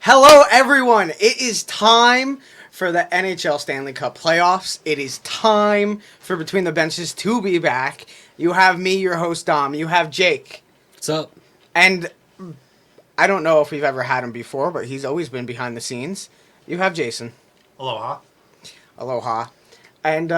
Hello, everyone. It is time for the NHL Stanley Cup playoffs. It is time for Between the Benches to be back. You have me, your host, Dom. You have Jake. What's up? And I don't know if we've ever had him before, but he's always been behind the scenes. You have Jason. Aloha. Aloha. And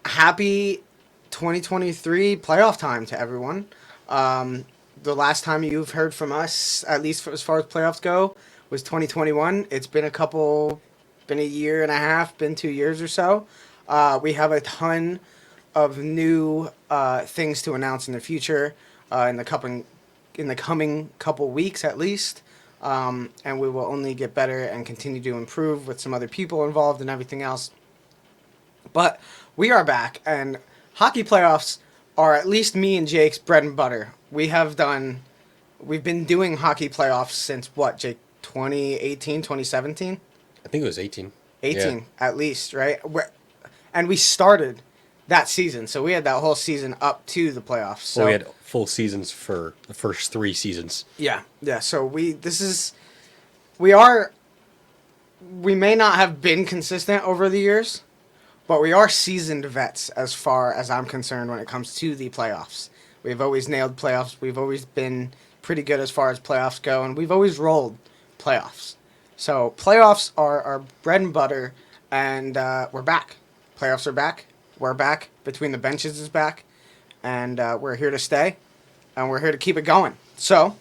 happy 2023 playoff time to everyone. The last time you've heard from us, at least as far as playoffs go, was 2021. It's been been a year and a half, been 2 years or so. We have a ton of new things to announce in the future, in the coming couple weeks at least. And we will only get better and continue to improve with some other people involved and everything else. But we are back, and hockey playoffs are at least me and Jake's bread and butter. We've been doing hockey playoffs since what, Jake? 2018, 2017? I think it was 18. 18, Yeah. at least, right? And we started that season, so we had that whole season up to the playoffs. So Well, we had full seasons for the first 3 seasons. yeah. So we may not have been consistent over the years, but we are seasoned vets as far as I'm concerned when it comes to the playoffs. We've always nailed playoffs. We've always been pretty good as far as playoffs go, and we've always rolled playoffs. So playoffs are our bread and butter, and we're back. Playoffs are back. We're back. Between the Benches is back, and we're here to stay, and we're here to keep it going. So,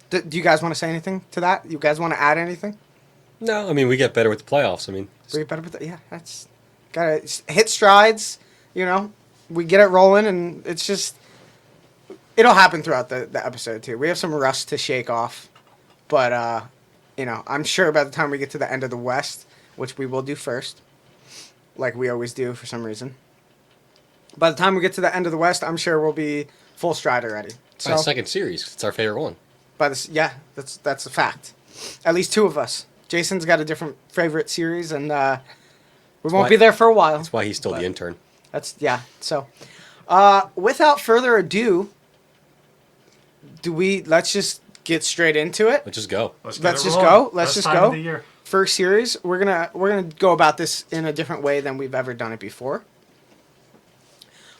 do you guys want to say anything to that? You guys want to add anything? No, I mean, we get better with the playoffs. I mean, We get better with yeah, that's gotta hit strides. We get it rolling, and it's just it'll happen throughout the episode too. We have some rust to shake off, but I'm sure by the time we get to the end of the West, which we will do first, like we always do for some reason. By the time we get to the end of the West, I'm sure we'll be full stride already. So, second series. It's our favorite one. that's a fact. At least 2 of us. Jason's got a different favorite series, and we won't be there for a while. That's why he's still the intern. So, without further ado, let's just get straight into it. Let's just go. Let's just go. Let's just time go. Of the year. First series, we're gonna go about this in a different way than we've ever done it before.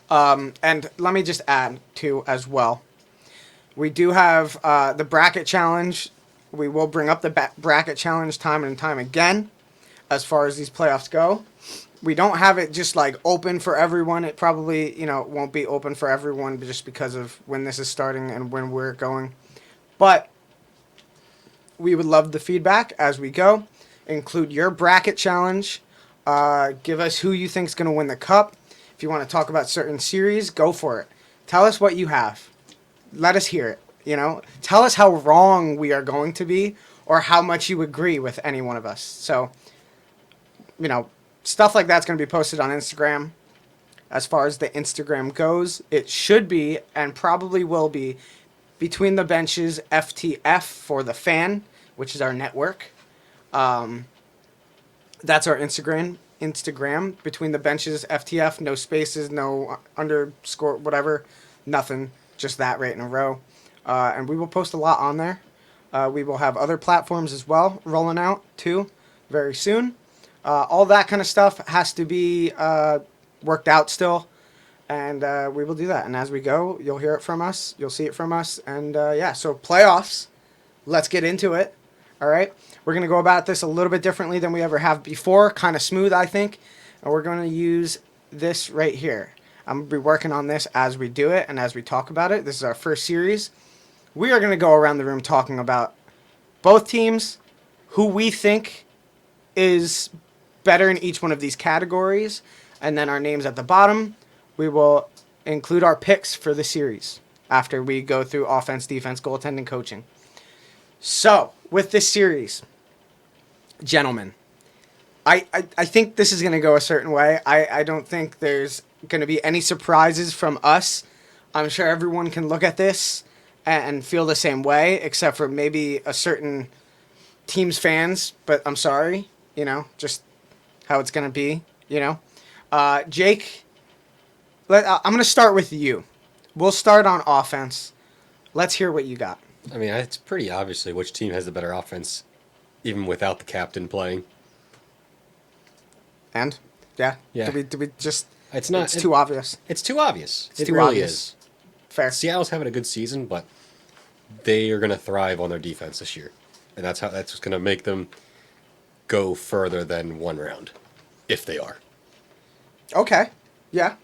And let me just add too as well. We do have the bracket challenge. We will bring up the bracket challenge time and time again, as far as these playoffs go. We don't have it just like open for everyone. It probably won't be open for everyone just because of when this is starting and when we're going. But we would love the feedback as we go. Include your bracket challenge. Give us who you think is going to win the cup. If you want to talk about certain series, go for it. Tell us what you have. Let us hear it. Tell us how wrong we are going to be or how much you agree with any one of us. So, stuff like that's going to be posted on Instagram. As far as the Instagram goes, it should be and probably will be Between the Benches FTF for the fan, which is our network. That's our Instagram. Between the Benches FTF, no spaces, no underscore, whatever, nothing, just that right in a row. And we will post a lot on there. We will have other platforms as well rolling out too very soon. All that kind of stuff has to be worked out still, and we will do that. And as we go, you'll hear it from us, you'll see it from us, and so playoffs, let's get into it. All right, we're going to go about this a little bit differently than we ever have before, kind of smooth, I think, and we're going to use this right here. I'm going to be working on this as we do it and as we talk about it. This is our first series. We are going to go around the room talking about both teams, who we think is better in each one of these categories, and then our names at the bottom. We will include our picks for the series after we go through offense, defense, goaltending, coaching. So, with this series, gentlemen, I think this is going to go a certain way. I don't think there's going to be any surprises from us. I'm sure everyone can look at this and feel the same way, except for maybe a certain team's fans, but I'm sorry, just how it's going to be, Jake, I'm going to start with you. We'll start on offense. Let's hear what you got. I mean, it's pretty obviously which team has the better offense even without the captain playing. And yeah, Yeah. Do we just? It's not. It's too obvious. It's too obvious. It's it too really obvious. is. Fair. Seattle's having a good season, but they are going to thrive on their defense this year, and that's going to make them go further than one round, if they are. Okay. Yeah.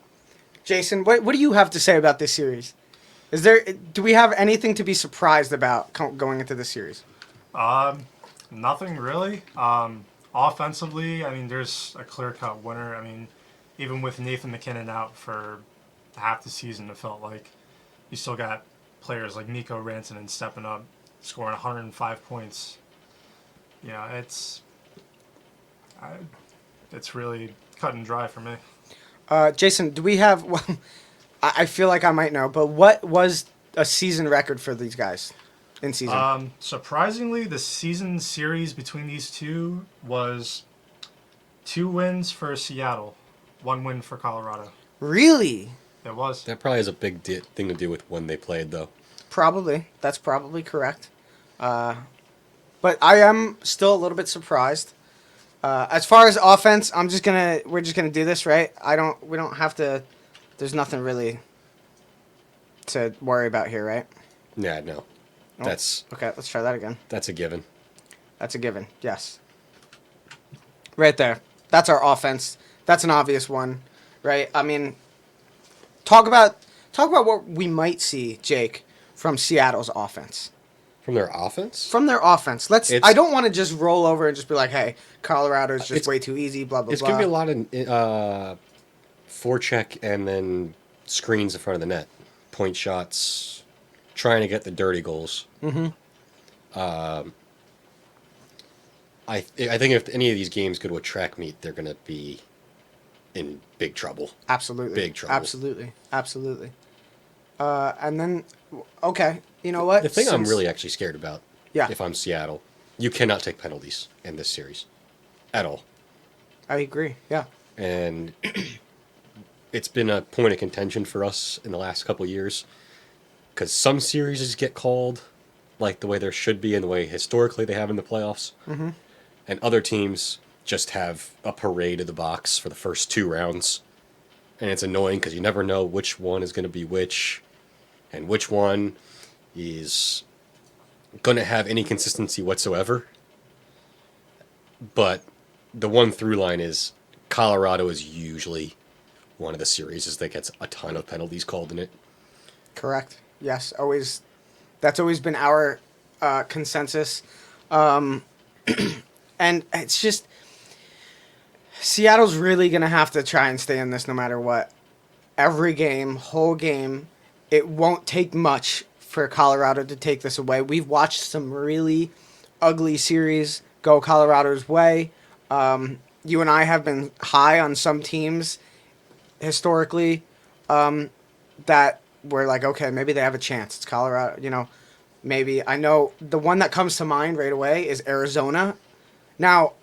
Jason, what do you have to say about this series? Do we have anything to be surprised about going into this series? Nothing really. Offensively, I mean, there's a clear-cut winner. I mean, even with Nathan McKinnon out for half the season, it felt like you still got players like Mikko Rantanen stepping up, scoring 105 points. Yeah, it's really cut and dry for me. Jason, do we have? Well, I feel like I might know, but what was a season record for these guys in season? Surprisingly, the season series between these two was 2 wins for Seattle, 1 win for Colorado. Really? It was. That probably has a big thing to do with when they played, though. Probably. That's probably correct. But I am still a little bit surprised. As far as offense, we're just gonna do this, right? We don't have to. There's nothing really to worry about here, right? Yeah, no. Oh, That's okay. Let's try that again. a given. That's a given. Yes. Right there. That's our offense. That's an obvious one, right? I mean, talk about what we might see, Jake, from Seattle's offense. From their offense? From their offense. I don't want to just roll over and just be like, hey, Colorado's just way too easy, blah, blah, It's blah. going to be a lot of forecheck and then screens in front of the net. Point shots, trying to get the dirty goals. Mm-hmm. I think if any of these games go to a track meet, they're going to be in big trouble. Absolutely. Big trouble. Absolutely. And then, okay, you know what? The thing I'm really actually scared about, Yeah. if I'm Seattle, you cannot take penalties in this series. At all. I agree, yeah. And it's been a point of contention for us in the last couple of years. Because some series get called like the way there should be and the way historically they have in the playoffs. Mm-hmm. And other teams just have a parade of the box for the first 2 rounds. And it's annoying because you never know which one is going to be which. And which one is going to have any consistency whatsoever. But the one through line is Colorado is usually one of the series that gets a ton of penalties called in it. Correct. Yes, always. That's always been our consensus. And it's just Seattle's really going to have to try and stay in this no matter what. Every game, whole game, it won't take much for Colorado to take this away. We've watched some really ugly series go Colorado's way. You and I have been high on some teams historically that we're like, okay, maybe they have a chance. It's Colorado, maybe. I know the one that comes to mind right away is Arizona. Now,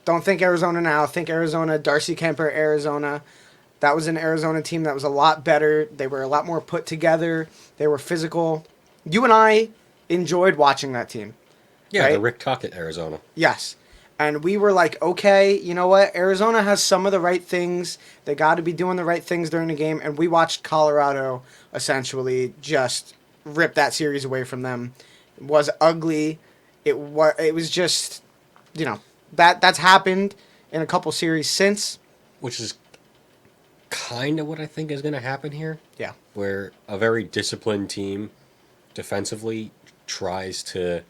don't think Arizona now. Think Arizona, Darcy Kemper, Arizona. That was an Arizona team that was a lot better. They were a lot more put together. They were physical. You and I enjoyed watching that team. Yeah, right? the Rick Tocchet Arizona. Yes. And we were like, okay, you know what? Arizona has some of the right things. They got to be doing the right things during the game. And we watched Colorado essentially just rip that series away from them. It was ugly. It was just, that's happened in a couple series since. Which is kind of what I think is going to happen here. Yeah. Where a very disciplined team defensively tries to...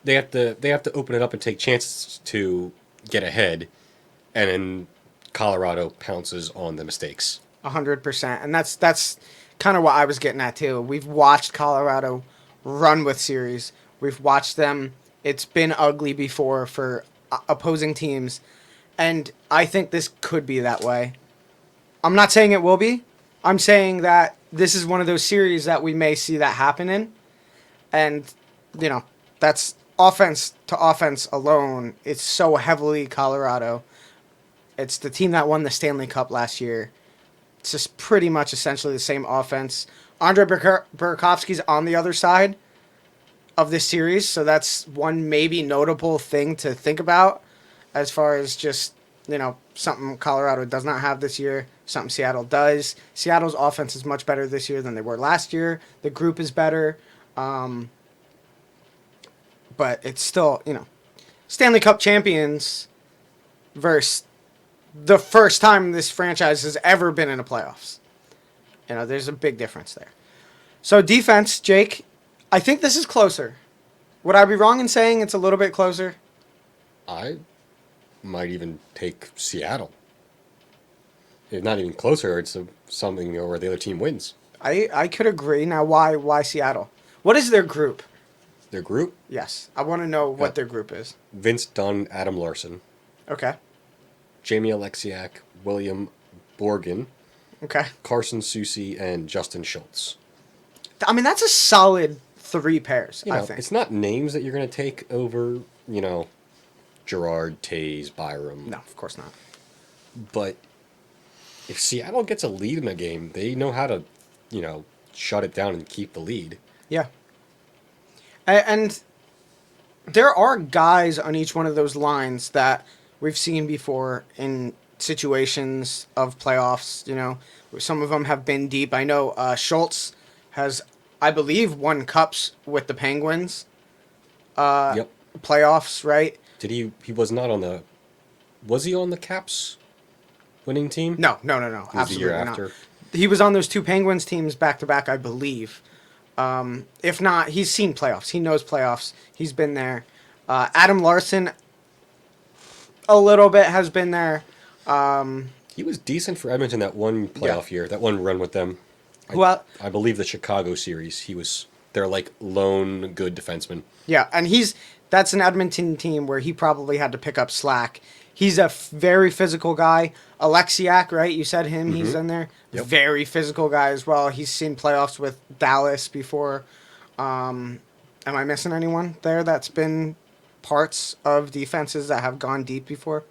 They have to open it up and take chances to get ahead, and then Colorado pounces on the mistakes. 100%, and that's kind of what I was getting at too. We've watched Colorado run with series. We've watched them. It's been ugly before for opposing teams, and I think this could be that way. I'm not saying it will be. I'm saying that this is one of those series that we may see that happen in, and that's offense to offense alone. It's so heavily Colorado. It's the team that won the Stanley Cup last year. It's just pretty much essentially the same offense. Andre Burakovsky's on the other side. of this series, so that's one maybe notable thing to think about as far as just, something Colorado does not have this year, something Seattle does. Seattle's offense is much better this year than they were last year. The group is better. But it's still, Stanley Cup champions versus the first time this franchise has ever been in the playoffs. There's a big difference there. So defense, Jake, I think this is closer. Would I be wrong in saying it's a little bit closer? I might even take Seattle. If not even closer, it's something where the other team wins. I could agree. Now, why Seattle? What is their group? Their group? Yes. I want to know what their group is. Vince Dunn, Adam Larson, Okay. Jamie Alexiak, William Borgen, Okay. Carson Soucy, and Justin Schultz. I mean, that's a solid 3 pairs, I think. It's not names that you're going to take over, Gerard, Tays, Byram. No, of course not. But if Seattle gets a lead in a game, they know how to, shut it down and keep the lead. Yeah. And there are guys on each one of those lines that we've seen before in situations of playoffs, Some of them have been deep. I know Schultz has, I believe, won cups with the Penguins. Yep. Playoffs, right? He was not on the... Was he on the Caps winning team? No. It was Absolutely the year not. after. He was on those 2 Penguins teams back-to-back, I believe. If not, he's seen playoffs. He knows playoffs. He's been there. Adam Larson, a little bit, has been there. He was decent for Edmonton that one playoff year, that one run with them. Well, I believe the Chicago series, he was their lone good defenseman. yeah, and that's an Edmonton team where he probably had to pick up slack. He's a very physical guy. Alexiak, right? You said him. He's in there. Yep. Very physical guy as well. He's seen playoffs with Dallas before. Am I missing anyone there that's been parts of defenses that have gone deep before?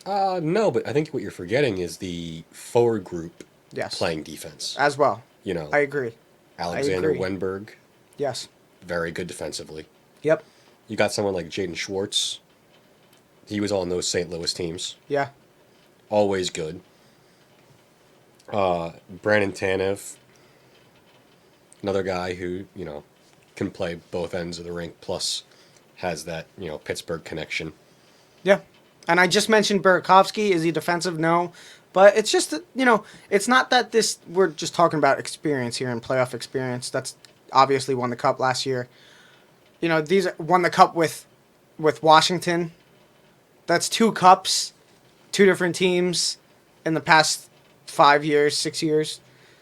No, but I think what you're forgetting is the forward group playing defense. As well. I agree. Alexander Wenberg, Yes. very good defensively. Yep. You got someone like Jaden Schwartz. He was on those St. Louis teams. Yeah. Always good. Brandon Tanev, another guy who, can play both ends of the rink, plus has that, Pittsburgh connection. Yeah. And I just mentioned Burakovsky. Is he defensive? No. But it's just, it's not that we're just talking about experience here and playoff experience. That's obviously won the cup last year. These won the cup with Washington. That's 2 cups, 2 different teams in the past 5 years, 6 years.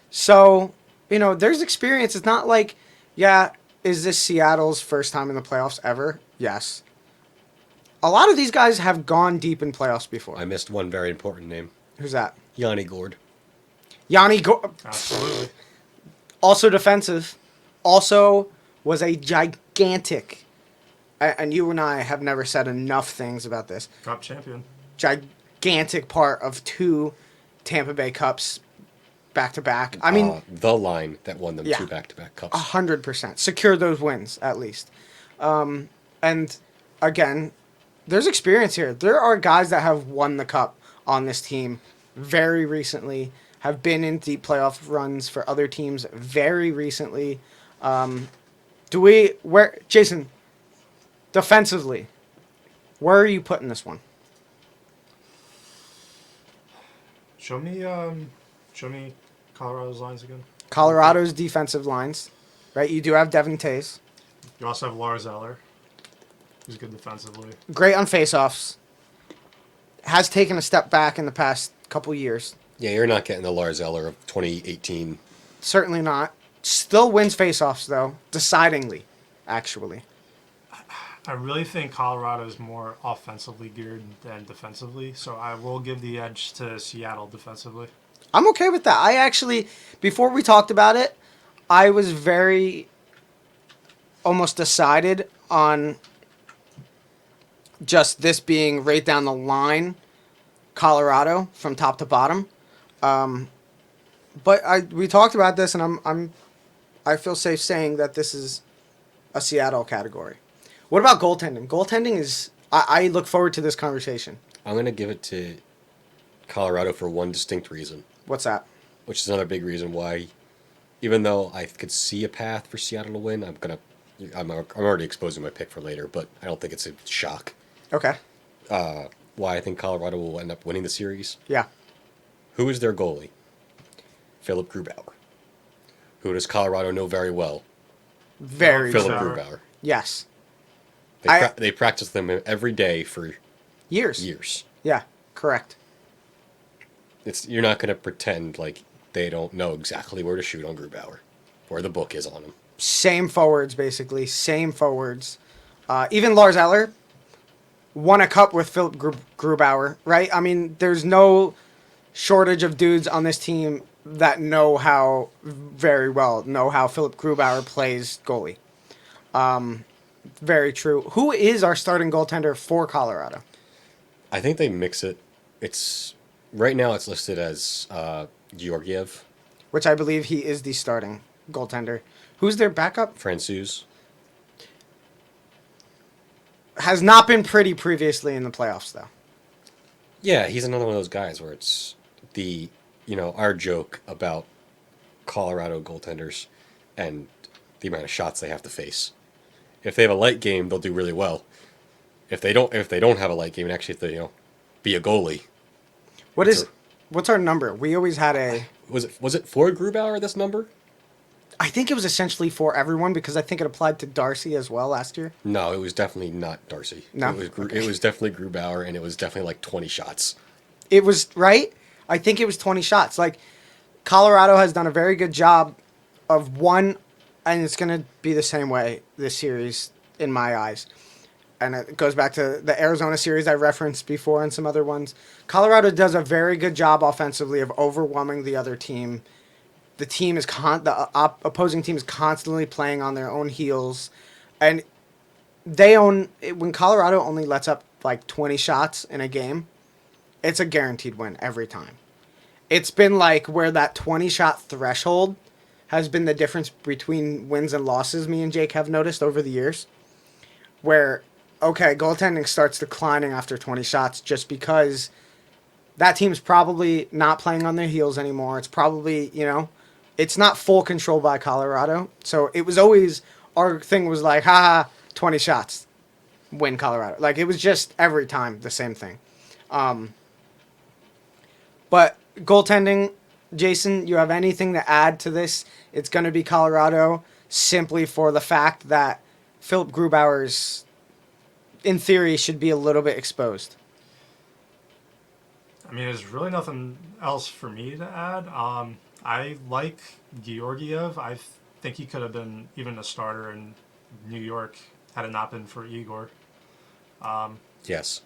So, there's experience. It's not like, is this Seattle's first time in the playoffs ever? Yes. A lot of these guys have gone deep in playoffs before. I missed one very important name. Who's that? Yanni Gord. Yanni Gord. Absolutely. Also defensive. Also was a gigantic, and you and I have never said enough things about this, Cup champion. gigantic part of 2 Tampa Bay Cups back-to-back. I mean... the line that won them 2 back-to-back cups. 100%. Secure those wins, at least. And, again, there's experience here. There are guys that have won the cup on this team very recently, have been in deep playoff runs for other teams very recently. Jason, defensively, where are you putting this one? Show me Colorado's lines again. Colorado's defensive lines, right? You do have Devin Tays. You also have Lars Eller, who's good defensively. Great on faceoffs. Has taken a step back in the past couple years. Yeah, you're not getting the Lars Eller of 2018. Certainly not. Still wins faceoffs, though. Decidingly, actually. I really think Colorado is more offensively geared than defensively, so I will give the edge to Seattle defensively. I'm okay with that. I actually, before we talked about it, I was very almost decided on just this being right down the line, Colorado from top to bottom. But we talked about this, and I feel safe saying that this is a Seattle category. What about goaltending? Goaltending is. I look forward to this conversation. I'm going to give it to Colorado for one distinct reason, What's that? which is another big reason why, even though I could see a path for Seattle to win, I'm already exposing my pick for later, but I don't think it's a shock. Okay. Why I think Colorado will end up winning the series. Yeah. Who is their goalie? Philip Grubauer. Who does Colorado know very well? Very Philip true. Grubauer. Yes. They practice them every day for Years. years. Yeah. Correct. You're not going to pretend like they don't know exactly where to shoot on Grubauer, where the book is on him. Same forwards, basically. Same forwards. Even Lars Eller won a cup with Philip Grubauer, right? I mean, there's no shortage of dudes on this team that know how Philip Grubauer plays goalie. Very true. Who is our starting goaltender for Colorado? I think they mix it. Right now it's listed as Georgiev, Which I believe he is the starting goaltender. Who's their backup? Francouz. Has not been pretty previously in the playoffs, though. Yeah, he's another one of those guys where it's our joke about Colorado goaltenders and the amount of shots they have to face. If they have a light game, they'll do really well. If they don't have a light game and actually have to, be a goalie. What's our number? We always had a. Was it for Grubauer, this number? I think it was essentially for everyone because I think it applied to Darcy as well last year. No, it was definitely not Darcy. No? It was definitely Grubauer, and it was definitely like 20 shots. It was, right? I think it was 20 shots. Like, Colorado has done a very good job of one, and it's going to be the same way this series in my eyes. And it goes back to the Arizona series I referenced before and some other ones. Colorado does a very good job offensively of overwhelming the other team. The team is opposing team is constantly playing on their own heels, and when Colorado only lets up like 20 shots in a game, it's a guaranteed win every time. It's been like where that 20 shot threshold has been the difference between wins and losses. Me and Jake have noticed over the years, where goaltending starts declining after 20 shots just because that team's probably not playing on their heels anymore. It's probably it's not full control by Colorado. So it was always, our thing was like, 20 shots, win Colorado. Like, it was just every time the same thing. But goaltending, Jason, you have anything to add to this? It's going to be Colorado simply for the fact that Philip Grubauer's, in theory, should be a little bit exposed. I mean, there's really nothing else for me to add. I like Georgiev. I think he could have been even a starter in New York had it not been for Igor. Yes.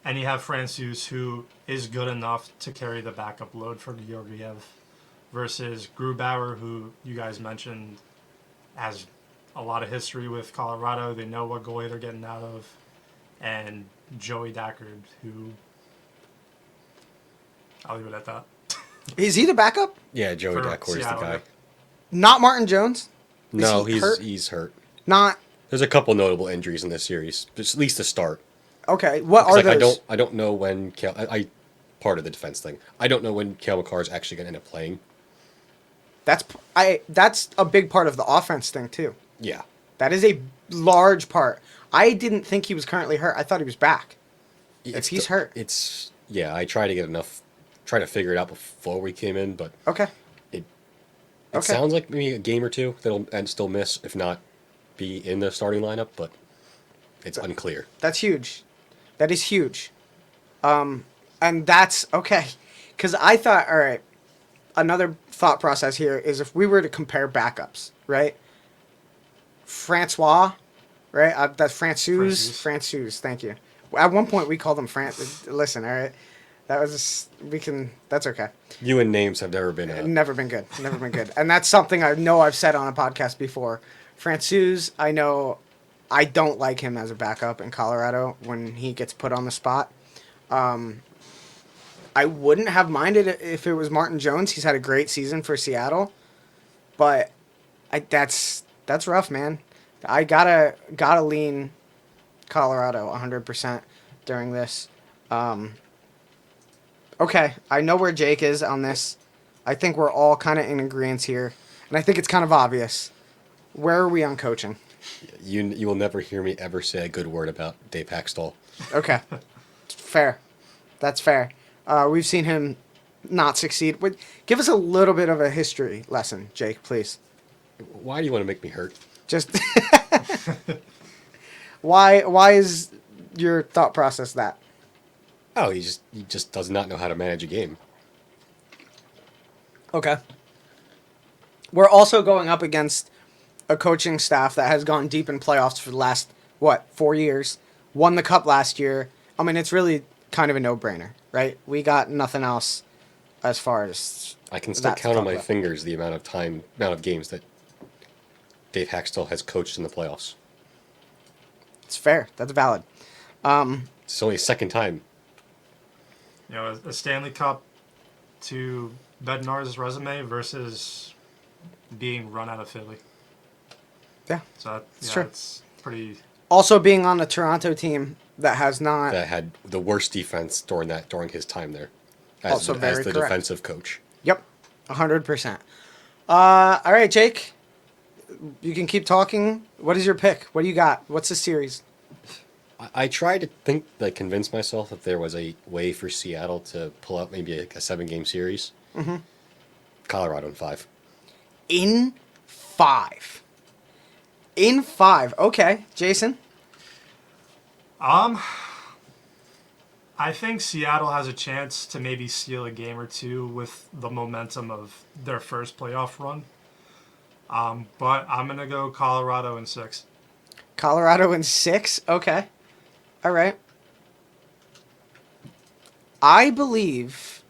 And you have Francouz, who is good enough to carry the backup load for Georgiev, versus Grubauer, who you guys mentioned has a lot of history with Colorado. They know what goalie they're getting out of. And Joey Dackard, who... I'll leave it at that. Is he the backup? Yeah, Joey For Dackord's the Seattle, guy. yeah. Not Martin Jones? No, he hurt? he's hurt. Not... There's a couple notable injuries in this series, just at least to start. Okay, what are those? I don't know when part of the defense thing. I don't know when Cale Makar is actually going to end up playing. That's a big part of the offense thing too. Yeah. That is a large part. I didn't think he was currently hurt. I thought he was back. If he's hurt. I tried to figure it out before we came in, but Okay. it sounds like maybe a game or two that'll and still miss, if not be in the starting lineup, but it's unclear. That's huge. That is huge. And that's okay. Because I thought, all right, another thought process here is if we were to compare backups, right? Francois, right? That's Francouz, thank you. At one point, we called him Listen, all right? That's okay. You and names have never been Never been good. Never been good. And that's something I know I've said on a podcast before. Francouz, I know I don't like him as a backup in Colorado when he gets put on the spot. I wouldn't have minded it if it was Martin Jones. He's had a great season for Seattle. But That's rough, man. I gotta lean Colorado 100% during this. Okay, I know where Jake is on this. I think we're all kind of in agreement here, and I think it's kind of obvious. Where are we on coaching? You will never hear me ever say a good word about Dave Haxtell. Okay, fair. That's fair. We've seen him not succeed. Give us a little bit of a history lesson, Jake, please. Why do you want to make me hurt? Just why is your thought process that? Oh, he just does not know how to manage a game. Okay. We're also going up against a coaching staff that has gone deep in playoffs for the last 4 years. Won the cup last year. I mean, it's really kind of a no-brainer, right? We got nothing else as far as I can still that to count on talk my about. fingers the amount of games that Dave Haxtell has coached in the playoffs. It's fair. That's valid. It's only a second time. You know, a Stanley Cup to Bednar's resume versus being run out of Philly. Yeah. So It's true. it's pretty. Also being on the Toronto team that has not. That had the worst defense during his time there, Also as very the correct. defensive coach. Yep, 100%. All right, Jake. You can keep talking. What is your pick? What do you got? What's the series? I tried to convince myself that there was a way for Seattle to pull out maybe a 7-game series. Mm-hmm. Colorado in 5. In 5. In 5. Okay, Jason. I think Seattle has a chance to maybe steal a game or two with the momentum of their first playoff run. But I'm gonna go Colorado in 6. Colorado in 6. Okay. All right. I believe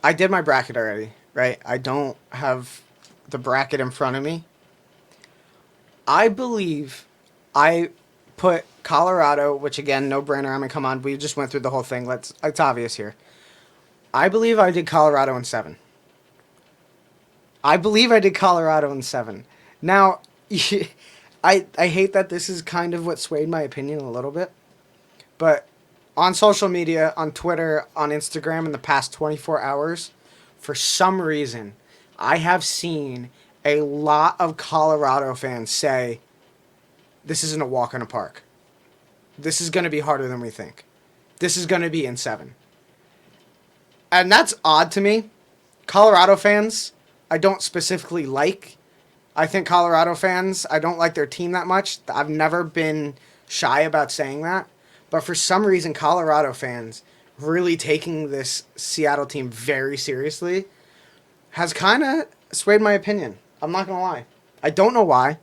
I did my bracket already, right? I don't have the bracket in front of me. I believe I put Colorado, which again, no brainer. I mean, come on, we just went through the whole thing. It's obvious here. I believe I did Colorado in 7. I believe I did Colorado in 7. Now, I hate that this is kind of what swayed my opinion a little bit, but on social media, on Twitter, on Instagram in the past 24 hours, for some reason, I have seen a lot of Colorado fans say, this isn't a walk in the park. This is going to be harder than we think. This is going to be in 7. And that's odd to me. Colorado fans, I don't specifically like. I think Colorado fans, I don't like their team that much. I've never been shy about saying that. But for some reason, Colorado fans really taking this Seattle team very seriously has kind of swayed my opinion. I'm not going to lie. I don't know why.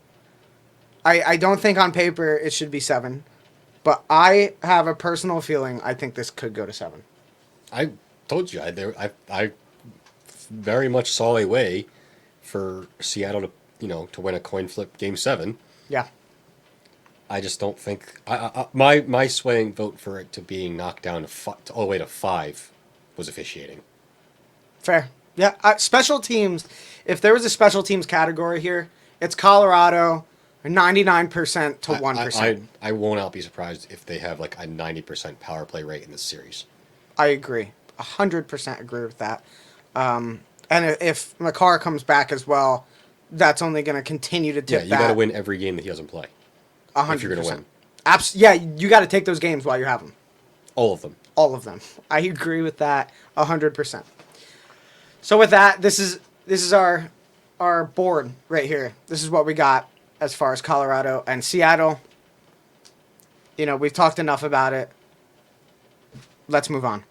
I don't think on paper it should be 7. But I have a personal feeling I think this could go to 7. I told you, I very much saw a way for Seattle to win a coin flip game 7. Yeah. I just don't think my swaying vote for it to being knocked down all the way to 5 was officiating. Fair. Yeah. Special teams. If there was a special teams category here, it's Colorado 99% to 1%. I will not be surprised if they have like a 90% power play rate in this series. I agree. 100% agree with that. And if McCarr comes back as well, that's only going to continue to tip Yeah, you got to win every game that he doesn't play. 100%. If you're going to win. Yeah, you got to take those games while you have them. All of them. All of them. I agree with that 100%. So with that, this is our board right here. This is what we got as far as Colorado and Seattle. We've talked enough about it. Let's move on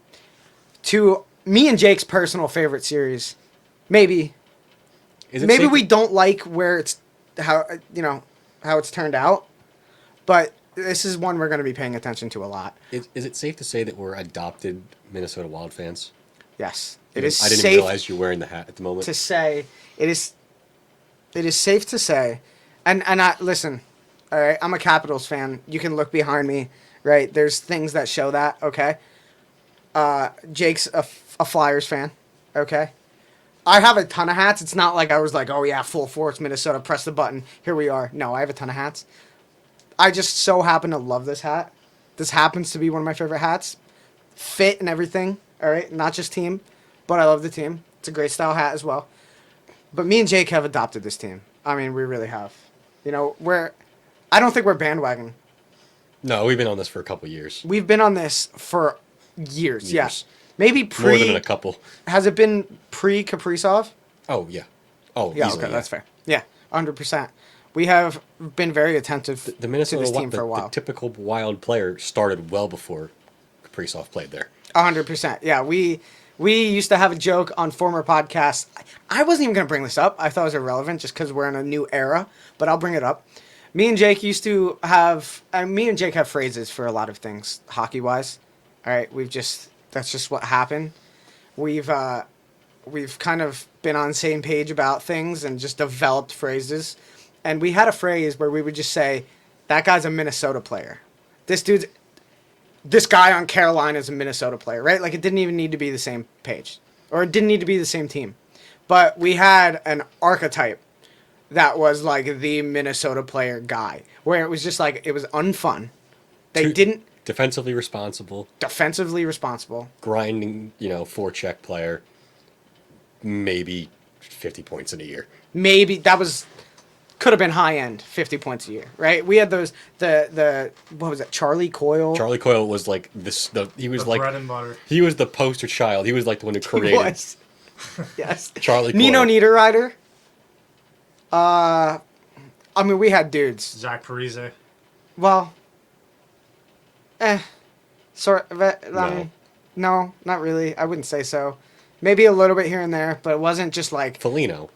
to me and Jake's personal favorite series. Maybe we don't like where it's how it's turned out, but this is one we're going to be paying attention to a lot. Is it safe to say that we're adopted Minnesota Wild fans? Yes, I didn't safe realize you're wearing the hat at the moment. to say it is safe to say, and I listen. All right, I'm a Capitals fan. You can look behind me. Right, there's things that show that. Okay, Jake's a Flyers fan. Okay, I have a ton of hats. It's not like I was like, oh yeah, full force Minnesota, press the button, here we are. No, I have a ton of hats. I just so happen to love this hat. This happens to be one of my favorite hats. Fit and everything, all right? Not just team, but I love the team. It's a great style hat as well. But me and Jake have adopted this team. I mean, we really have. You know, I don't think we're bandwagon. No, we've been on this for a couple years. We've been on this for years. Yeah. Maybe More than a couple. Has it been pre-Kaprizov? Oh, yeah. Oh, Yeah, easily, okay, that's fair. Yeah, 100%. We have been very attentive The Minnesota to this team for a while. The typical Wild player started well before Kaprizov played there. 100%. Yeah, we used to have a joke on former podcasts. I wasn't even going to bring this up. I thought it was irrelevant just because we're in a new era, but I'll bring it up. Me and Jake used to have phrases for a lot of things, hockey-wise. All right, that's just what happened. We've kind of been on the same page about things and just developed phrases. And we had a phrase where we would just say, that guy's a Minnesota player. This guy on Carolina is a Minnesota player, right? Like, it didn't even need to be the same page. Or it didn't need to be the same team. But we had an archetype that was, like, the Minnesota player guy. Where it was just, like, it was unfun. Defensively responsible. Grinding, forecheck player. Maybe 50 points in a year. Maybe that could have been high end, 50 points a year, right? We had those what was it, Charlie Coyle? Charlie Coyle was like this. He was like bread and butter. He was the poster child. He was like the one who created. He was. Yes. Charlie Coyle. Nino Niederreiter. I mean, we had dudes. Zach Parise. Well, sort of. No. No, not really. I wouldn't say so. Maybe a little bit here and there, but it wasn't just like Foligno.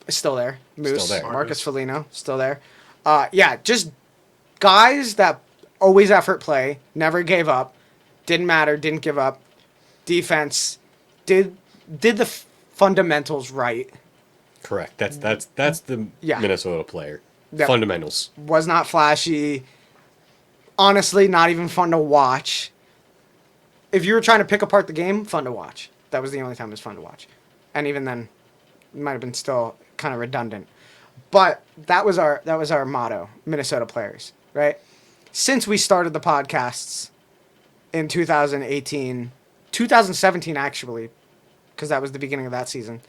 Still there. Moose. Still there. Marcus Foligno. Still there. Yeah, just guys that always effort play, never gave up, didn't matter, didn't give up. Defense did the fundamentals right. Correct. That's the Minnesota player. Yep. Fundamentals. Was not flashy. Honestly, not even fun to watch. If you were trying to pick apart the game, fun to watch. That was the only time it was fun to watch. And even then, it might have been still kind of redundant. But that was our motto, Minnesota players, right? Since we started the podcasts in 2017 actually, because that was the beginning of that season,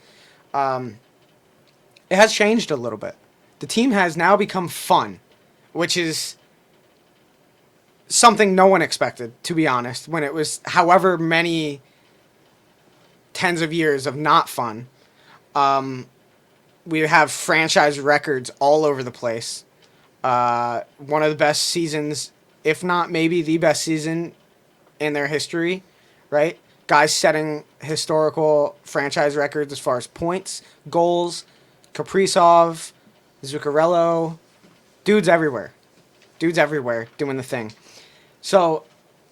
it has changed a little bit. The team has now become fun, which is something no one expected, to be honest, when it was however many tens of years of not fun. We have franchise records all over the place. One of the best seasons, if not maybe the best season in their history, right? Guys setting historical franchise records as far as points, goals, Kaprizov, Zuccarello, dudes everywhere doing the thing. So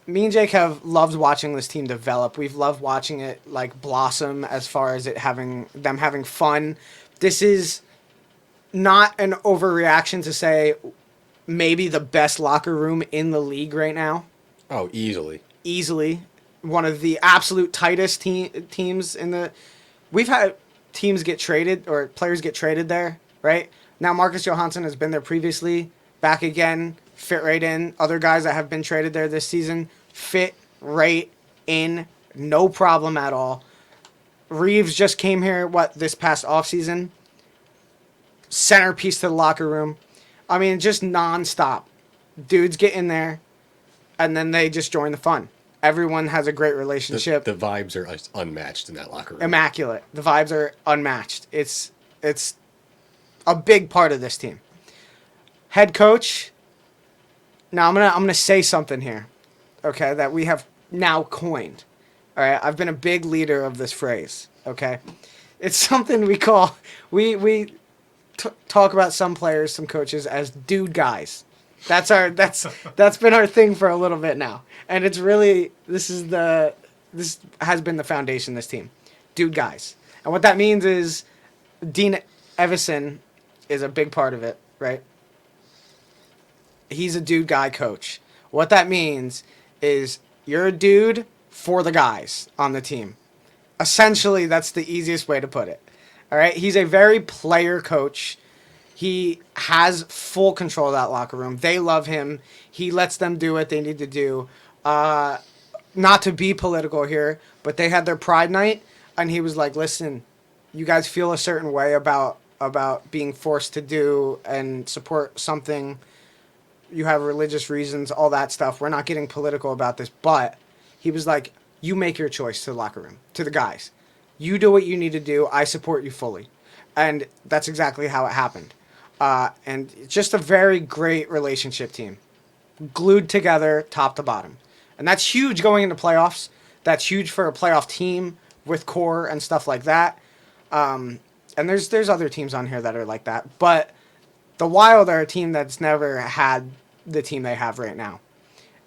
me and Jake have loved watching this team develop. We've loved watching it like blossom as far as them having fun. This is not an overreaction to say maybe the best locker room in the league right now. Oh, easily. One of the absolute tightest teams in the... We've had teams get traded or players get traded there, right? Now Marcus Johansson has been there previously, back again, fit right in. Other guys that have been traded there this season fit right in, no problem at all. Reeves just came here, this past offseason? Centerpiece to the locker room. I mean, just nonstop. Dudes get in there, and then they just join the fun. Everyone has a great relationship. The vibes are unmatched in that locker room. Immaculate. The vibes are unmatched. It's a big part of this team. Head coach. Now I'm gonna say something here, okay, that we have now coined. All right, I've been a big leader of this phrase. Okay, it's something we call talk about some players, some coaches as dude guys. That's been our thing for a little bit now, and it's really this has been the foundation of this team, dude guys. And what that means is Dean Evison is a big part of it, right? He's a dude guy coach. What that means is you're a dude for the guys on the team. Essentially, that's the easiest way to put it. All right, he's a very player coach. He has full control of that locker room. They love him. He lets them do what they need to do. Not to be political here, but they had their Pride night, and he was like, "Listen, you guys feel a certain way about being forced to do and support something. You have religious reasons, all that stuff. We're not getting political about this, but he was like, you make your choice to the locker room, to the guys. You do what you need to do. I support you fully." And that's exactly how it happened. And it's just a very great relationship team, glued together top to bottom. And that's huge going into playoffs. That's huge for a playoff team with core and stuff like that. And there's other teams on here that are like that. But the Wild are a team that's never had the team they have right now.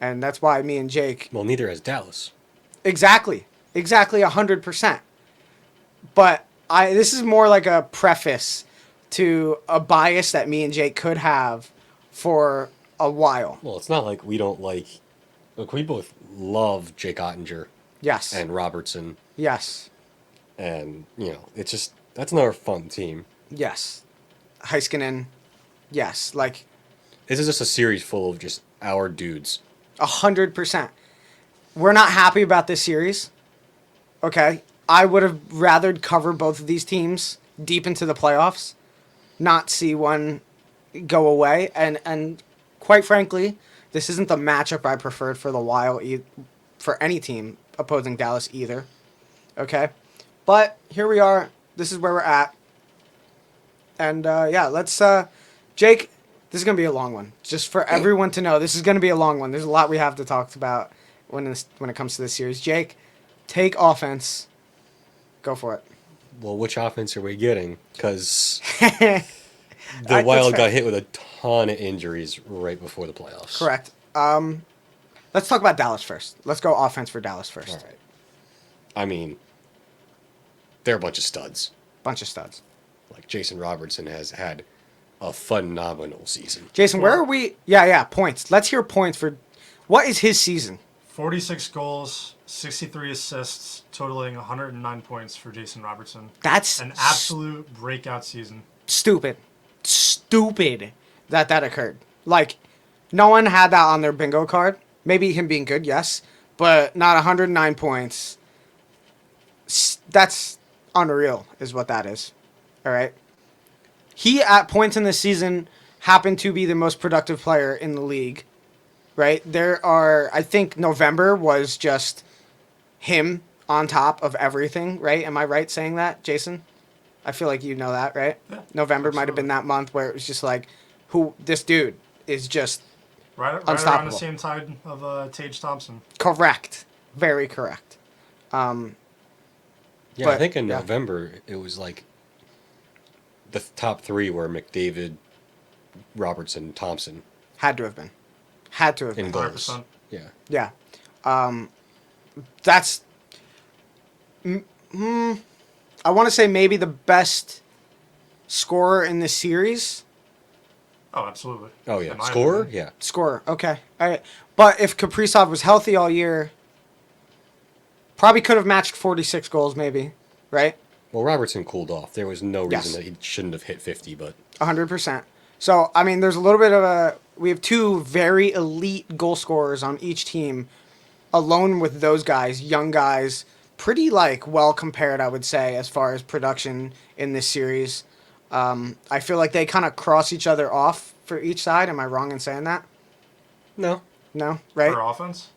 And that's why me and Jake... Well, neither has Dallas. Exactly. 100%. But this is more like a preface to a bias that me and Jake could have for a while. Well, it's not like we don't like... Look, we both love Jake Ottinger. Yes. And Robertson. Yes. And, it's just... That's another fun team. Yes. Heiskanen. Yes. Like... This is just a series full of just our dudes. 100%. We're not happy about this series. Okay? I would have rather cover both of these teams deep into the playoffs, not see one go away. And quite frankly, this isn't the matchup I preferred for the Wild, for any team opposing Dallas either. Okay? But here we are. This is where we're at. And, let's... Jake, this is going to be a long one. Just for everyone to know, this is going to be a long one. There's a lot we have to talk about when it comes to this series. Jake, take offense. Go for it. Well, which offense are we getting? Because The the Wild got hit with a ton of injuries right before the playoffs. Correct. Let's talk about Dallas first. Let's go offense for Dallas first. All right. I mean, they're a bunch of studs. Bunch of studs. Like Jason Robertson has had a phenomenal season. Jason, where are we? Yeah, points. Let's hear points for... What is his season? 46 goals, 63 assists, totaling 109 points for Jason Robertson. That's... An absolute breakout season. Stupid that occurred. Like, no one had that on their bingo card. Maybe him being good, yes, but not 109 points. That's unreal, is what that is. All right? He, at points in the season, happened to be the most productive player in the league, right? I think November was just him on top of everything, right? Am I right saying that, Jason? I feel like you know that, right? Yeah, November might have been that month where it was just like, this dude is just right unstoppable. around the same time of Tage Thompson. Correct. Very correct. Yeah, but, I think in November it was like the top three were McDavid, Robertson, Thompson. Had to have been. In goals. 100%. Yeah. Yeah. That's... I want to say maybe the best scorer in this series. Oh, absolutely. Oh, yeah. In my Scorer? opinion. Yeah. Scorer. Okay. All right. But if Kaprizov was healthy all year, probably could have matched 46 goals maybe, right? Well, Robertson cooled off. There was no reason Yes. that he shouldn't have hit 50, but... 100%. So, I mean, there's a little bit of we have two very elite goal scorers on each team, alone with those guys, young guys, pretty, well compared, I would say, as far as production in this series. I feel like they kind of cross each other off for each side. Am I wrong in saying that? No. No? Right? For offense?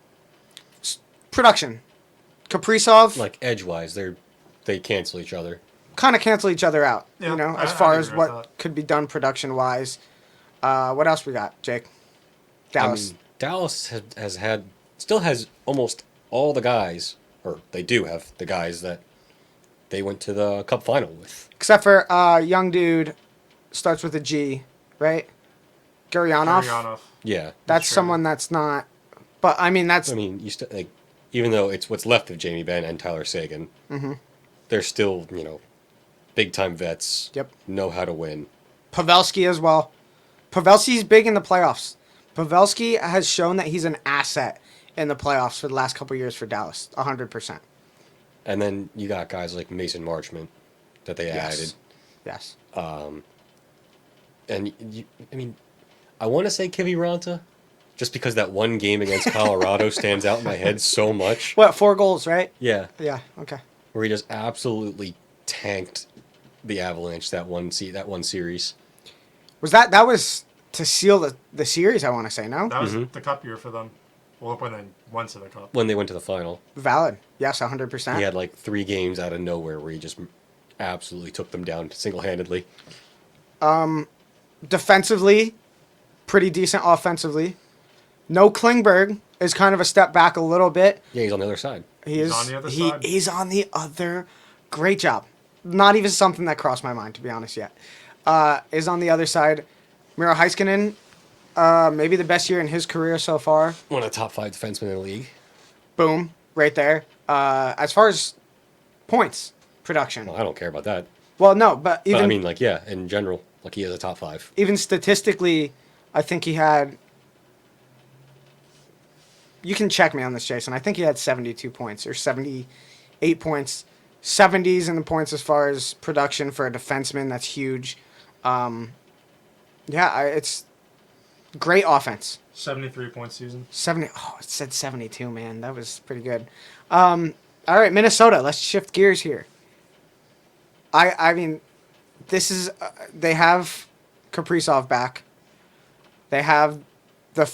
Production. Kaprizov... Like, edge-wise, they cancel each other. kind of cancel each other out, Yeah, as I'd far as agree with what that. could be done production-wise. What else we got, Jake? Dallas. I mean, Dallas still has almost all the guys, or they do have the guys that they went to the Cup final with. Except for young dude, starts with a G, right? Gurianov. Gurianov. Yeah. That's Sure. someone that's not... But, I mean, that's... I mean, you still even though it's what's left of Jamie Benn and Tyler Sagan, they're still, big time vets. Yep. Know how to win. Pavelski as well. Pavelski's big in the playoffs. Pavelski has shown that he's an asset in the playoffs for the last couple of years for Dallas. 100%. And then you got guys like Mason Marchment that they added. Yes. And, I mean, I want to say Kivi Ranta, just because that one game against Colorado stands out in my head so much. What, 4 goals, right? Yeah. Yeah, okay. Where he just absolutely tanked the Avalanche that one series. That was to seal the series, I want to say, no? That was the cup year for them. Well, when they went to the cup. When they went to the final. Valid. Yes, 100%. He had like 3 games out of nowhere where he just absolutely took them down single-handedly. Defensively, pretty decent offensively. No Klingberg is kind of a step back a little bit. Yeah, he's on the other side. He's on the other side. He's on the other. Great job. Not even something that crossed my mind, to be honest, yet. Is on the other side. Miro Heiskanen, maybe the best year in his career so far. One of the top 5 defensemen in the league. Boom, right there. As far as points production. Well, I don't care about that. Well, no, but even But I mean, like, yeah, in general, like he is a top 5. even statistically, I think he had. You can check me on this, Jason. I think he had 72 points or 78 points. 70s in the points as far as production for a defenseman. That's huge. It's great offense. 73-point season. 70. Oh, it said 72, man. That was pretty good. All right, Minnesota. Let's shift gears here. I mean, this is they have Kaprizov back. They have the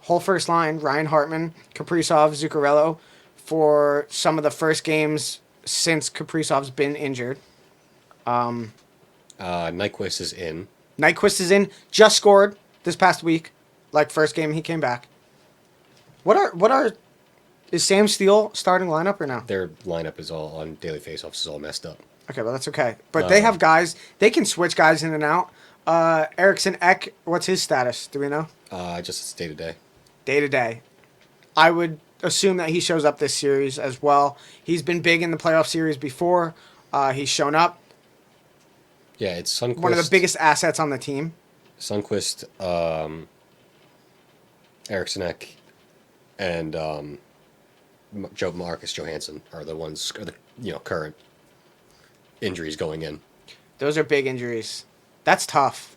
whole first line, Ryan Hartman, Kaprizov, Zuccarello, for some of the first games since Kaprizov's been injured. Nyquist is in. Nyquist is in, just scored this past week, like first game he came back. Is Sam Steele starting lineup or no? Their lineup is all on daily faceoffs is all messed up. Okay, well that's okay. But they have guys, they can switch guys in and out. Eriksson Ek, what's his status? Do we know? Just day to day. Day to day. I would assume that he shows up this series as well. He's been big in the playoff series before. He's shown up. Yeah, it's Sundqvist. One of the biggest assets on the team. Sundqvist, Eriksson Ek, and Marcus Johansson are the current injuries going in. Those are big injuries. That's tough.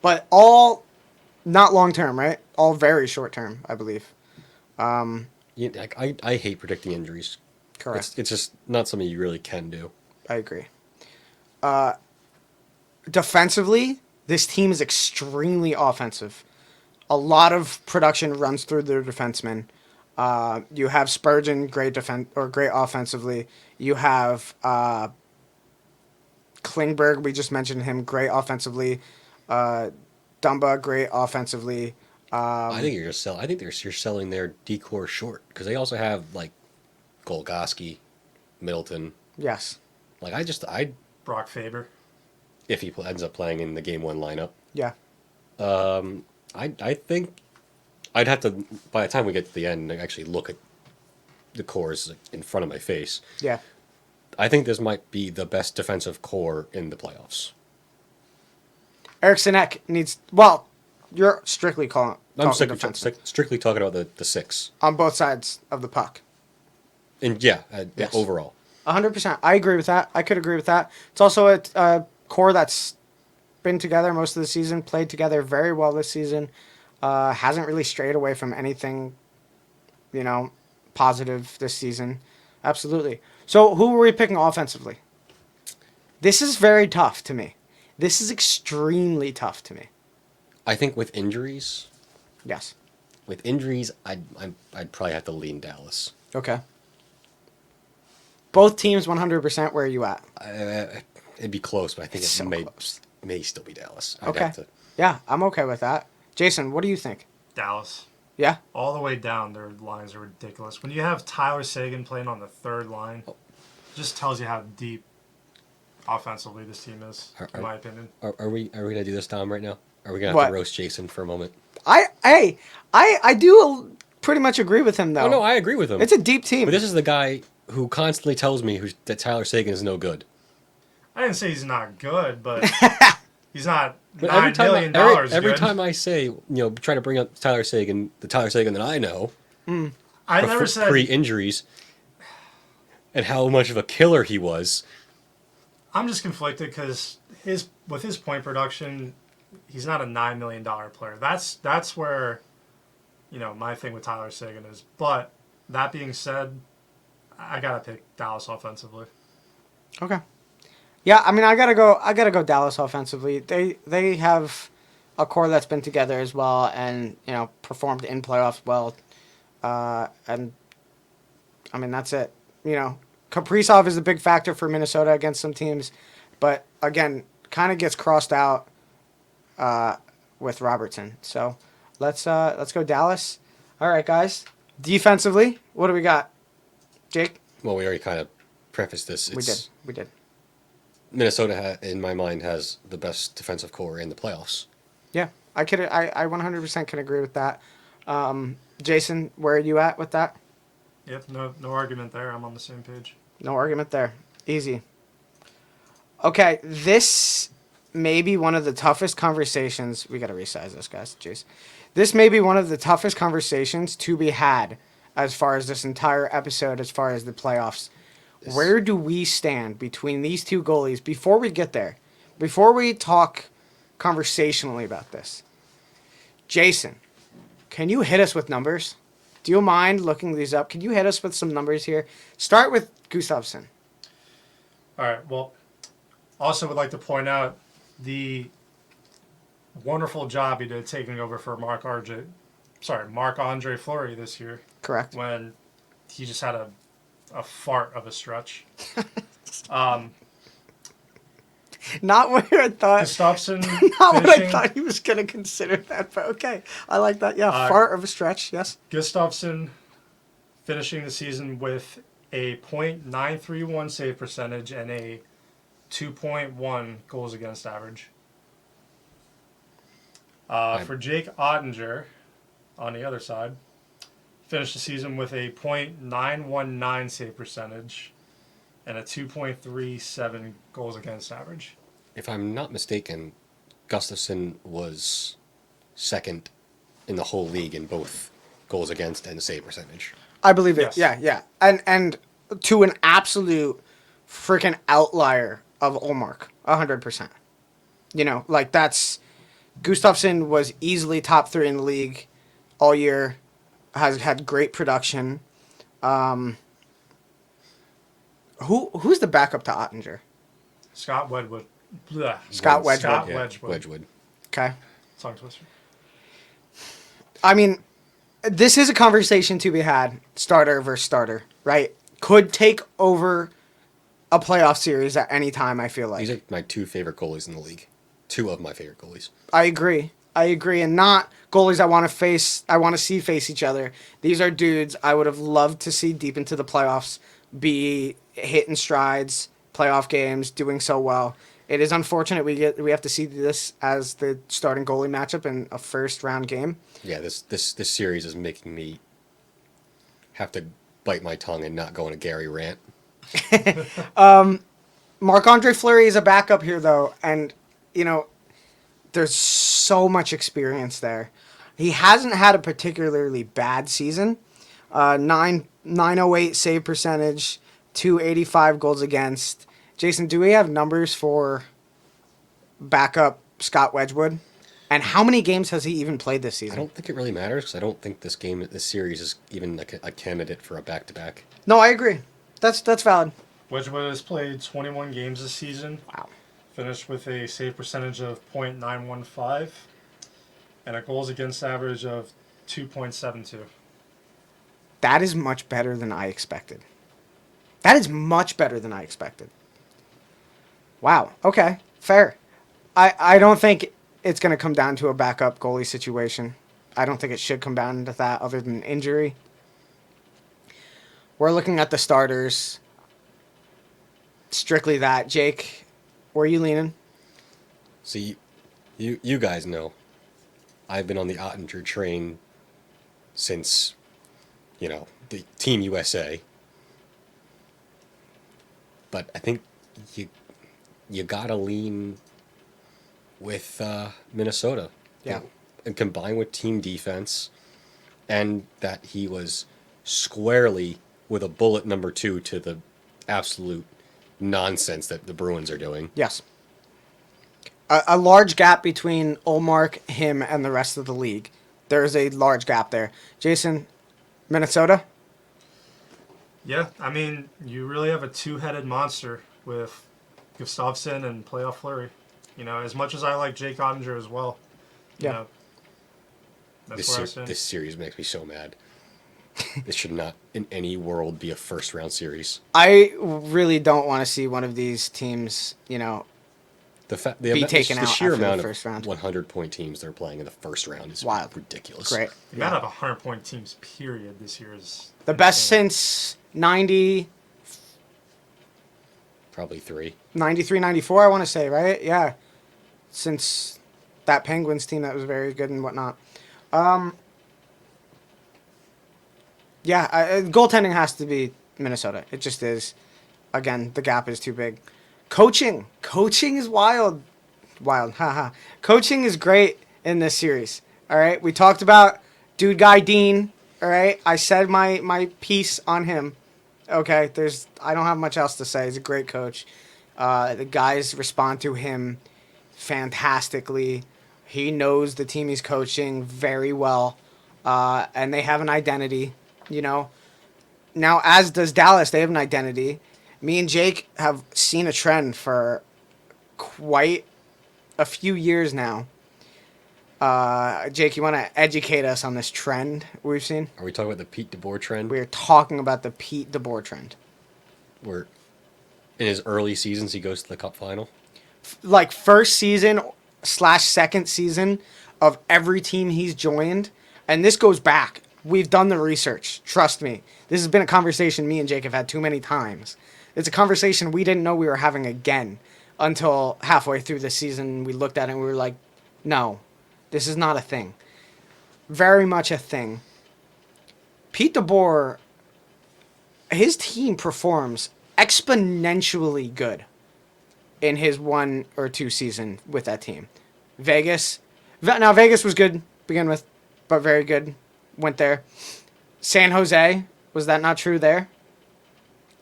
But all not long term, right? All very short term, I believe. Yeah, I hate predicting injuries. Correct. It's just not something you really can do. I agree. Defensively, this team is extremely offensive. A lot of production runs through their defensemen. You have Spurgeon, great offensively. You have Klingberg, we just mentioned him, great offensively. Dumba, great offensively. I think you're selling their decor short because they also have like Golgoski, Middleton. Yes. Like Brock Faber. If he ends up playing in the game 1 lineup. Yeah. I think I'd have to, by the time we get to the end, actually look at the cores in front of my face. Yeah. I think this might be the best defensive core in the playoffs. Eriksson Ek needs. Well, you're strictly talking defenseman. Strictly talking about the 6. On both sides of the puck. And Yes. overall. 100%. I agree with that. I could agree with that. It's also a core that's been together most of the season, played together very well this season. Hasn't really strayed away from anything, positive this season. Absolutely. So who were we picking offensively? This is very tough to me. This is extremely tough to me. I think with injuries, Yes. I'd probably have to lean Dallas. Okay. Both teams 100%. Where are you at? It'd be close, but I think It's so close. may still be Dallas. Okay. Yeah, I'm okay with that. Jason, what do you think? Dallas. Yeah? All the way down, their lines are ridiculous. When you have Tyler Seguin playing on the third line, it just tells you how deep offensively this team is, in my opinion. Are we gonna do this, Tom, right now? Are we gonna have What? to roast Jason for a moment? I do pretty much agree with him, though. Oh no, I agree with him. It's a deep team. But this is the guy who constantly tells me that Tyler Seguin is no good. I didn't say he's not good, but he's not But $9 million every good. time I say, try to bring up Tyler Seguin, the Tyler Seguin that I know, I never said pre-injuries, and how much of a killer he was. I'm just conflicted because with his point production, he's not a $9 million player. That's where, my thing with Tyler Seguin is. But that being said, I gotta pick Dallas offensively. Okay. Yeah, I mean, I gotta go Dallas offensively. They have a core that's been together as well, and performed in playoffs well. And I mean, that's it. Kaprizov is a big factor for Minnesota against some teams, but again, kind of gets crossed out with Robertson. So let's go Dallas. All right, guys. Defensively, what do we got, Jake? Well, we already kind of prefaced this. We did. Minnesota, in my mind, has the best defensive core in the playoffs. Yeah, I 100% can agree with that. Jason, where are you at with that? Yep, no argument there. I'm on the same page. No argument there. Easy. Okay, this may be one of the toughest conversations. We got to resize this, guys. Jeez. This may be one of the toughest conversations to be had as far as this entire episode, as far as the playoffs. Where do we stand between these two goalies before we get there? Before we talk conversationally about this. Jason, can you hit us with numbers? Do you mind looking these up? Can you hit us with some numbers here? Start with Gustafsson. All right. Well, also would like to point out the wonderful job he did taking over for Marc-Andre Fleury this year. Correct. When he just had a fart of a stretch. Not where I thought. Gustafsson Not what I thought he was going to consider that, but okay. I like that. Yeah, fart of a stretch, yes. Gustafsson finishing the season with a .931 save percentage and a 2.1 goals against average. For Jake Ottinger, on the other side, finished the season with a .919 save percentage and a 2.37 goals against average. If I'm not mistaken, Gustafsson was second in the whole league in both goals against and save percentage. I believe it. Yes. Yeah. And to an absolute freaking outlier of Ullmark, 100%. That's Gustafsson was easily top 3 in the league all year. Has had great production. Who's the backup to Ottinger? Scott Wedgwood. Scott Wedgwood. Scott Yeah, Wedgwood. Wedgwood. Okay. Tongue twister. I mean, this is a conversation to be had, starter versus starter, right? Could take over a playoff series at any time, I feel like. These are my two favorite goalies in the league. Two of my favorite goalies. I agree, and not goalies I want to see face each other. These are dudes I would have loved to see deep into the playoffs be hitting strides, playoff games, doing so well. It is unfortunate we have to see this as the starting goalie matchup in a first round game. Yeah, this series is making me have to bite my tongue and not go on a Gary rant. Marc-Andre Fleury is a backup here, though, and, there's so much experience there. He hasn't had a particularly bad season. 908 save percentage, 285 goals against. Jason, do we have numbers for backup Scott Wedgwood? And how many games has he even played this season? I don't think it really matters because I don't think this series is even a candidate for a back-to-back. No, I agree. That's valid. Wedgwood has played 21 games this season. Wow. Finished with a save percentage of .915 and a goals against average of 2.72. That is much better than I expected. Wow. Okay. Fair. I don't think it's going to come down to a backup goalie situation. I don't think it should come down to that other than injury. We're looking at the starters. Strictly that. Jake, where are you leaning? See, you guys know I've been on the Ottinger train since, the Team USA. But I think you gotta lean with Minnesota. Yeah. And combined with team defense, and that he was squarely with a bullet number 2 to the absolute nonsense that the Bruins are doing. Yes. A large gap between Ullmark, him, and the rest of the league. There's a large gap there. Jason, Minnesota? Yeah, I mean, you really have a two-headed monster with Gustafsson and playoff Fleury. You know, as much as I like Jake Ottinger as well. You Yeah. know, that's where I stand. This series makes me so mad. This should not, in any world, be a first-round series. I really don't want to see one of these teams, The taken out sheer after the amount first round. of 100-point teams they're playing in the first round is Wild. ridiculous. Great. The amount of 100-point teams, period, this year is The best insane. since 90, Probably 3. 93, 94, I want to say, right? Yeah. Since that Penguins team that was very good and whatnot. Goaltending has to be Minnesota. It just is. Again, the gap is too big. Coaching is wild. Haha. Coaching is great in this series. All right. We talked about dude guy Dean. All right. I said my piece on him. Okay. I don't have much else to say. He's a great coach. The guys respond to him fantastically. He knows the team he's coaching very well. And they have an identity, Now, as does Dallas, they have an identity. Me and Jake have seen a trend for quite a few years now. Jake, you want to educate us on this trend we've seen? Are we talking about the Pete DeBoer trend? We're talking about the Pete DeBoer trend. Where in his early seasons he goes to the Cup final? Like first season / second season of every team he's joined. And this goes back. We've done the research. Trust me. This has been a conversation me and Jake have had too many times. It's a conversation we didn't know we were having again until halfway through the season. We looked at it and we were like, no, this is not a thing. Very much a thing. Pete DeBoer, his team performs exponentially good in his 1 or 2 season with that team. Vegas was good to begin with, but very good. Went there. San Jose, was that not true there?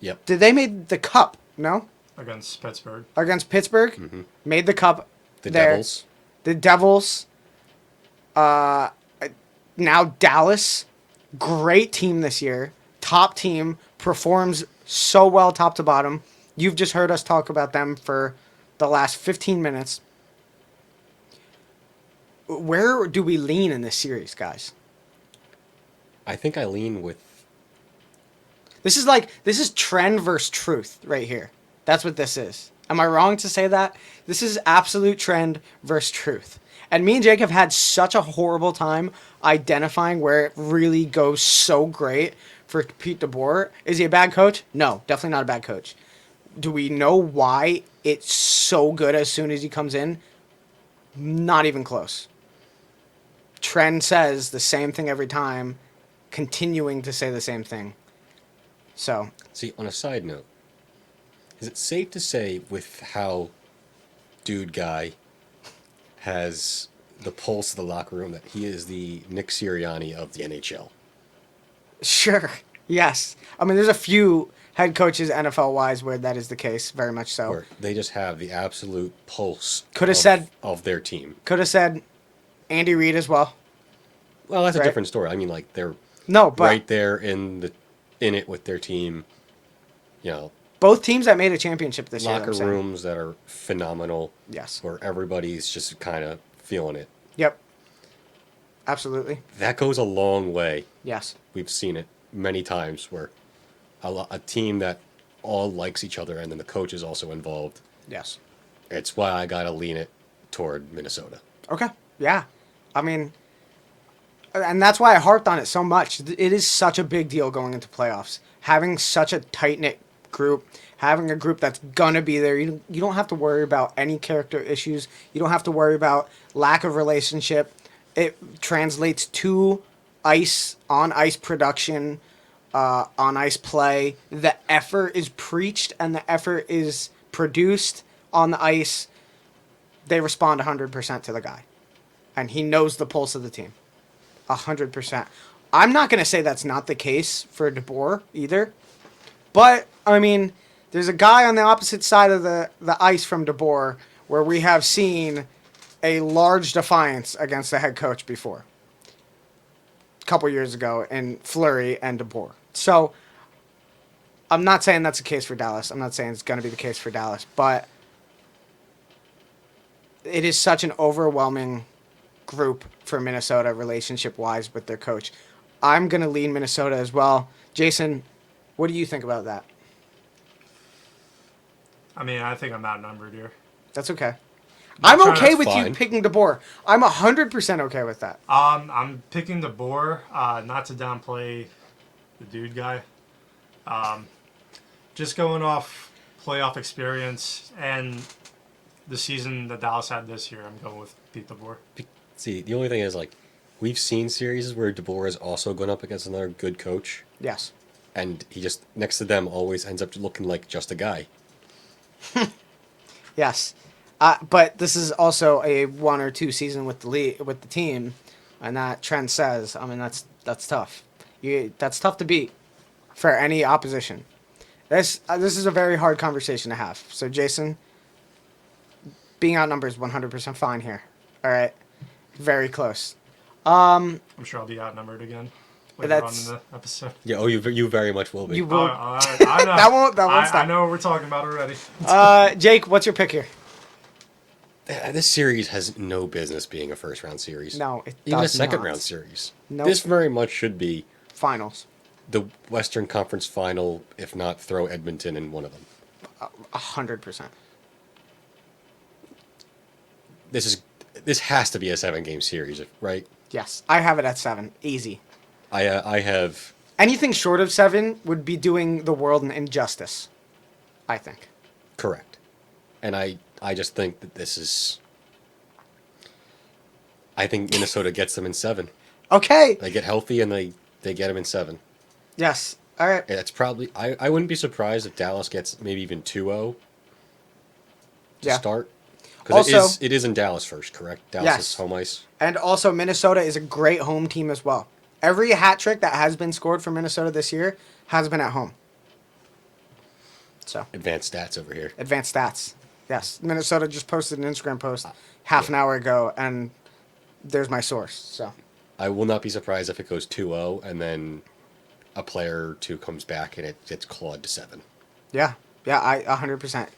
Yep. Did they make the cup? No? against Pittsburgh. Against Pittsburgh? Mm-hmm. Made the cup The there. Devils. The Devils. Now Dallas. Great team this year. Top team. Performs so well top to bottom. You've just heard us talk about them for the last 15 minutes. Where do we lean in this series, guys? I think I lean with... This is trend versus truth right here. That's what this is. Am I wrong to say that? This is absolute trend versus truth. And me and Jake have had such a horrible time identifying where it really goes so great for Pete DeBoer. Is he a bad coach? No, definitely not a bad coach. Do we know why it's so good as soon as he comes in? Not even close. Trend says the same thing every time, continuing to say the same thing. So, See, on a side note, is it safe to say with how Dude Guy has the pulse of the locker room that he is the Nick Sirianni of the NHL? sure, yes. I mean, there's a few head coaches NFL-wise where that is the case, very much so. Where they just have the absolute pulse of their team. Could have said Andy Reid as well. Well, that's Right. a different story. I mean, like, they're No, but right there in it with their team. You know, both teams that made a championship this year. locker I'm saying. rooms that are phenomenal. Yes. Where everybody's just kind of feeling it. Yep. Absolutely. That goes a long way. Yes. We've seen it many times where a team that all likes each other and then the coach is also involved. Yes. It's why I gotta lean it toward Minnesota. Okay. Yeah. I mean, and that's why I harped on it so much. It is such a big deal going into playoffs. Having such a tight-knit group, having a group that's gonna be there. You don't have to worry about any character issues. You don't have to worry about lack of relationship. It translates to on-ice production, on-ice play. The effort is preached and the effort is produced on the ice. They respond 100% to the guy. And he knows the pulse of the team. 100%. I'm not going to say that's not the case for DeBoer either. But, I mean, There's a guy on the opposite side of the ice from DeBoer where we have seen a large defiance against the head coach before. A couple years ago in Fleury and DeBoer. So I'm not saying that's the case for Dallas. I'm not saying it's going to be the case for Dallas, but it is such an overwhelming group for Minnesota relationship-wise with their coach. I'm going to lean Minnesota as well. Jason, what do you think about that? I mean, I think I'm outnumbered here. That's okay. I'm okay with fine. you picking DeBoer. I'm 100% okay with that. I'm picking DeBoer, not to downplay the dude guy. Just going off playoff experience and the season that Dallas had this year, I'm going with Pete DeBoer. See, the only thing is, like, we've seen series where DeBoer has also gone up against another good coach, Yes. and he just, next to them, always ends up looking like just a guy. Yes. But this is also a 1 or 2 season with the team, and that Trent says, I mean, that's tough. That's tough to beat for any opposition. This is a very hard conversation to have. So, Jason, being outnumbered is 100% fine here. All right? Very close. I'm sure I'll be outnumbered again later on in the episode. Yeah, oh, you very much will be. You will. I know. That won't stop. I know what we're talking about already. Jake, what's your pick here? This series has no business being a first-round series. No, it Even a does second-round not. series. Nope. This very much should be Finals. the Western Conference Final, if not throw Edmonton in one of them. 100%. This has to be a 7-game series, right? Yes. I have it at 7. Easy. I have... Anything short of 7 would be doing the world an injustice, I think. Correct. And I just think that this is... I think Minnesota gets them in 7. Okay. They get healthy and they get them in 7. Yes. All right. It's probably... I wouldn't be surprised if Dallas gets maybe even 2-0 to Yeah. start. Because Also- it is in Dallas first, correct? Dallas Yes. is home ice. And also, Minnesota is a great home team as well. Every hat trick that has been scored for Minnesota this year has been at home. So, Advanced stats over here. advanced stats. Yes. Minnesota just posted an Instagram post half an hour ago, and there's my source. So, I will not be surprised if it goes 2-0 and then a player or two comes back and it gets clawed to 7. yeah. Yeah, 100%.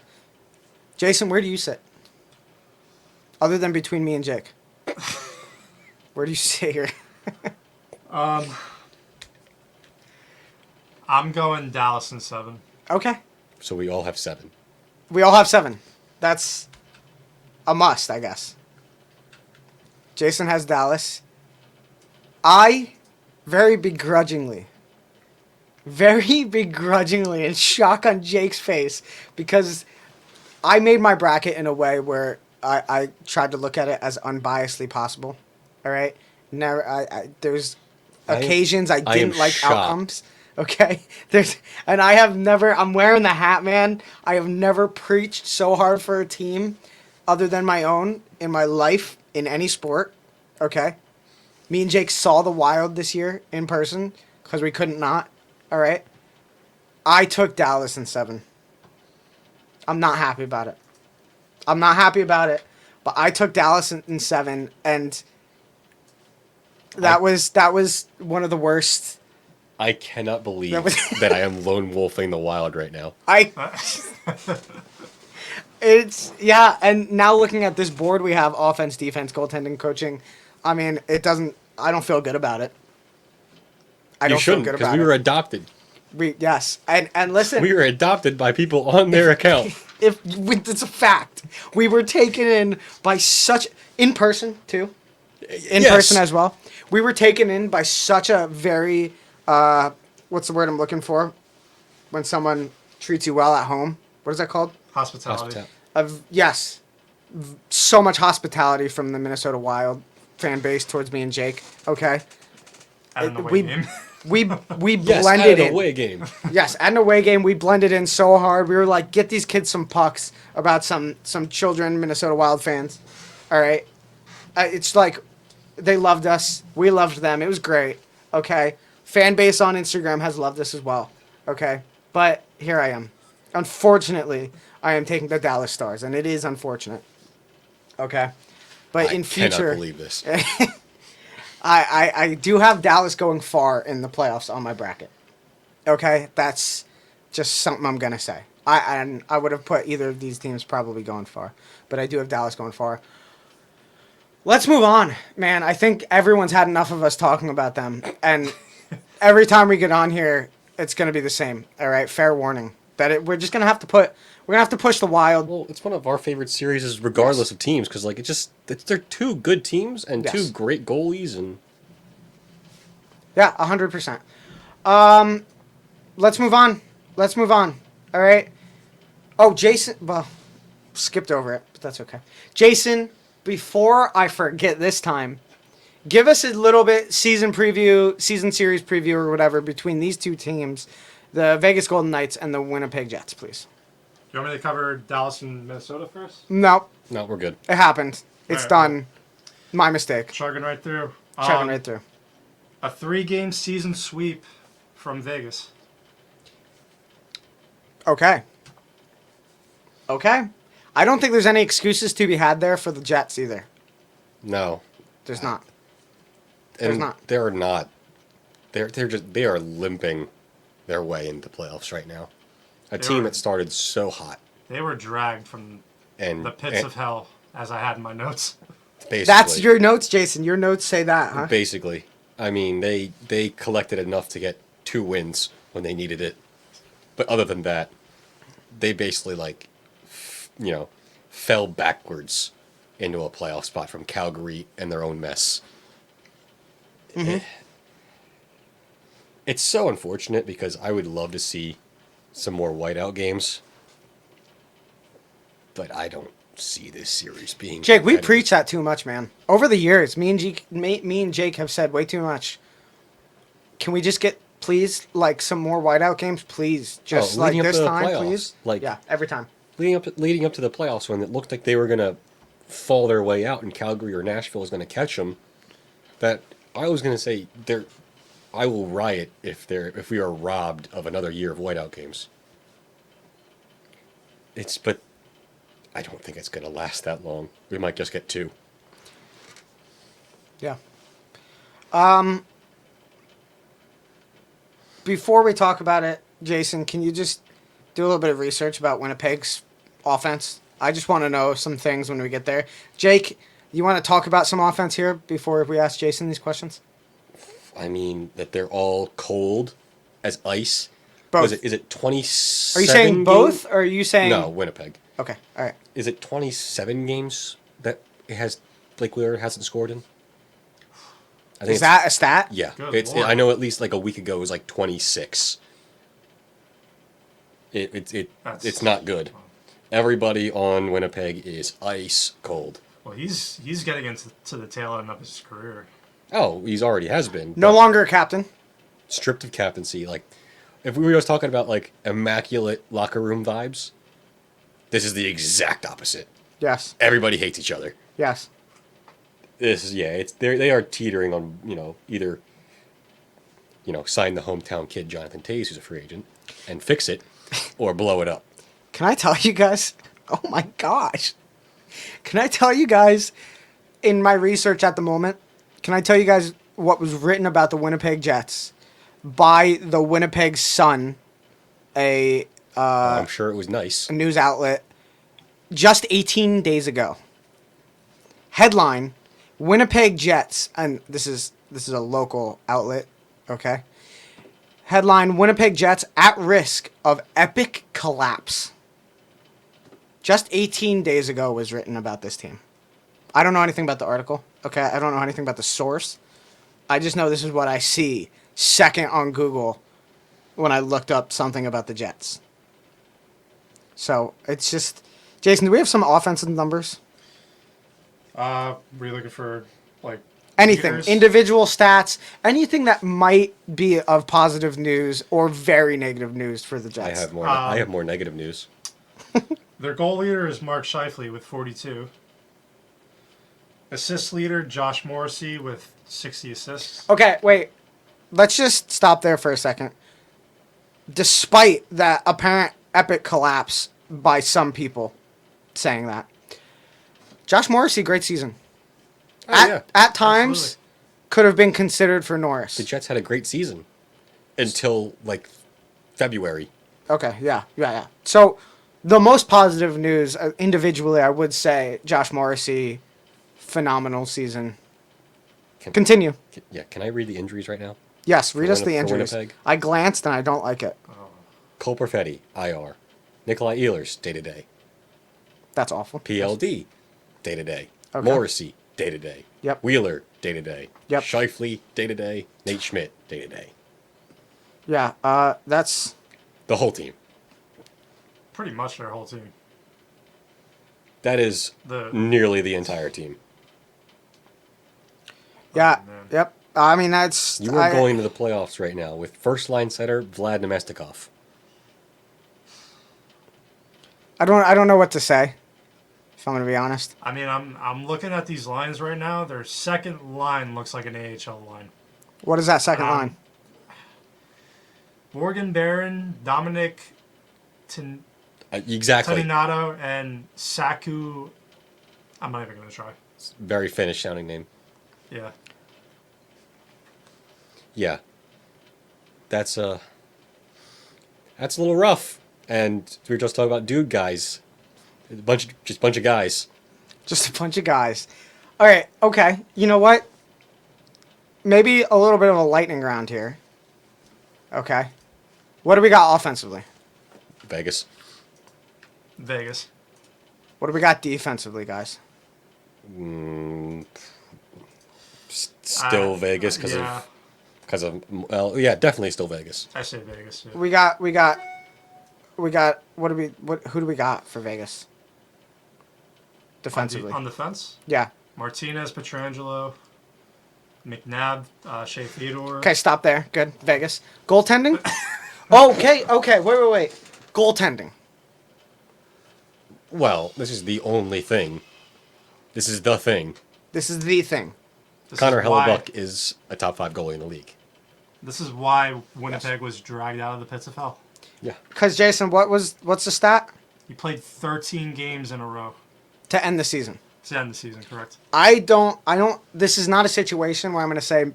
Jason, where do you sit? Other than between me and Jake. Where do you sit here? I'm going Dallas in 7. Okay. So we all have 7. We all have 7. That's a must, I guess. Jason has Dallas. I, very begrudgingly, and shock on Jake's face, because I made my bracket in a way where I tried to look at it as unbiasedly possible. All right? Never. There's occasions I I am didn't like shocked. outcomes. Okay, I have never. I'm wearing the hat, man. I have never preached so hard for a team, other than my own, in my life in any sport. Okay, me and Jake saw the Wild this year in person because we couldn't not. All right, I took Dallas in 7. I'm not happy about it. But I took Dallas in 7, and that was one of the worst. I cannot believe That was- that I am lone wolfing the Wild right now. And now looking at this board, we have offense, defense, goaltending, coaching. I mean, I don't feel good about it. I You don't feel shouldn't, good because about we it. were adopted. Yes, and listen, We were adopted by people on their account. it's a fact. We were taken in by in person too, in Yes. person as well. We were taken in by such a very what's the word I'm looking for? When someone treats you well at home, what is that called? Hospitality. Yes, so much hospitality from the Minnesota Wild fan base towards me and Jake. Okay, At an away we game. we Yes, blended at an in. away game. Yes, at an away game, we blended in so hard. We were like, get these kids some pucks about some children, Minnesota Wild fans. All right. It's like they loved us. We loved them. It was great. Okay. Fan base on Instagram has loved us as well. Okay. But here I am. Unfortunately, I am taking the Dallas Stars, and it is unfortunate. Okay, but I in cannot future, believe this. I do have Dallas going far in the playoffs on my bracket. Okay, that's just something I'm gonna say. I would have put either of these teams probably going far, but I do have Dallas going far. Let's move on, man. I think everyone's had enough of us talking about them, and every time we get on here, it's gonna be the same. All right, fair warning we're just gonna have to push the Wild. Well, it's one of our favorite series, regardless of teams, because like they're two good teams and two Yes. great goalies, and Yeah, 100%. Let's move on. Let's move on. All right. Oh, Jason. Well, skipped over it, but that's okay. Jason, before I forget this time, give us a little bit season series preview, or whatever between these two teams, the Vegas Golden Knights and the Winnipeg Jets, please. You want me to cover Dallas and Minnesota first? No, no, we're good. it happened. It's All right, done. My mistake. Chugging right through. Chugging right through. A 3-game season sweep from Vegas. Okay. Okay. I don't think there's any excuses to be had there for the Jets either. No, There's not. and There's not. they're not. They are limping their way into playoffs right now. A They team were- that started so hot They were dragged from and the pits of hell, as I had in my notes. basically, That's your notes, Jason. Your notes say that, huh? basically. I mean, they collected enough to get 2 wins when they needed it, but other than that, they basically fell backwards into a playoff spot from Calgary and their own mess. It's so unfortunate because I would love to see some more whiteout games, but I don't see this series being Jake, we competitive. preach that too much, man. Over the years, me and Jake have said way too much. Can we just get, please, like some more whiteout games, please? Just like leading up this to the time, playoffs, please. like- Yeah, every time. leading up to the playoffs when it looked like they were gonna fall their way out and Calgary or Nashville was gonna catch them. That I was gonna say I will riot if we are robbed of another year of whiteout games. But I don't think it's gonna last that long. We might just get 2. Yeah. Before we talk about it, Jason, can you just do a little bit of research about Winnipeg's offense? I just want to know some things when we get there. Jake, you want to talk about some offense here before we ask Jason these questions? I mean that they're all cold as ice. Both. Is it 27? Are you saying both, or are you saying... No, Winnipeg. Okay, all right. Is it 27 games that it has Blake Wheeler hasn't scored in? I Is it's- that a stat? Yeah, Good Lord. I know at least like a week ago it was like 26. That's- It's not good. Everybody on Winnipeg is ice cold. Well, he's getting into the tail end of his career. Oh, he's already has been. No but longer a captain. stripped of captaincy. Like, if we were just talking about like immaculate locker room vibes, this is the exact opposite. Yes, Everybody hates each other. yes. They are teetering on either sign the hometown kid Jonathan Toews, who's a free agent, and fix it, or blow it up. Can I tell you guys? Oh my gosh. Can I tell you guys, in my research at the moment, can I tell you guys what was written about the Winnipeg Jets by the Winnipeg Sun, a I'm sure it was nice. news outlet, just 18 days ago? Headline: Winnipeg Jets, and this is a local outlet, okay? Headline: Winnipeg Jets at risk of epic collapse. Just 18 days ago was written about this team. I don't know anything about the article, okay? I don't know anything about the source. I just know this is what I see second on Google when I looked up something about the Jets. So, it's just... Jason, do we have some offensive numbers? Were you looking for like Anything. leaders? Individual stats. Anything that might be of positive news or very negative news for the I Jets. have more negative news. Their goal leader is Mark Scheifele with 42. Assist leader Josh Morrissey with 60 assists. Okay, wait. Let's just stop there for a second. Despite that apparent epic collapse by some people saying that. Josh Morrissey, great season. At times, Absolutely. could have been considered for Norris. The Jets had a great season until like February. Okay, yeah. So, the most positive news, individually, I would say Josh Morrissey, phenomenal season. Continue. Can I read the injuries right now? Yes, read us For the injuries. Winnipeg? I glanced and I don't like it. Cole Perfetti, IR. Nikolai Ehlers, day-to-day. That's awful. PLD, day-to-day. Okay. Morrissey, day-to-day. Yep. Wheeler, day-to-day. Yep. Scheifele, day-to-day. Nate Schmidt, day-to-day. Yeah, that's... The whole team. Pretty much their whole team. That is nearly the entire team. Yeah, man. yep. I mean, that's... You are going to the playoffs right now with first-line center Vlad Nemestikov. I don't know what to say, if I'm going to be honest. I mean, I'm looking at these lines right now. Their second line looks like an AHL line. What is that second Um, line? Morgan Barron, Dominic Exactly. Toninato, and Saku. I'm not even going to try. Very Finnish-sounding name. Yeah. Yeah. That's a little rough. And we were just talking about dude guys. Bunch of guys. Just a bunch of guys. All right, okay. You know what? Maybe a little bit of a lightning round here. Okay. What do we got offensively? Vegas. Vegas. What do we got defensively, guys? Still Vegas because of well, yeah, definitely still Vegas. I say Vegas. Yeah. Who do we got for Vegas? Defensively. On the fence, Yeah. Martinez, Petrangelo, McNabb, Shea Theodore. Okay, stop there. Good. Vegas. Goaltending? Okay, wait. Goaltending. Well, this is the only thing. This is the thing. This is the thing. This Connor is why- Hellebuck is a top 5 goalie in the league. This is why Winnipeg was dragged out of the pits of hell. Yeah. Because, Jason, what's the stat? He played 13 games in a row To end the season. to end the season, correct? I don't, this is not a situation where I'm going to say,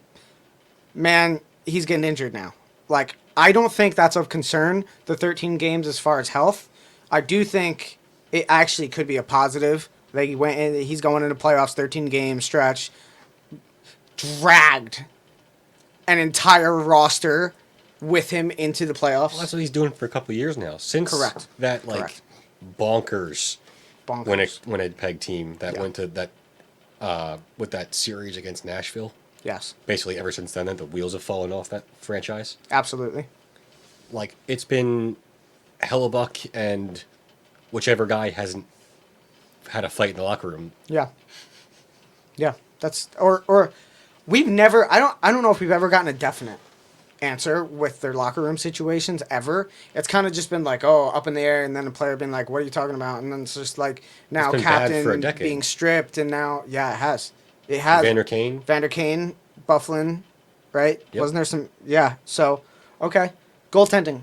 man, he's getting injured now. Like, I don't think that's of concern, the 13 games as far as health. I do think it actually could be a positive. That he's going into playoffs, 13 game stretch, dragged an entire roster with him into the playoffs. Well, that's what he's doing for a couple of years now. Since Correct. that Correct. bonkers Bonkers. Winnipeg team that Yeah. went to that with that series against Nashville. Yes, Basically, ever since then, the wheels have fallen off that franchise. absolutely. Like, it's been Hellebuck and whichever guy hasn't had a fight in the locker room. Yeah. That's or we've never. I don't know if we've ever gotten a definite answer with their locker room situations ever. It's kind of just been like, oh, up in the air, and then the player been like, what are you talking about? And then it's just like now It's been bad for a captain decade. being stripped, and now it has. Vander Kane. Vander Kane, Bufflin, right? Yep. Wasn't there some? Yeah. So okay, goaltending.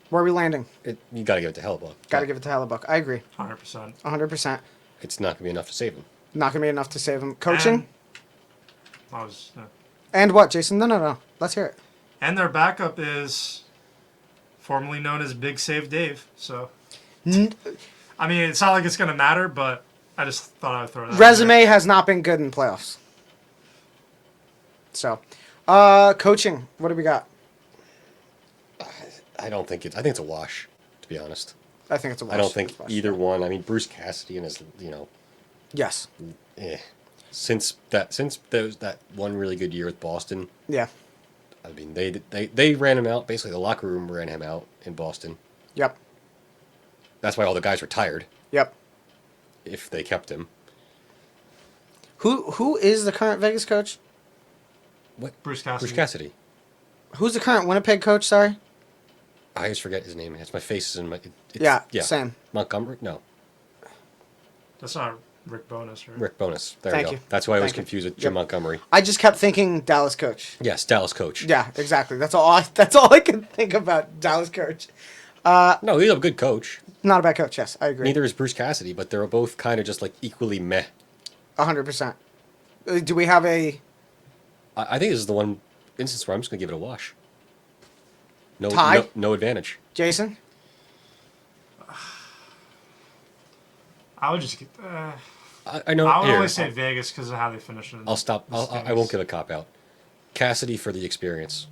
Where are we landing? You got to give it to Hellebuck. Got to give it to Hellebuck. I agree, 100%. 100%. It's not going to be enough to save him. Not gonna be enough to save him. Coaching and what, Jason? No. Let's hear it. And their backup is formerly known as Big Save Dave. So, I mean, it's not like it's going to matter, but I just thought I would throw that out Resume has not been good in playoffs. So, coaching. What do we got? I think it's a wash, to be honest. I think it's a wash. I don't think It's a wash. either one. I mean, Bruce Cassidy and his, Yes. since that one really good year with Boston. Yeah. I mean, they ran him out. Basically, the locker room ran him out in Boston. Yep. That's why all the guys retired. Yep. If they kept him. Who is the current Vegas coach? What? Bruce Cassidy. Bruce Cassidy. Who's the current Winnipeg coach? Sorry. I always forget his name. It's my face is in my. Yeah. Same. Montgomery? No. That's not Rick Bonus, right? Rick Bonus. There Thank you go. you. That's why I was Thank you. confused with Jim Yep. Montgomery. I just kept thinking Dallas coach. Yes, Dallas coach. Yeah, exactly. That's all I could think about. Dallas coach. No, he's a good coach. Not a bad coach. Yes, I agree. Neither is Bruce Cassidy, but they're both kind of just like equally meh. 100%. Do we have a I think this is the one instance where I'm just gonna give it a wash. No, Tie? no advantage. Jason? I would just. I know. I would here, only say Vegas because of how they finished it. I'll stop. I won't give a cop out. Cassidy for the experience,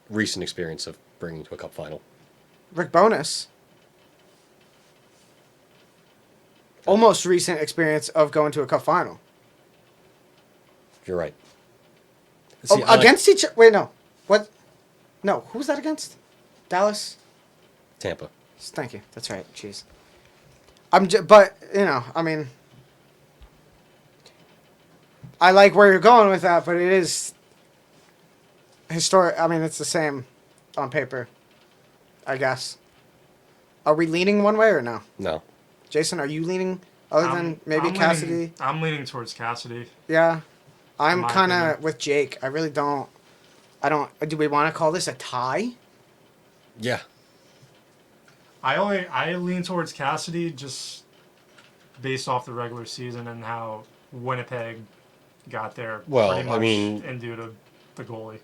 recent experience of bringing to a cup final. Rick Bonus? Almost recent experience of going to a cup final. You're right. Oh, See, I like against each... Wait, no. What? No, who was that against? Dallas? Tampa. Thank you. That's right. Jeez. But, you know, I mean... I like where you're going with that, but it is... historic. I mean, it's the same on paper, I guess. Are we leaning one way or no? No. Jason, are you leaning other than maybe I'm Cassidy? I'm leaning towards Cassidy. Yeah. I'm my kind opinion. of with Jake. I really don't... Do we want to call this a tie? Yeah. I lean towards Cassidy just based off the regular season and how Winnipeg got there. Well, pretty I much mean- and due to the goalie.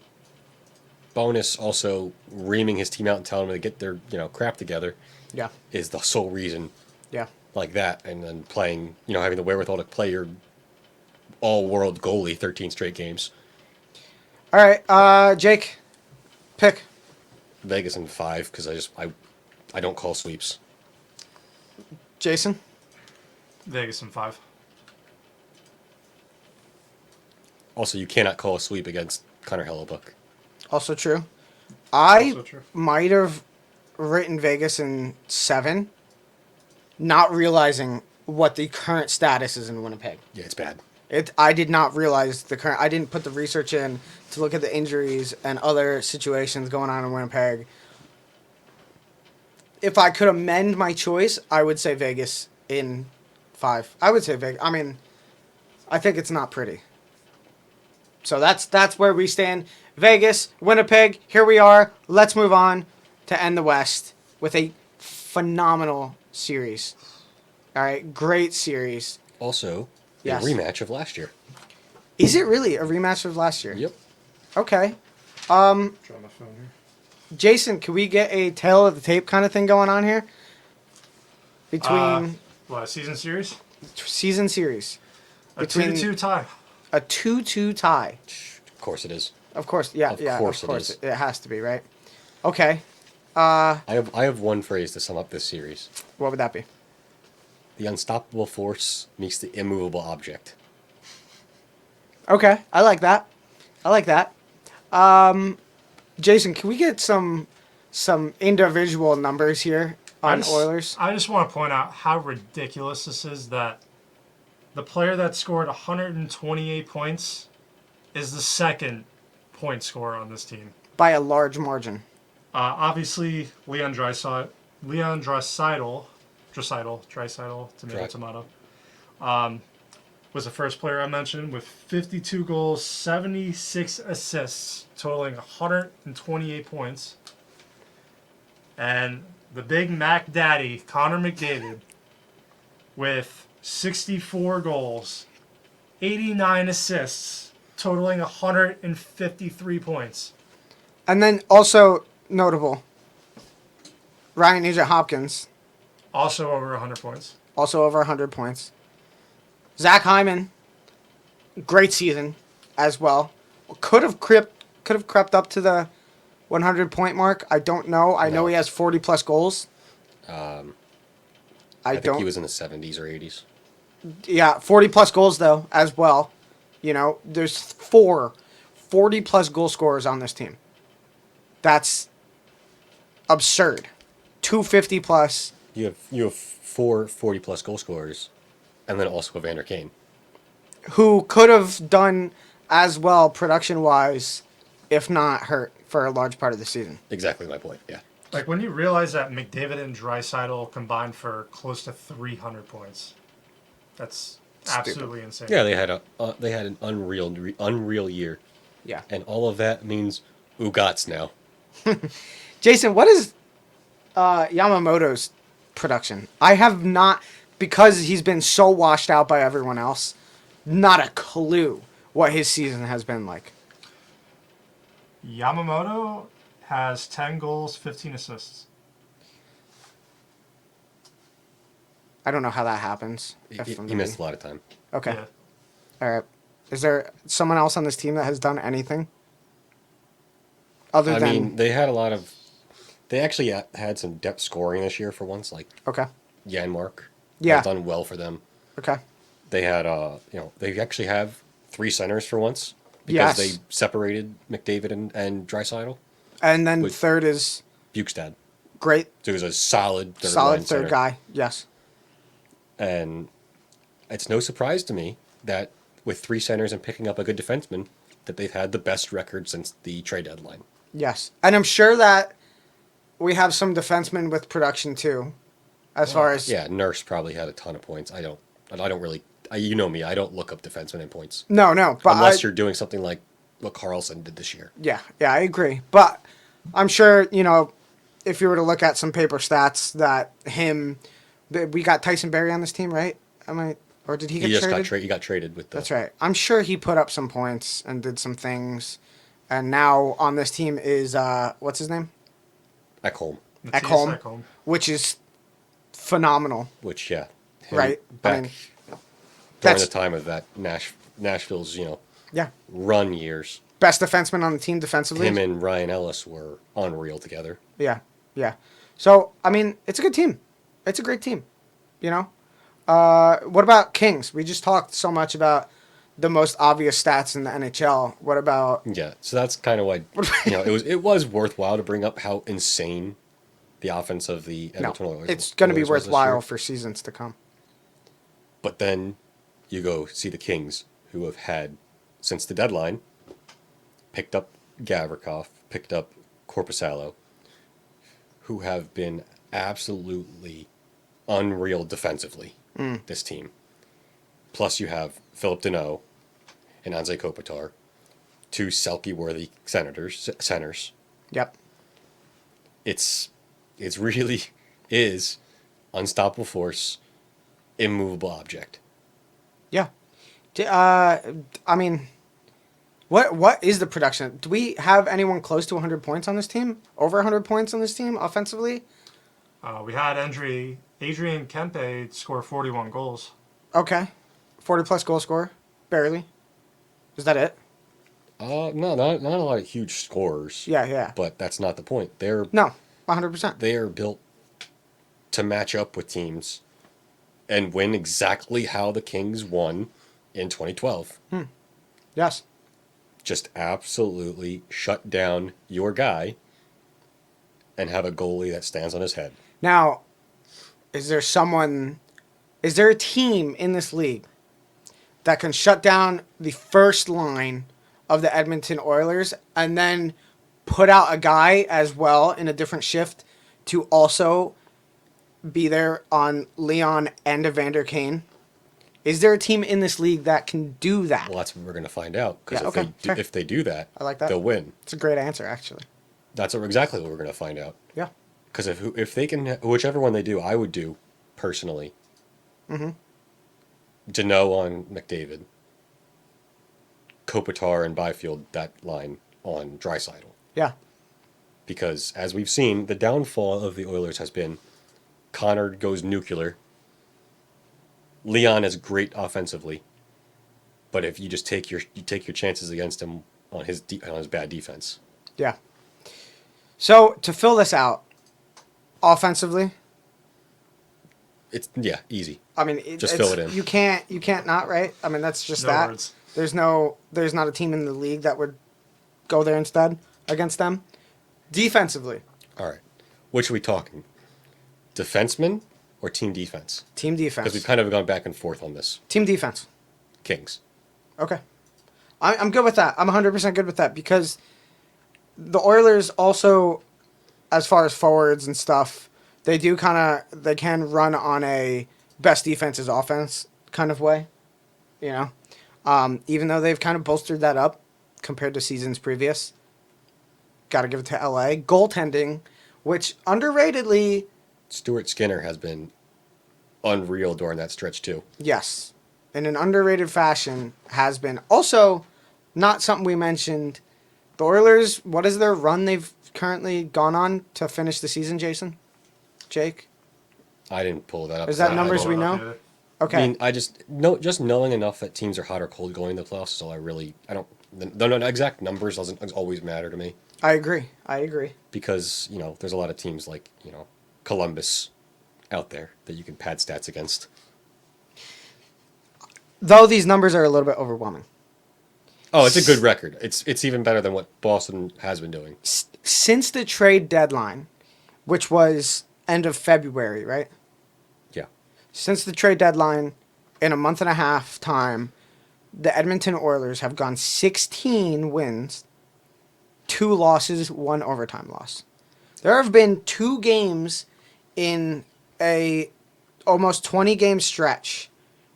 Bonus also reaming his team out and telling them to get their crap together Yeah. is the sole reason Yeah. like that, and then playing having the wherewithal to play your all-world goalie 13 straight games. All right, Jake, pick. Vegas in 5 because I don't call sweeps. Jason? Vegas in 5. Also, you cannot call a sweep against Connor Hellebuck. Also true. I Also true. might have written Vegas in 7, not realizing what the current status is in Winnipeg. Yeah, it's bad. I did not realize the current... I didn't put the research in to look at the injuries and other situations going on in Winnipeg. If I could amend my choice, I would say Vegas in 5. I would say Vegas. I mean, I think it's not pretty. So that's where we stand. Vegas, Winnipeg, here we are. Let's move on to end the West with a phenomenal series. All right, great series. Also, Yes. a rematch of last year. Is it really a rematch of last year? Yep. Okay. Try my phone here. Jason, can we get a tail of the tape kind of thing going on here? Between What, season series? season series. A Between 2-2 tie. a 2-2 tie. Of course it is. Of course, yeah, Of yeah. course of it course, is. it has to be, right? Okay. I have one phrase to sum up this series. What would that be? The unstoppable force meets the immovable object. Okay, I like that. I like that. Jason, can we get some individual numbers here on Oilers? I just want to point out how ridiculous this is that the player that scored 128 points is the second point scorer on this team. By a large margin. Obviously, Leon Draisaitl, Dry. tomato, was the first player I mentioned with 52 goals, 76 assists, totaling 128 points. And the big Mac Daddy, Connor McDavid, with 64 goals, 89 assists, totaling 153 points. And then also notable, Ryan Nugent-Hopkins, Also over 100 points. also over 100 points. Zach Hyman, great season as well. Could have crept up to the 100 point mark. I don't know. I know No. he has 40 plus goals. I I think don't. he was in the 70s or 80s. Yeah, 40 plus goals though as well. You know, there's 40 plus goal scorers on this team. That's absurd. 250 plus. You have 4 40-plus goal scorers, and then also Evander Kane. Who could have done as well production wise if not hurt for a large part of the season. Exactly my point. Yeah. Like when you realize that McDavid and Draisaitl combined for close to 300 points, that's Stupid. absolutely insane. Yeah, they had an unreal year, Yeah. and all of that means Ugats now. Jason, what is Yamamoto's production. I have not, because he's been so washed out by everyone else, not a clue what his season has been like. Yamamoto has 10 goals, 15 assists. I don't know how that happens. He missed a lot of time. Okay. Yeah. All right. Is there someone else on this team that has done anything? Other I than... mean, they had a lot of. They actually had some depth scoring this year for once, like Okay. Janmark. Yeah. Has done well for them. Okay. They had, they actually have 3 centers for once because Yes. they separated McDavid and Draisaitl. And then With- third is Bukestad. great, So he was a solid third solid line third center. guy. Yes. And it's no surprise to me that with 3 centers and picking up a good defenseman, that they've had the best record since the trade deadline. Yes. And I'm sure that we have some defensemen with production too, as far as... Yeah, Nurse probably had a ton of points. I don't really. You know me. I don't look up defensemen in points No, but unless you're doing something like what Carlson did this year. Yeah, I agree. But I'm sure, if you were to look at some paper stats that we got Tyson Berry on this team, right? Or did he get traded? He got traded with the. That's right. I'm sure he put up some points and did some things. And now on this team is, what's his name? Ekholm, Matthias Ekholm, which is phenomenal, which him right? back during that's the time of that Nashville's yeah, run years. best defenseman on the team defensively. Him and Ryan Ellis were unreal together. Yeah. So it's a good team. It's a great team. What about Kings? We just talked so much about the most obvious stats in the NHL. What about... Yeah, so that's kind of why it was worthwhile to bring up how insane the offense of the Edmonton Oilers. It's going to be Oilers was this worthwhile year. for seasons to come. But then you go see the Kings, who have had since the deadline picked up Gavrikov, picked up Korpisalo, who have been absolutely unreal defensively. This team. Plus, you have Philip Deneau and Anze Kopitar, 2 Selke-worthy centers. Yep. It's really is unstoppable force, immovable object. Yeah. What is the production? Do we have anyone close to 100 points on this team? Over 100 points on this team offensively? We had Adrian Kempe score 41 goals. Okay. 40-plus goal scorer? Barely. Is that it? No, not a lot of huge scorers. Yeah. But that's not the point. No, 100%. They are built to match up with teams and win exactly how the Kings won in 2012. Yes. Just absolutely shut down your guy and have a goalie that stands on his head. Now, is there a team in this league that can shut down the first line of the Edmonton Oilers and then put out a guy as well in a different shift to also be there on Leon and Evander Kane? Is there a team in this league that can do that? Well, that's what we're going to find out. Because Yeah, okay, fair. if they do that, I like that. they'll win. It's a great answer, actually. That's exactly what we're going to find out. Yeah. Because if they can, whichever one they do, I would do personally. Deneau on McDavid, Kopitar and Byfield, that line on Draisaitl. Yeah. Because as we've seen, the downfall of the Oilers has been Connor goes nuclear. Leon is great offensively, but if you just take your chances against him on his bad defense. Yeah. So to fill this out, offensively, It's easy. Just fill it in. You can't not, right? That's just No that. words. There's not a team in the league that would go there instead against them. Defensively, All right. Which are we talking? Defenseman or team defense? team Because we've defense. kind of gone back and forth on this. Team defense. Kings. Okay. I'm good with that. I'm 100% good with that because the Oilers also, as far as forwards and stuff, they can run on a best defense is offense kind of way, even though they've kind of bolstered that up compared to seasons previous. Got to give it to LA. Goaltending which underratedly, Stuart Skinner has been unreal during that stretch too. yes, in an underrated fashion, has been. Also, not something we mentioned. The Oilers, what is their run they've currently gone on to finish the season, Jason? Jake? I didn't pull that up. Is that I numbers pulled we it up know? here. Okay. I mean, I just knowing enough that teams are hot or cold going to the playoffs. So I don't. The exact numbers doesn't always matter to me I agree. because there's a lot of teams like Columbus out there that you can pad stats against. Though these numbers are a little bit overwhelming. Oh, it's a good record. It's even better than what Boston has been doing. Since the trade deadline, which was end of February, right? Yeah. Since the trade deadline, in a month and a half time, the Edmonton Oilers have gone 16 wins, 2 losses, 1 overtime loss. There have been 2 games in a almost 20 game stretch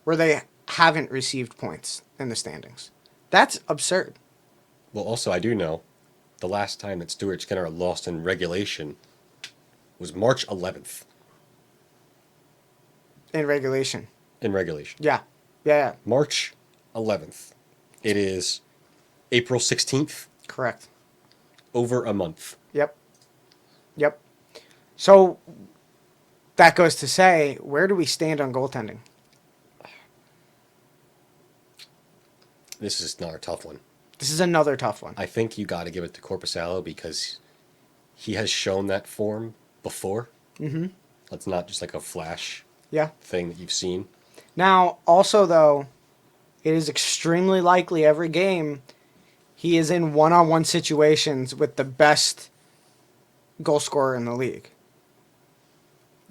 where they haven't received points in the standings. That's absurd. Well, also I do know the last time that Stuart Skinner lost in regulation was March 11th In regulation. in regulation. Yeah. Yeah. March 11th. It is April 16th. Correct. Over a month. Yep. So that goes to say, where do we stand on goaltending? This is another tough one. This is another tough one. I think you got to give it to Corpusalo because he has shown that form before. Mm-hmm. That's not just like a flash Yeah. thing that you've seen. Now, also, though, it is extremely likely every game he is in one-on-one situations with the best goal scorer in the league.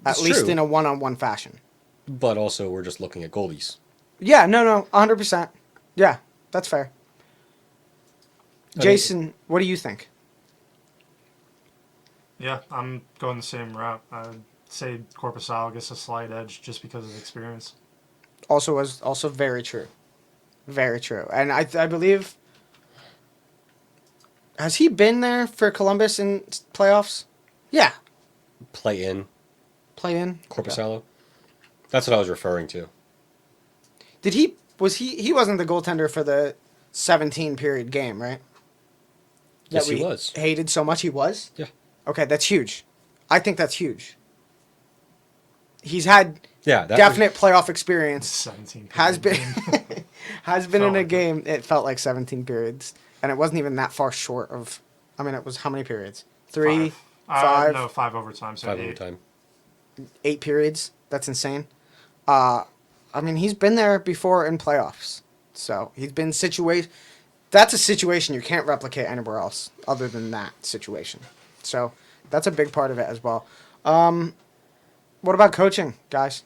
At It's least true. in a one-on-one fashion. But also, we're just looking at goalies. Yeah, no, 100%. Yeah, that's fair. mean- Jason, what do you think? Yeah, I'm going the same route. I'd say Corpusalo gets a slight edge just because of experience. Also very true. Very true. And I believe... Has he been there for Columbus in playoffs? Yeah. Play in Play in. Corpusalo. That's what I was referring to. Did he wasn't the goaltender for the 17 period game, right? Yes, That he we was. hated so much he was? Yeah. Okay, that's huge. I think that's huge. He's had Yeah, that definite playoff experience. 17. Has been period. has been in Felt a like game. It felt like 17 periods, and it wasn't even that far short of. I mean, it was how many periods? 3, 5, No, 5 overtime. So 5 8. overtime. 8 periods. That's insane. I mean, he's been there before in playoffs, so he's been That's a situation you can't replicate anywhere else other than that situation. So that's a big part of it as well. What about coaching, guys?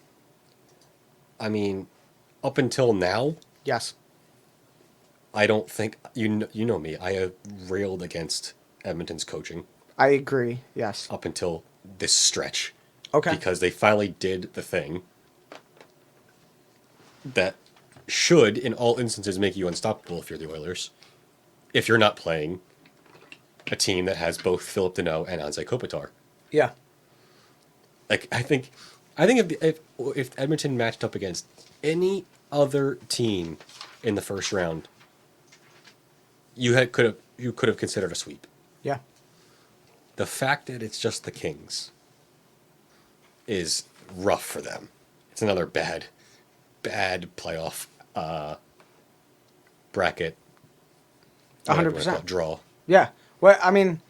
I mean, up until now, Yes. I don't think you know me. I have railed against Edmonton's coaching I agree. Yes. up until this stretch. Okay. Because they finally did the thing that should, in all instances, make you unstoppable if you're the Oilers. If you're not playing a team that has both Philip Deneau and Anze Kopitar. Yeah. Like I think if Edmonton matched up against any other team in the first round, you could have considered a sweep. Yeah. The fact that it's just the Kings is rough for them. It's another bad playoff bracket. 100%. Draw. Yeah. Well, I mean,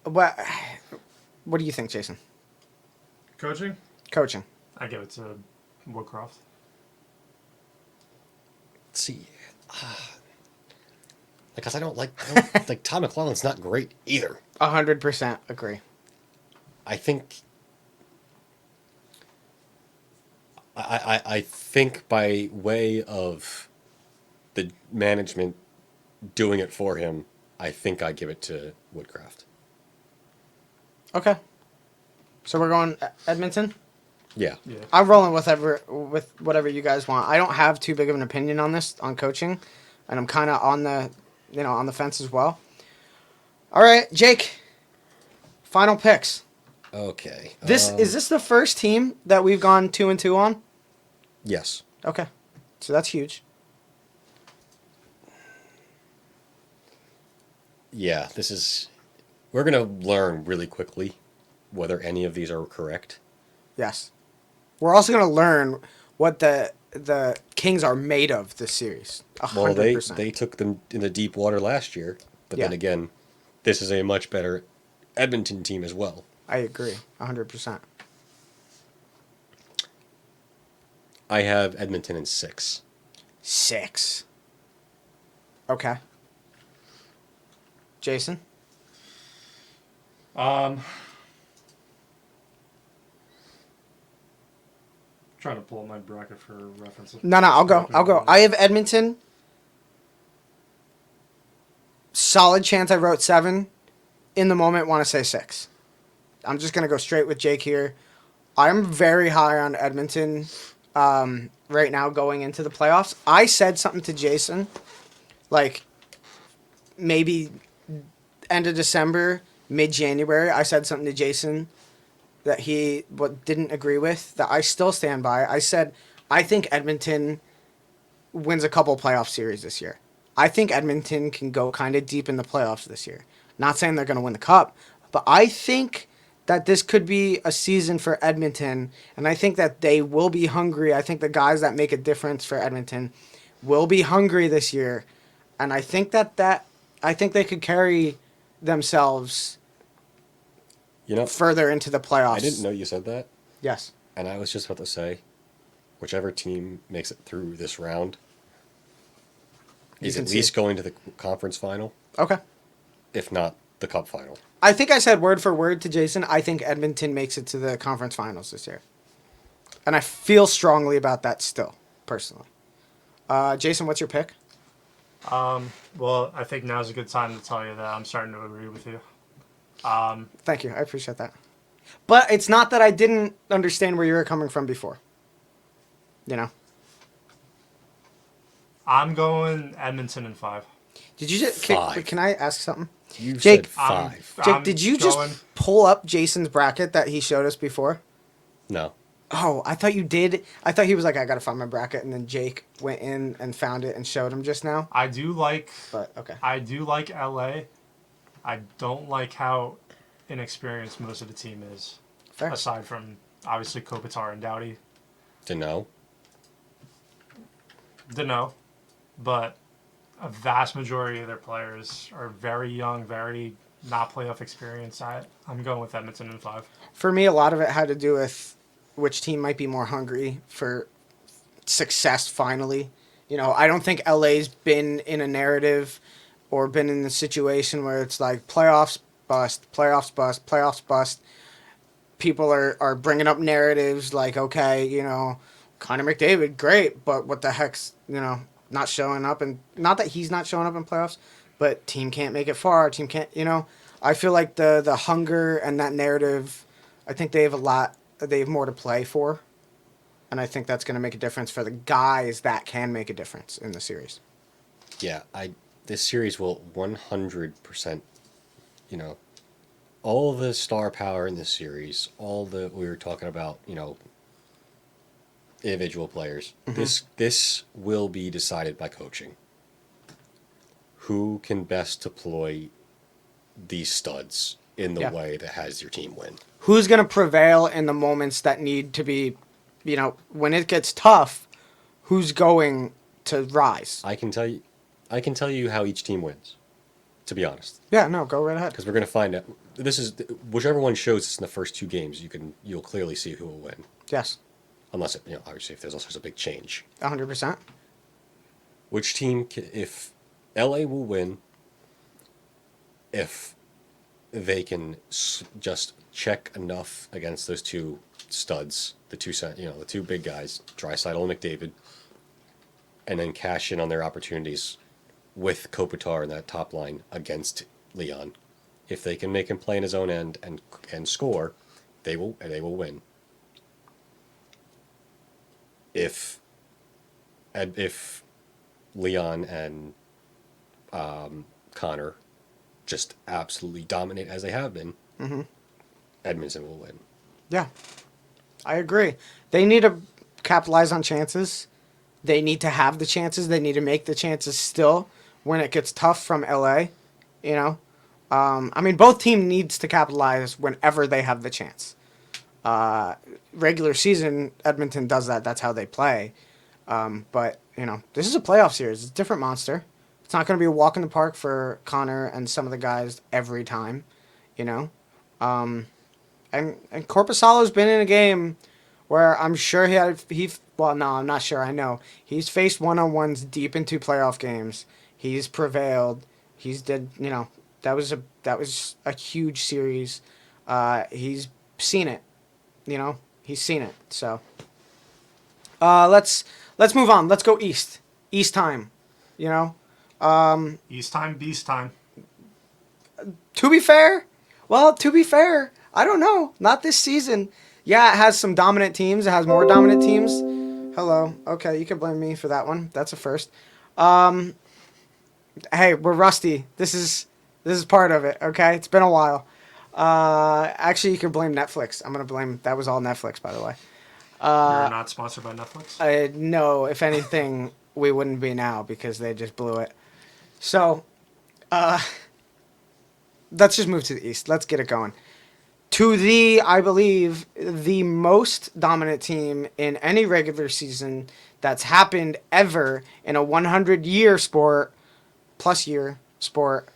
what do you think, Jason? Coaching? Coaching. I give it to Woodcroft. Let's see. Because I don't like Tom McClellan's not great either. 100% agree. I think I think by way of the management doing it for him, I think I give it to Woodcraft. Okay. So we're going Edmonton? Yeah. Yeah. I'm rolling with whatever you guys want. I don't have too big of an opinion on this, on coaching, and I'm kind of on the fence as well. All right, Jake, Final picks. Okay. Is this the first team that we've gone 2-2 on? Yes. Okay, so that's huge. Yeah, we're going to learn really quickly whether any of these are correct. Yes, we're also gonna learn what the Kings are made of this series. Well, 100%. they took them in the deep water last year, but Yeah. then again, this is a much better Edmonton team as well. I agree, 100%. I have Edmonton in 6. 6. Okay. Jason. Trying to pull up my bracket for reference. No, I'll go. I have Edmonton. Solid chance I wrote 7. In the moment, want to say 6. I'm just going to go straight with Jake here. I'm very high on Edmonton right now going into the playoffs. I said something to Jason, like maybe end of December, mid-January. I said something to Jason that he didn't agree with, that I still stand by. I said, I think Edmonton wins a couple playoff series this year. I think Edmonton can go kind of deep in the playoffs this year. Not saying they're going to win the cup, but I think that this could be a season for Edmonton, and I think that they will be hungry. I think the guys that make a difference for Edmonton will be hungry this year, and I think I think they could carry themselves further into the playoffs. I didn't know you said that. Yes. And I was just about to say, whichever team makes it through this round is at least going to the conference final, Okay. if not the cup final. I think I said word for word to Jason, I think Edmonton makes it to the conference finals this year. And I feel strongly about that still, personally. Jason, what's your pick? Well, I think now's a good time to tell you that I'm starting to agree with you. Thank you. I appreciate that. But it's not that I didn't understand where you were coming from before. You know? I'm going Edmonton in 5. Did you just... 5. Can I ask something? You Jake, said 5. Jake, I'm did you going- just pull up Jason's bracket that he showed us before? No. Oh, I thought you did. I thought he was like, I gotta find my bracket, and then Jake went in and found it and showed him just now. I do like okay. I do like LA. I don't like how inexperienced most of the team is. Fair. Aside from obviously Kopitar and Doughty. Dunno. Dunno. But a vast majority of their players are very young, very not playoff experience. I'm going with Edmonton in 5. For me, a lot of it had to do with which team might be more hungry for success finally. You know, I don't think LA's been in a narrative or been in the situation where it's like playoffs bust, playoffs bust, playoffs bust. People are bringing up narratives like, okay, you know, Connor McDavid, great, but what the heck's, you know, not showing up. And not that he's not showing up in playoffs, but team can't make it far, team can't, you know. I feel like the hunger and that narrative, I think they have more to play for. And I think that's going to make a difference for the guys that can make a difference in the series. Yeah, this series will 100%, you know, all the star power in this series, we were talking about, you know, individual players. Mm-hmm. This will be decided by coaching. Who can best deploy these studs in the way that has your team win? Who's going to prevail in the moments that need to be, you know, when it gets tough, who's going to rise? I can tell you how each team wins, to be honest. Yeah, no, go right ahead. Because we're going to find out. Whichever one shows us in the first 2 games, you'll clearly see who will win. Yes. Unless, you know, obviously if there's also a big change. 100%. Which team, if LA will win, if they can just check enough against those 2 studs, the 2 big guys, Draisaitl and McDavid, and then cash in on their opportunities with Kopitar in that top line against Leon. If they can make him play in his own end and score, they will win. If Leon and Connor just absolutely dominate as they have been, Edmonton will win. Yeah, I agree. They need to capitalize on chances. They need to have the chances. They need to make the chances still when it gets tough from LA. You know, I mean, both team needs to capitalize whenever they have the chance. Regular season, Edmonton does that. That's how they play. But you know, this is a playoff series. It's a different monster. It's not going to be a walk in the park for Connor and some of the guys every time. You know, and Korpisalo's been in a game where I'm sure well, no, I'm not sure. I know he's faced one-on-ones deep into playoff games. He's prevailed. You know, that was a huge series. He's seen it. You know, he's seen it. So, let's move on. Let's go east. East time. You know, East time, beast time. to be fair, I don't know. Not this season. Yeah, it has some dominant teams. It has more dominant teams. Hello. Okay, you can blame me for that one. That's a first. Hey, we're rusty. This is part of it. Okay, it's been a while. Actually, you can blame Netflix. I'm gonna blame. That was all Netflix, by the way. You're not sponsored by Netflix? No, if anything, we wouldn't be now because they just blew it. So, let's just move to the east. Let's get it going. To I believe, the most dominant team in any regular season that's happened ever in a 100-year plus-year sport.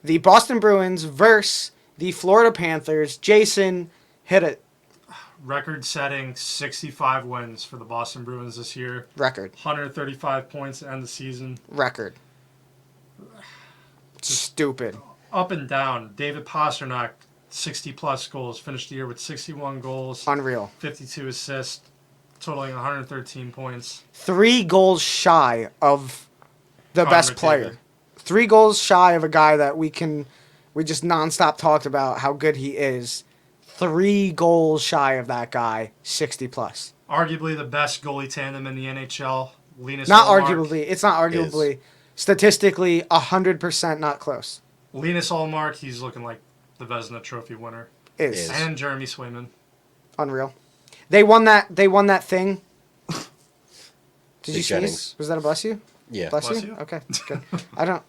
The Boston Bruins versus the Florida Panthers. Jason, hit it. Record-setting 65 wins for the Boston Bruins this year. Record. 135 points to end the season. Record. Stupid. Up and down. David Pastrnak, 60-plus goals. Finished the year with 61 goals. Unreal. 52 assists, totaling 113 points. 3 goals shy of the Connor best McDavid. player. 3 goals shy of a guy that we just nonstop talked about how good he is. 3 goals shy of that guy, 60-plus. Arguably the best goalie tandem in the NHL. Linus Not Ullmark. arguably. It's not arguably. Statistically, 100% not close. Linus Ullmark, he's looking like the Vezina Trophy winner. Is. And Jeremy Swayman. Unreal. They won that thing. Did you Jennings. sneeze? Was that a bless you? Yeah. Bless Bless you? you. Okay, good. I don't...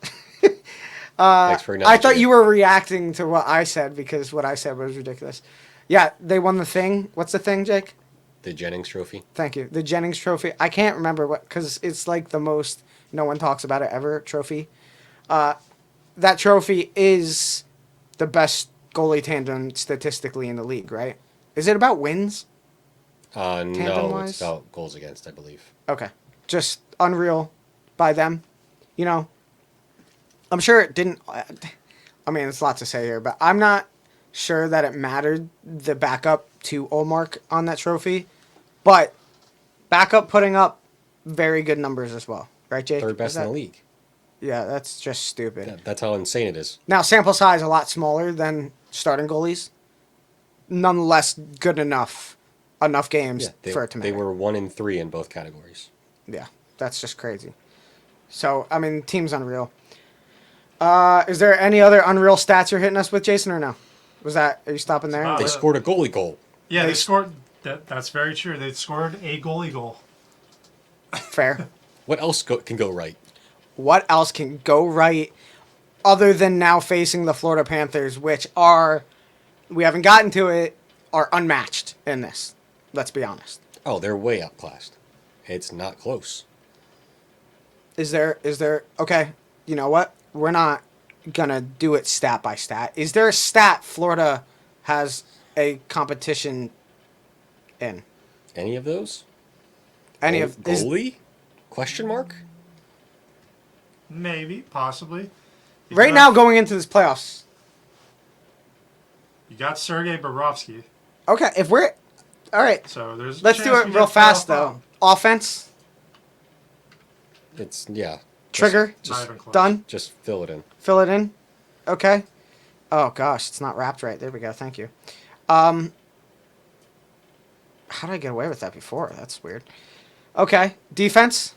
Thanks for I thought you were reacting to what I said because what I said was ridiculous. Yeah, they won the thing. What's the thing, Jake? The Jennings Trophy. Thank you. The Jennings Trophy. I can't remember what, because it's like the most no one talks about it ever trophy. That trophy is the best goalie tandem statistically in the league, right? Is it about wins? No, Tandem-wise? it's about goals against, I believe. Okay. Just unreal by them. You know, I'm sure it didn't. I mean, it's a lot to say here, but I'm not sure that it mattered the backup to Ullmark on that trophy. But backup putting up very good numbers as well. Right, Jake? Third best in the league. Yeah, that's just stupid. Yeah, that's how insane it is. Now, sample size a lot smaller than starting goalies. Nonetheless, good enough games for it to matter. They were 1-3 in both categories. Yeah, that's just crazy. So, I mean, team's unreal. Is there any other unreal stats you're hitting us with, Jason, or no? Are you stopping there? about They it. scored a goalie goal. Yeah, They they scored. That's very true. They scored a goalie goal. Fair. What else can go right? What else can go right other than now facing the Florida Panthers, which are, we haven't gotten to it, are unmatched in this. Let's be honest. Oh, they're way outclassed. It's not close. Is there, okay, you know what? We're not going to do it stat by stat. Is there a stat Florida has a competition in? Any of those? Goalie? Question mark? Maybe, possibly. You Right got- now, going into this playoffs. You got Sergei Bobrovsky. Okay, if we're... All right, So there's. a let's do chance it we real get fast, playoff though. bottom. Offense, It's, yeah. trigger, Not even close. done. Just fill it in. Fill it in. Okay. Oh, gosh, it's not wrapped right. There we go. Thank you. How did I get away with that before? That's weird. Okay, defense.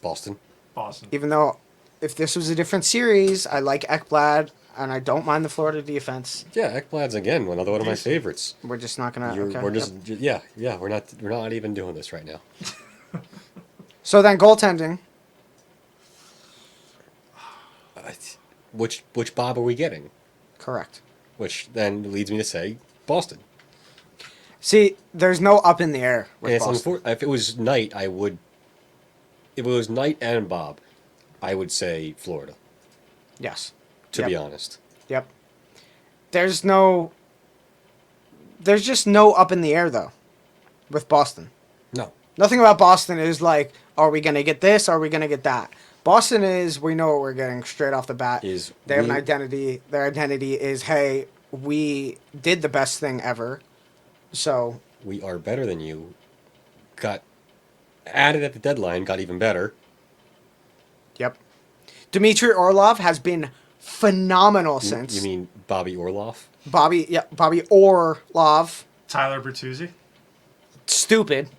Boston. Boston. Even though if this was a different series, I like Ekblad. and I don't mind the Florida defense. Yeah, Ekblad's again another one of my favorites. We're just not gonna. Okay. We're just yep. we're not even doing this right now. So then goaltending. Which Bob are we getting? Correct. Which then leads me to say Boston. See, there's no up in the air with And it's Boston. if it was Knight, I would. If it was Knight and Bob, I would say Florida. Yes. To Yep. be honest. Yep. There's just no up in the air though, with Boston. No. Nothing about Boston is like, are we gonna get this? Are we gonna get that? Boston is, we know what we're getting straight off the bat. They have an identity. Their identity is, hey, we did the best thing ever. So We are better than you. Got added at the deadline, got even better. yep. Dmitry Orlov has been phenomenal since. You mean Bobby Orloff? Bobby Orlov. Tyler Bertuzzi. Stupid.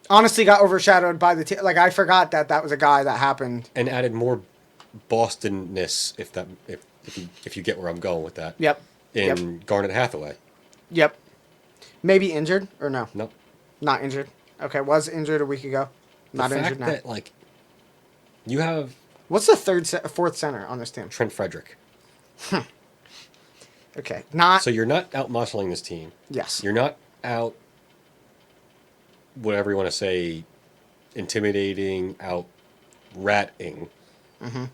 Honestly, got overshadowed by the team. Like, I forgot that was a guy that happened. And added more Boston-ness, if you get where I'm going with that. Yep. In Garnet Hathaway. Yep. Maybe injured or no? Nope. Not injured. Okay, was injured a week ago. Not the injured fact now. that, like, you have What's the fourth center on this team? Trent Frederick. Okay, not. So you're not out muscling this team. Yes. You're not out, whatever you want to say, intimidating, out ratting. Mm-hmm.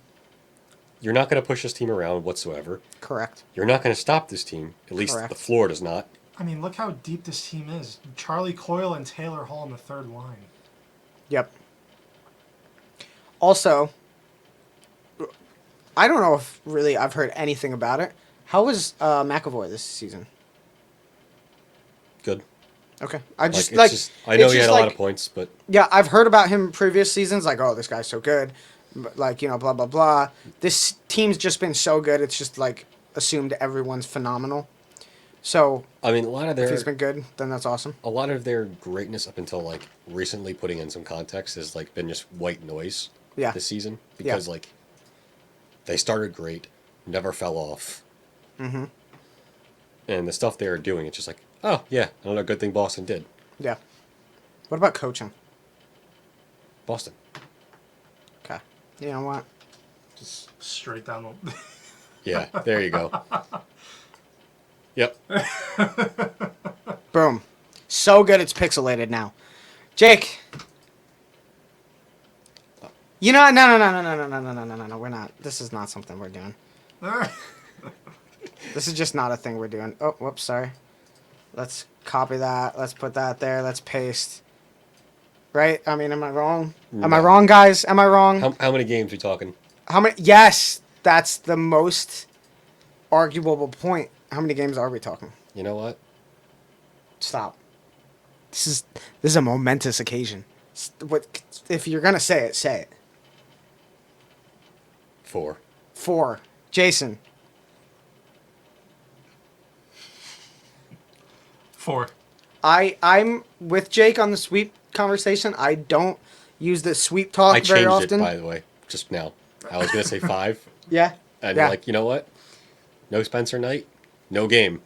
You're not going to push this team around whatsoever. Correct. You're not going to stop this team. At least Correct. the floor does not. I mean, look how deep this team is. Charlie Coyle and Taylor Hall in the third line. Yep. Also, I don't know if really I've heard anything about it. How was McAvoy this season? Good. Okay, I just I know it's he had just a lot like- of points, but Yeah, I've heard about him previous seasons. Like, oh, this guy's so good. But, like, blah blah blah. This team's just been so good. It's just like assumed everyone's phenomenal. So I mean, a lot of if he's been good, then that's awesome. a lot of their greatness up until like recently, putting in some context, has like been just white noise. Yeah. This season, because like they started great, never fell off. Mm-hmm. And the stuff they were doing, it's just like, oh yeah, another good thing Boston did. Yeah. What about coaching? Boston. Okay. You know what? Just straight down the... Yeah, there you go. Yep. Boom. So good it's pixelated now. Jake. You know, no, we're not. This is not something we're doing. This is just not a thing we're doing. Oh, whoops, sorry. Let's copy that. Let's put that there. Let's paste. Right? I mean, am I wrong? Am I wrong, guys? Am I wrong? How many games are we talking? How many? Yes, that's the most arguable point. How many games are we talking? You know what? Stop. This is a momentous occasion. What if you're gonna say it? Say it. 4. 4. Jason. 4. I'm with Jake on the sweep conversation. I don't use the sweep talk I very changed often. it, by the way, just now. I was gonna say 5, Yeah. and yeah. you're like, you know what? No Spencer Knight, no game.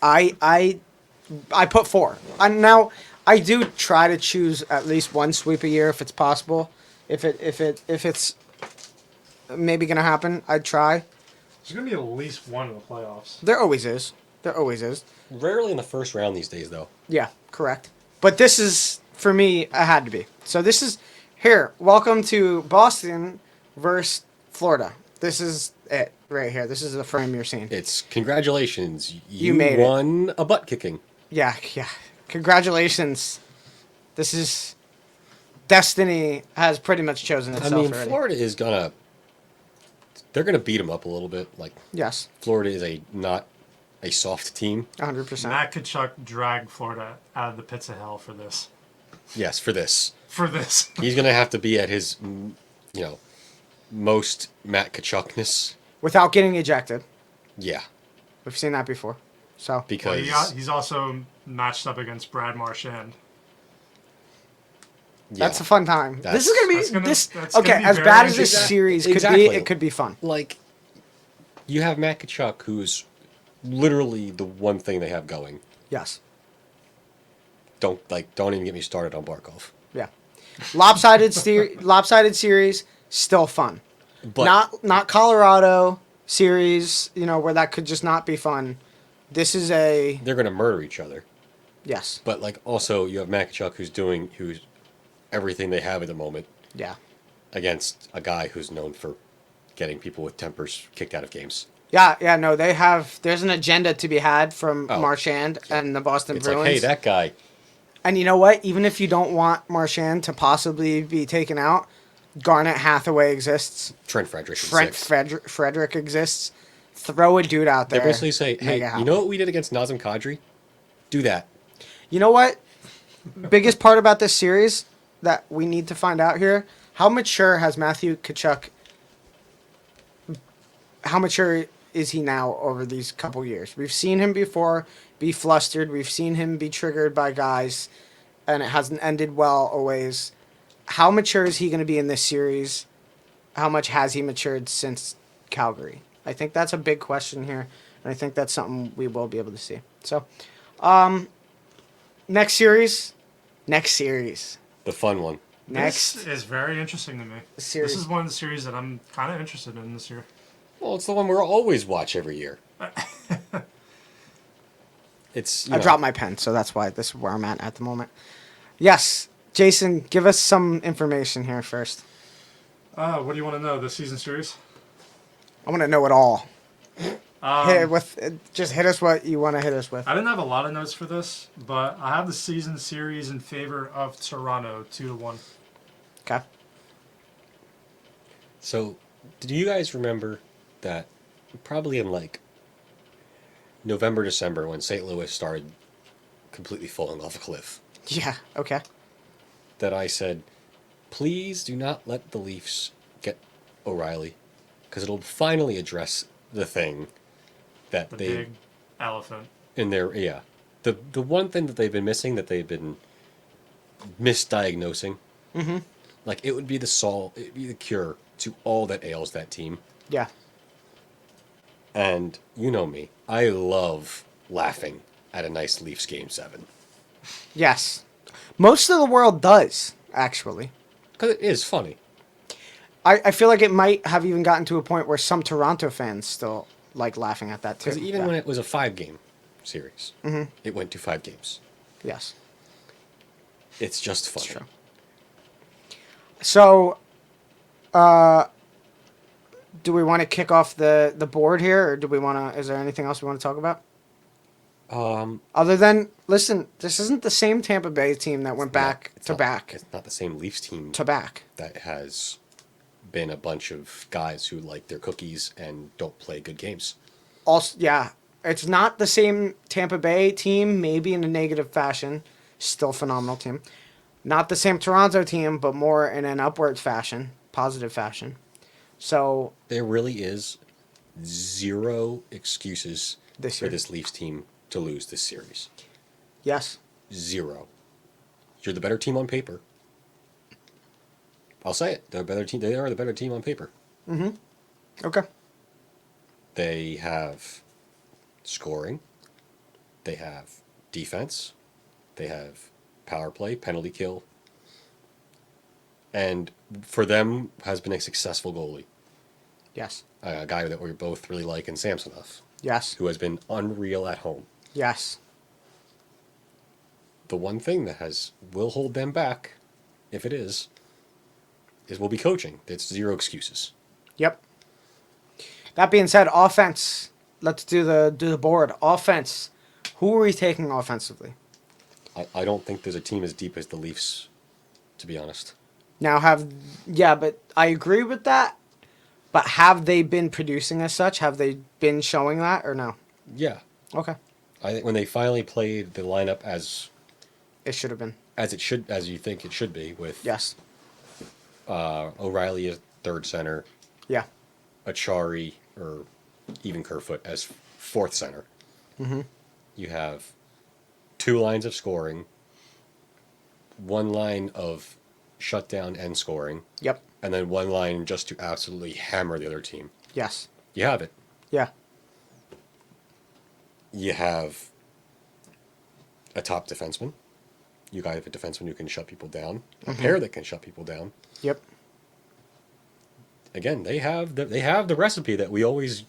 I put 4. Now I do try to choose at least one sweep a year if it's possible. If it's maybe gonna happen, I'd try. There's going to be at least one in the playoffs. There always is. There always is. Rarely in the first round these days, though. Yeah, correct. But this is, for me, it had to be. So this is, here, welcome to Boston versus Florida. This is it right here. This is the frame you're seeing. It's congratulations. You made it. won a butt kicking. Yeah. Congratulations. This is, destiny has pretty much chosen I itself mean, already. Florida is they're gonna beat them up a little bit. Like, Yes, Florida is not a soft team. 100%. Matt Kachuk dragged Florida out of the pits of hell for this. Yes, for this. For this. He's gonna have to be at his, most Matt Kachukness. Without getting ejected. Yeah, We've seen that before. So, because He's also matched up against Brad Marchand. that's a fun time. This is that's going to gonna- be, this, that's gonna okay, be as very bad as this interesting. series could Exactly. be, it could be fun. like You have Matt Kachuk, who's literally the one thing they have going. Yes. Don't even get me started on Barkov. Yeah. Lopsided series, still fun. But Not Colorado series, where that could just not be fun. This is a they're going to murder each other. yes. But also you have Matt Kachuk who's everything they have at the moment Yeah. against a guy who's known for getting people with tempers kicked out of games. Yeah, no, there's an agenda to be had from Oh. Marchand and the Boston It's Bruins. like, hey, that guy. And you know what? Even if you don't want Marchand to possibly be taken out, Garnet Hathaway exists. Trent Frederick. Frederick exists. Throw a dude out They there. basically say, make it hey, happen. you know what we did against Nazem Kadri? Do that. You know what? Biggest part about this series that we need to find out here: how mature has Matthew Tkachuk? How mature is he now over these couple years? We've seen him before be flustered. We've seen him be triggered by guys, and it hasn't ended well always. How mature is he going to be in this series? How much has he matured since Calgary? I think that's a big question here, and I think that's something we will be able to see. So, next series. The fun one. Next This is very interesting to me. series. This is one of the series that I'm kind of interested in this year. Well, it's the one we'll always watch every year. It's. I dropped my pen, so that's why this is where I'm at the moment. Yes, Jason, give us some information here first. What do you want to know? The season series? I want to know it all. Just hit us what you want to hit us with. I didn't have a lot of notes for this, but I have the season series in favor of Toronto 2-1. Okay. So, do you guys remember that probably in November, December, when St. Louis started completely falling off a cliff, Yeah. Okay. that I said, please do not let the Leafs get O'Reilly, because it'll finally address the thing that The they big elephant. in their the one thing that they've been missing, that they've been misdiagnosing. Mm-hmm. Like, it would be it'd be the cure to all that ails that team. Yeah. And you know me, I love laughing at a nice Leafs Game 7. Yes. Most of the world does, actually. Because it is funny. I feel like it might have even gotten to a point where some Toronto fans still like laughing at that too. Because even Yeah. when it was a 5-game series, Mhm. it went to 5 games. Yes. It's just funny. true. So, do we want to kick off the board here, or do we want to? Is there anything else we want to talk about? Other than, listen, this isn't the same Tampa Bay team that went back It's to not- back It's not the same Leafs team to back. that has been a bunch of guys who like their cookies and don't play good games. Also, yeah, it's not the same Tampa Bay team, maybe in a negative fashion. Still phenomenal team. Not the same Toronto team, but more in an upward fashion, positive fashion. So There really is zero excuses This for year. this Leafs team to lose this series. yes, Zero. You're the better team on paper. I'll say it. They're a better team. They are the better team on paper. okay, They have scoring. They have defense. They have power play, penalty kill. And for them has been a successful goalie. yes, A guy that we both really like in Samsonov, yes, who has been unreal at home. yes. The one thing that will hold them back, if it is will be coaching. It's zero excuses. Yep. That being said, offense. Let's do the board. Offense. Who are we taking offensively? I don't think there's a team as deep as the Leafs, to be honest. Now but I agree with that. But have they been producing as such? Have they been showing that or no? Yeah. Okay. I think when they finally played the lineup as It should have been. as you think it should be, with Yes. O'Reilly as third center, Yeah. Achari or even Kerfoot as fourth center. Mm-hmm. You have 2 lines of scoring, 1 line of shutdown and scoring, Yep. and then 1 line just to absolutely hammer the other team. Yes. You have it. Yeah. You have a top defenseman. You guys have a defenseman who can shut people down. A pair that can shut people down. Yep. Again, they have the recipe that we always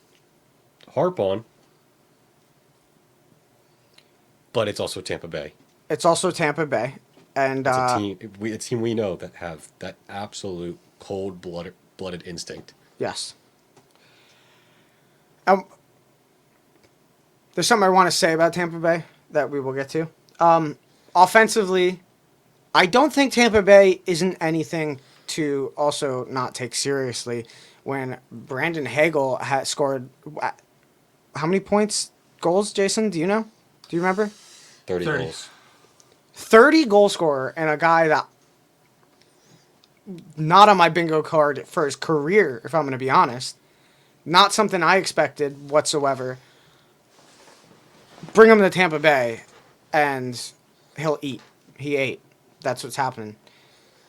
harp on. But it's also Tampa Bay. It's also Tampa Bay, and It's a team we know that have that absolute cold-blooded instinct. yes. There's something I want to say about Tampa Bay that we will get to. Offensively, I don't think Tampa Bay isn't anything to also not take seriously. When Brandon Hagel had scored, how many goals, Jason? Do you know? Do you remember? 30 30. goals. 30 goal scorer and a guy that not on my bingo card for his career, if I'm going to be honest. Not something I expected whatsoever. Bring him to Tampa Bay, and he'll eat. He ate. That's what's happening.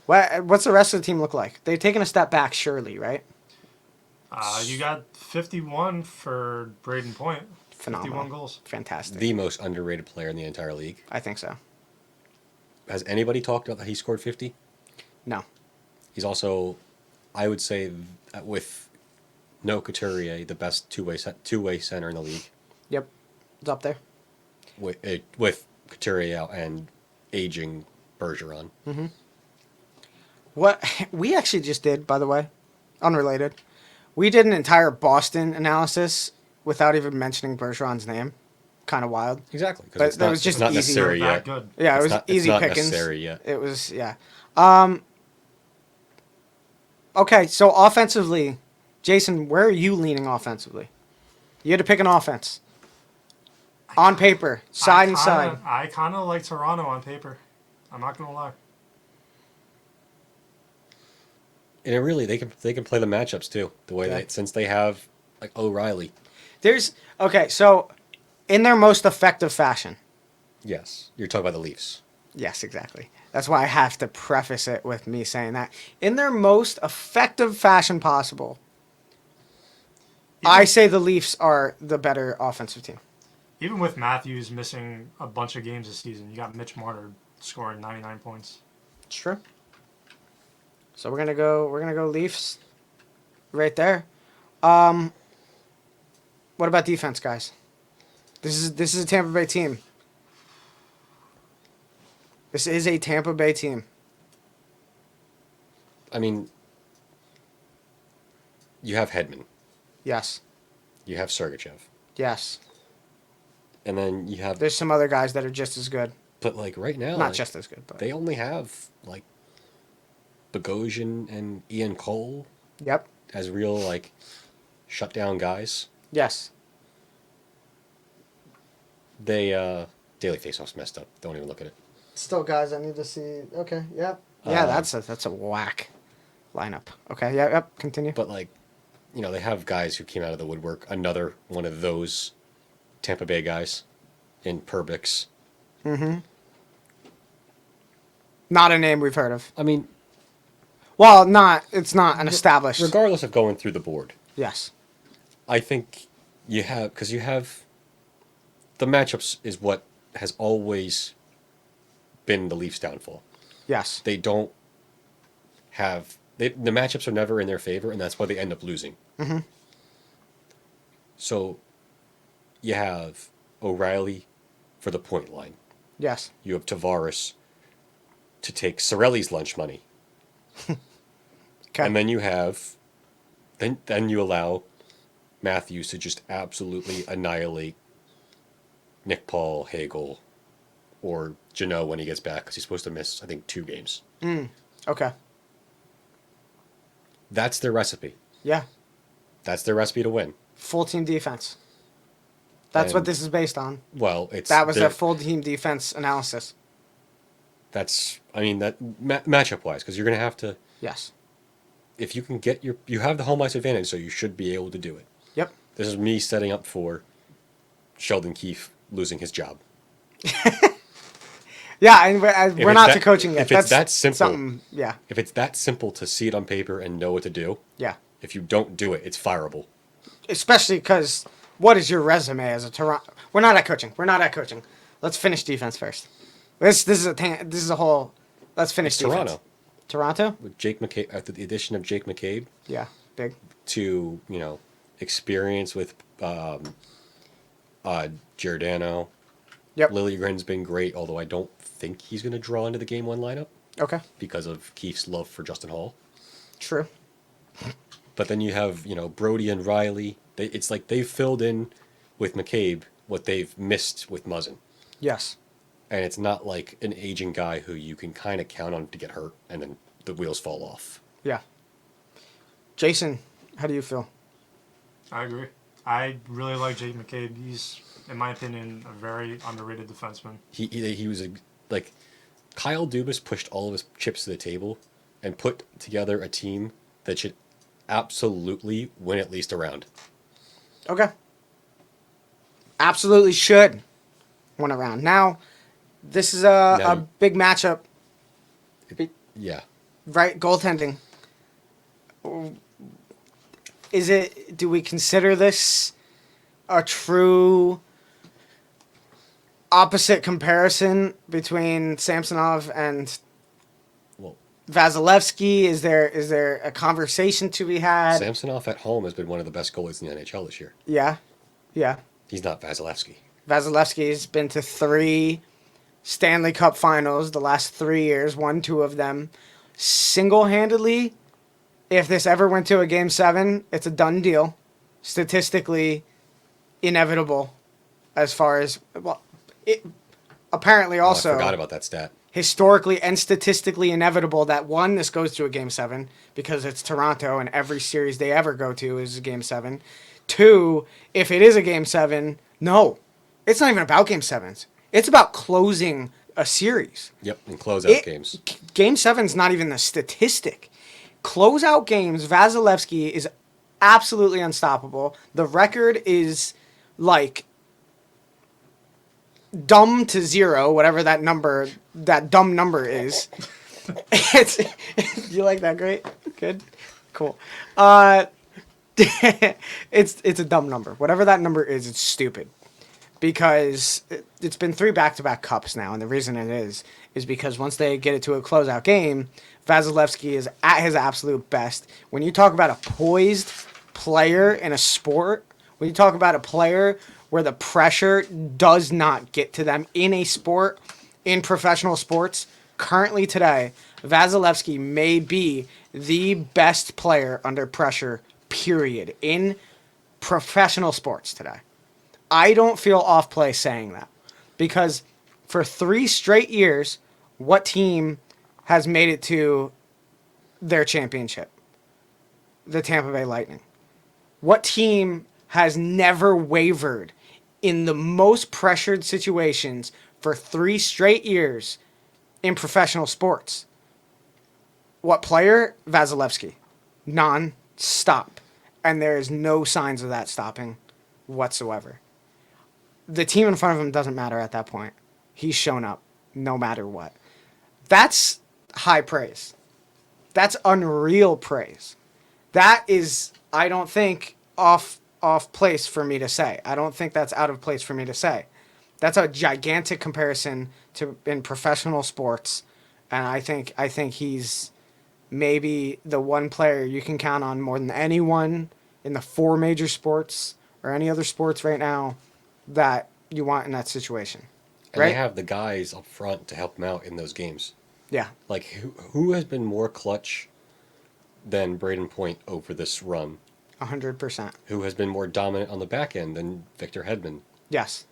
What's the rest of the team look like? They've taken a step back, surely, right? You got 51 for Braden Point. Phenomenal. 51 goals. Fantastic. The most underrated player in the entire league. I think so. Has anybody talked about that he scored 50? No. He's also, I would say, with no Couturier, the best two-way center in the league. Yep. It's up there. With Couturier out and aging Bergeron. Mm-hmm. What we actually just did, by the way, unrelated, we did an entire Boston analysis without even mentioning Bergeron's name. Kind of wild. Exactly. But It's that not, was just it's not easy. necessary They're yet. that good. Yeah, it It's was not- easy it's not pickings. necessary yet. It was, yeah. Okay, so offensively, Jason, where are you leaning offensively? You had to pick an offense. On paper, side and side. I kind of like Toronto on paper. I'm not going to lie. And it really, they can play the matchups too. The way Yeah. that since they have like O'Reilly. Okay, so in their most effective fashion. Yes, you're talking about the Leafs. Yes, exactly. That's why I have to preface it with me saying that. In their most effective fashion possible, I say the Leafs are the better offensive team. Even with Matthews missing a bunch of games this season, you got Mitch Marner scoring 99 points. It's true. So we're gonna go Leafs right there. What about defense, guys? This is a Tampa Bay team. This is a Tampa Bay team. I mean, you have Hedman, Yes. you have Sergachev, Yes. and then you have. There's some other guys that are just as good. But like right now, Not like, just as good, but they only have like Bogosian and Ian Cole yep. as real like shutdown guys. Yes. They daily faceoffs messed up. Don't even look at it. Still guys I need to see. Okay, yep. Yeah, that's a whack lineup. Okay, yeah, yep, continue. But like, they have guys who came out of the woodwork. Another one of those Tampa Bay guys in Perbix. Mm-hmm. Not a name we've heard of. I mean, Well, it's not an established. regardless of going through the board, Yes. I think you have the matchups is what has always been the Leafs' downfall. Yes. They don't have the matchups are never in their favor, and that's why they end up losing. Mm-hmm. So you have O'Reilly for the point line. Yes. You have Tavares to take Sorelli's lunch money. Okay. And then you have then you allow Matthews to just absolutely annihilate Nick Paul, Hagel, or Janot when he gets back, because he's supposed to miss, I think, 2 games. Okay. That's their recipe. Yeah. That's their recipe to win. Full team defense. That's what And- this is based on. Well, it's That was their- a full team defense analysis. That's that matchup wise, because you're gonna have to, Yes. if you can get you have the home ice advantage, so you should be able to do it. Yep. This is me setting up for Sheldon Keefe losing his job. Yeah, and we're it's not that- to coaching yet. if it's that simple- something. Yeah. If it's that simple to see it on paper and know what to do, Yeah. if you don't do it, it's fireable. especially because what is your resume as a Toronto? We're not at coaching. Let's finish defense first. This is a whole. Let's finish defense. Toronto with Jake McCabe, after the addition of Jake McCabe. Yeah, big. To experience with Giordano. Yep. Liljegren's been great, although I don't think he's going to draw into the game one lineup. Okay. Because of Keith's love for Justin Hall. True. But then you have, Brody and Riley. It's like they've filled in with McCabe what they've missed with Muzzin. Yes. And it's not like an aging guy who you can kind of count on to get hurt and then the wheels fall off. Yeah. Jason, how do you feel? I agree. I really like Jake McCabe. He's, in my opinion, a very underrated defenseman. He was Kyle Dubas pushed all of his chips to the table and put together a team that should absolutely win at least a round. Okay. Absolutely should win a round. Now, this is a big matchup. Yeah. Right? Goaltending. Do we consider this a true opposite comparison between Samsonov and Vasilevsky? Is there a conversation to be had? Samsonov at home has been one of the best goalies in the NHL this year. Yeah. Yeah. He's not Vasilevsky. Vasilevsky's been to 3 Stanley Cup finals the last 3 years, won 2 of them. Single-handedly, if this ever went to a Game 7, it's a done deal. Statistically inevitable as far as... Well, it apparently also... I forgot about that stat. Historically and statistically inevitable that, 1, this goes to a Game 7 because it's Toronto and every series they ever go to is a Game 7. 2, if it is a Game 7, no. It's not even about Game 7s. It's about closing a series. Yep, and closeout games. Game 7's not even the statistic. Closeout games, Vasilevsky is absolutely unstoppable. The record is like dumb to 0, whatever that dumb number is. You like that? Great? Good? Cool. It's a dumb number. Whatever that number is, it's stupid. Because it's been 3 back-to-back cups now, and the reason it is because once they get it to a closeout game, Vasilevsky is at his absolute best. When you talk about a poised player in a sport, when you talk about a player where the pressure does not get to them in a sport, in professional sports, currently today, Vasilevsky may be the best player under pressure, period, in professional sports today. I don't feel off place saying that because for 3 straight years, what team has made it to their championship? The Tampa Bay Lightning. What team has never wavered in the most pressured situations for 3 straight years in professional sports? What player? Vasilevsky. Non-stop. And there is no signs of that stopping whatsoever. The team in front of him doesn't matter at that point. He's shown up no matter what. That's high praise. That's unreal praise. That is, I don't think, off place for me to say. I don't think that's out of place for me to say. That's a gigantic comparison to in professional sports, and I think he's maybe the one player you can count on more than anyone in the 4 major sports or any other sports right now that you want in that situation. And right? they have the guys up front to help them out in those games. Yeah. Like, who has been more clutch than Braden Point over this run? 100%. Who has been more dominant on the back end than Victor Hedman? Yes.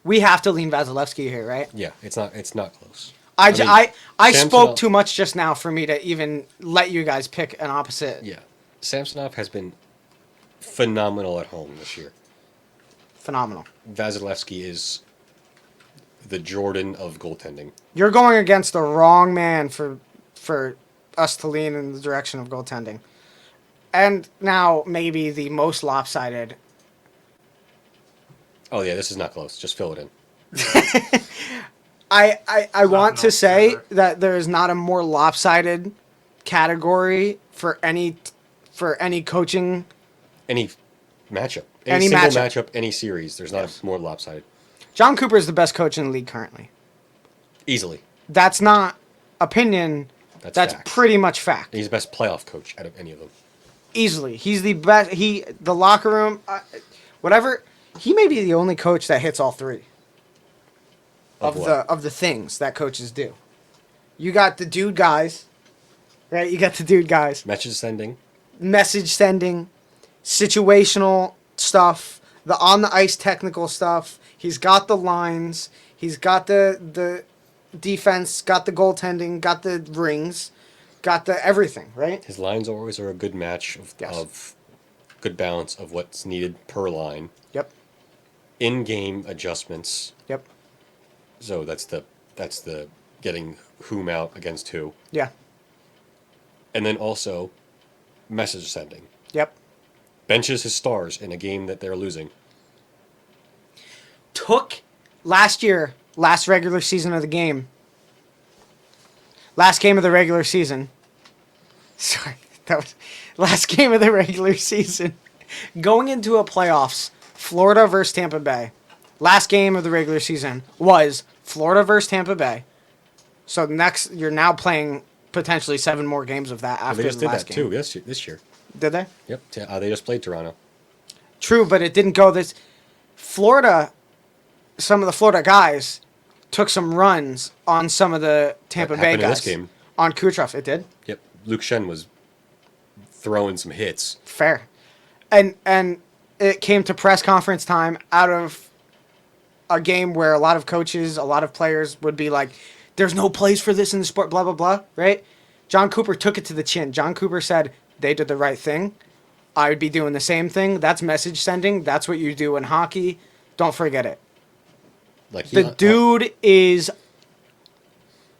We have to lean Vasilevsky here, right? Yeah, it's not close. I Samsonov, spoke too much just now for me to even let you guys pick an opposite. Yeah. Samsonov has been phenomenal at home this year. Phenomenal. Vasilevsky is the Jordan of goaltending. You're going against the wrong man for us to lean in the direction of goaltending. And now maybe the most lopsided. Oh yeah, this is not close. Just fill it in. I want to say that there is not a more lopsided category for any coaching Any matchup. Any single matchup. matchup, any series. There's not Yes. a more lopsided. John Cooper is the best coach in the league currently. Easily. That's not opinion. That's fact. pretty much fact. He's the best playoff coach out of any of them. Easily. He's the best. The locker room, whatever. He may be the only coach that hits all three Of of the things that coaches do. You got the dude guys, right? You got the dude guys. Message sending, situational stuff, the on the ice technical stuff. He's got the lines. He's got the defense. Got the goaltending. Got the rings. Got the everything. Right. His lines always are a good match of good balance of what's needed per line. Yep. In-game adjustments. Yep. So that's the getting whom out against who. Yeah. And then also message sending. Yep. Benches his stars in a game that they're losing. Took last regular season of the game. Last game of the regular season. Sorry, that was last game of the regular season. Going into a playoffs, Florida versus Tampa Bay. Last game of the regular season was Florida versus Tampa Bay. So next, you're now playing potentially 7 more games of that after They just the did last that game. too this year. Did they? Yep. They just played Toronto. True, but it didn't go this. Florida, some of the Florida guys took some runs on some of the Tampa That Bay happened in guys. this game. On Kucherov, it did. Yep. Luke Shen was throwing some hits. Fair. And it came to press conference time out of a game where a lot of coaches, a lot of players would be like, there's no place for this in the sport, blah, blah, blah, right? John Cooper took it to the chin. John Cooper said, they did the right thing. I would be doing the same thing. That's message sending. That's what you do in hockey. Don't forget it. Like The dude is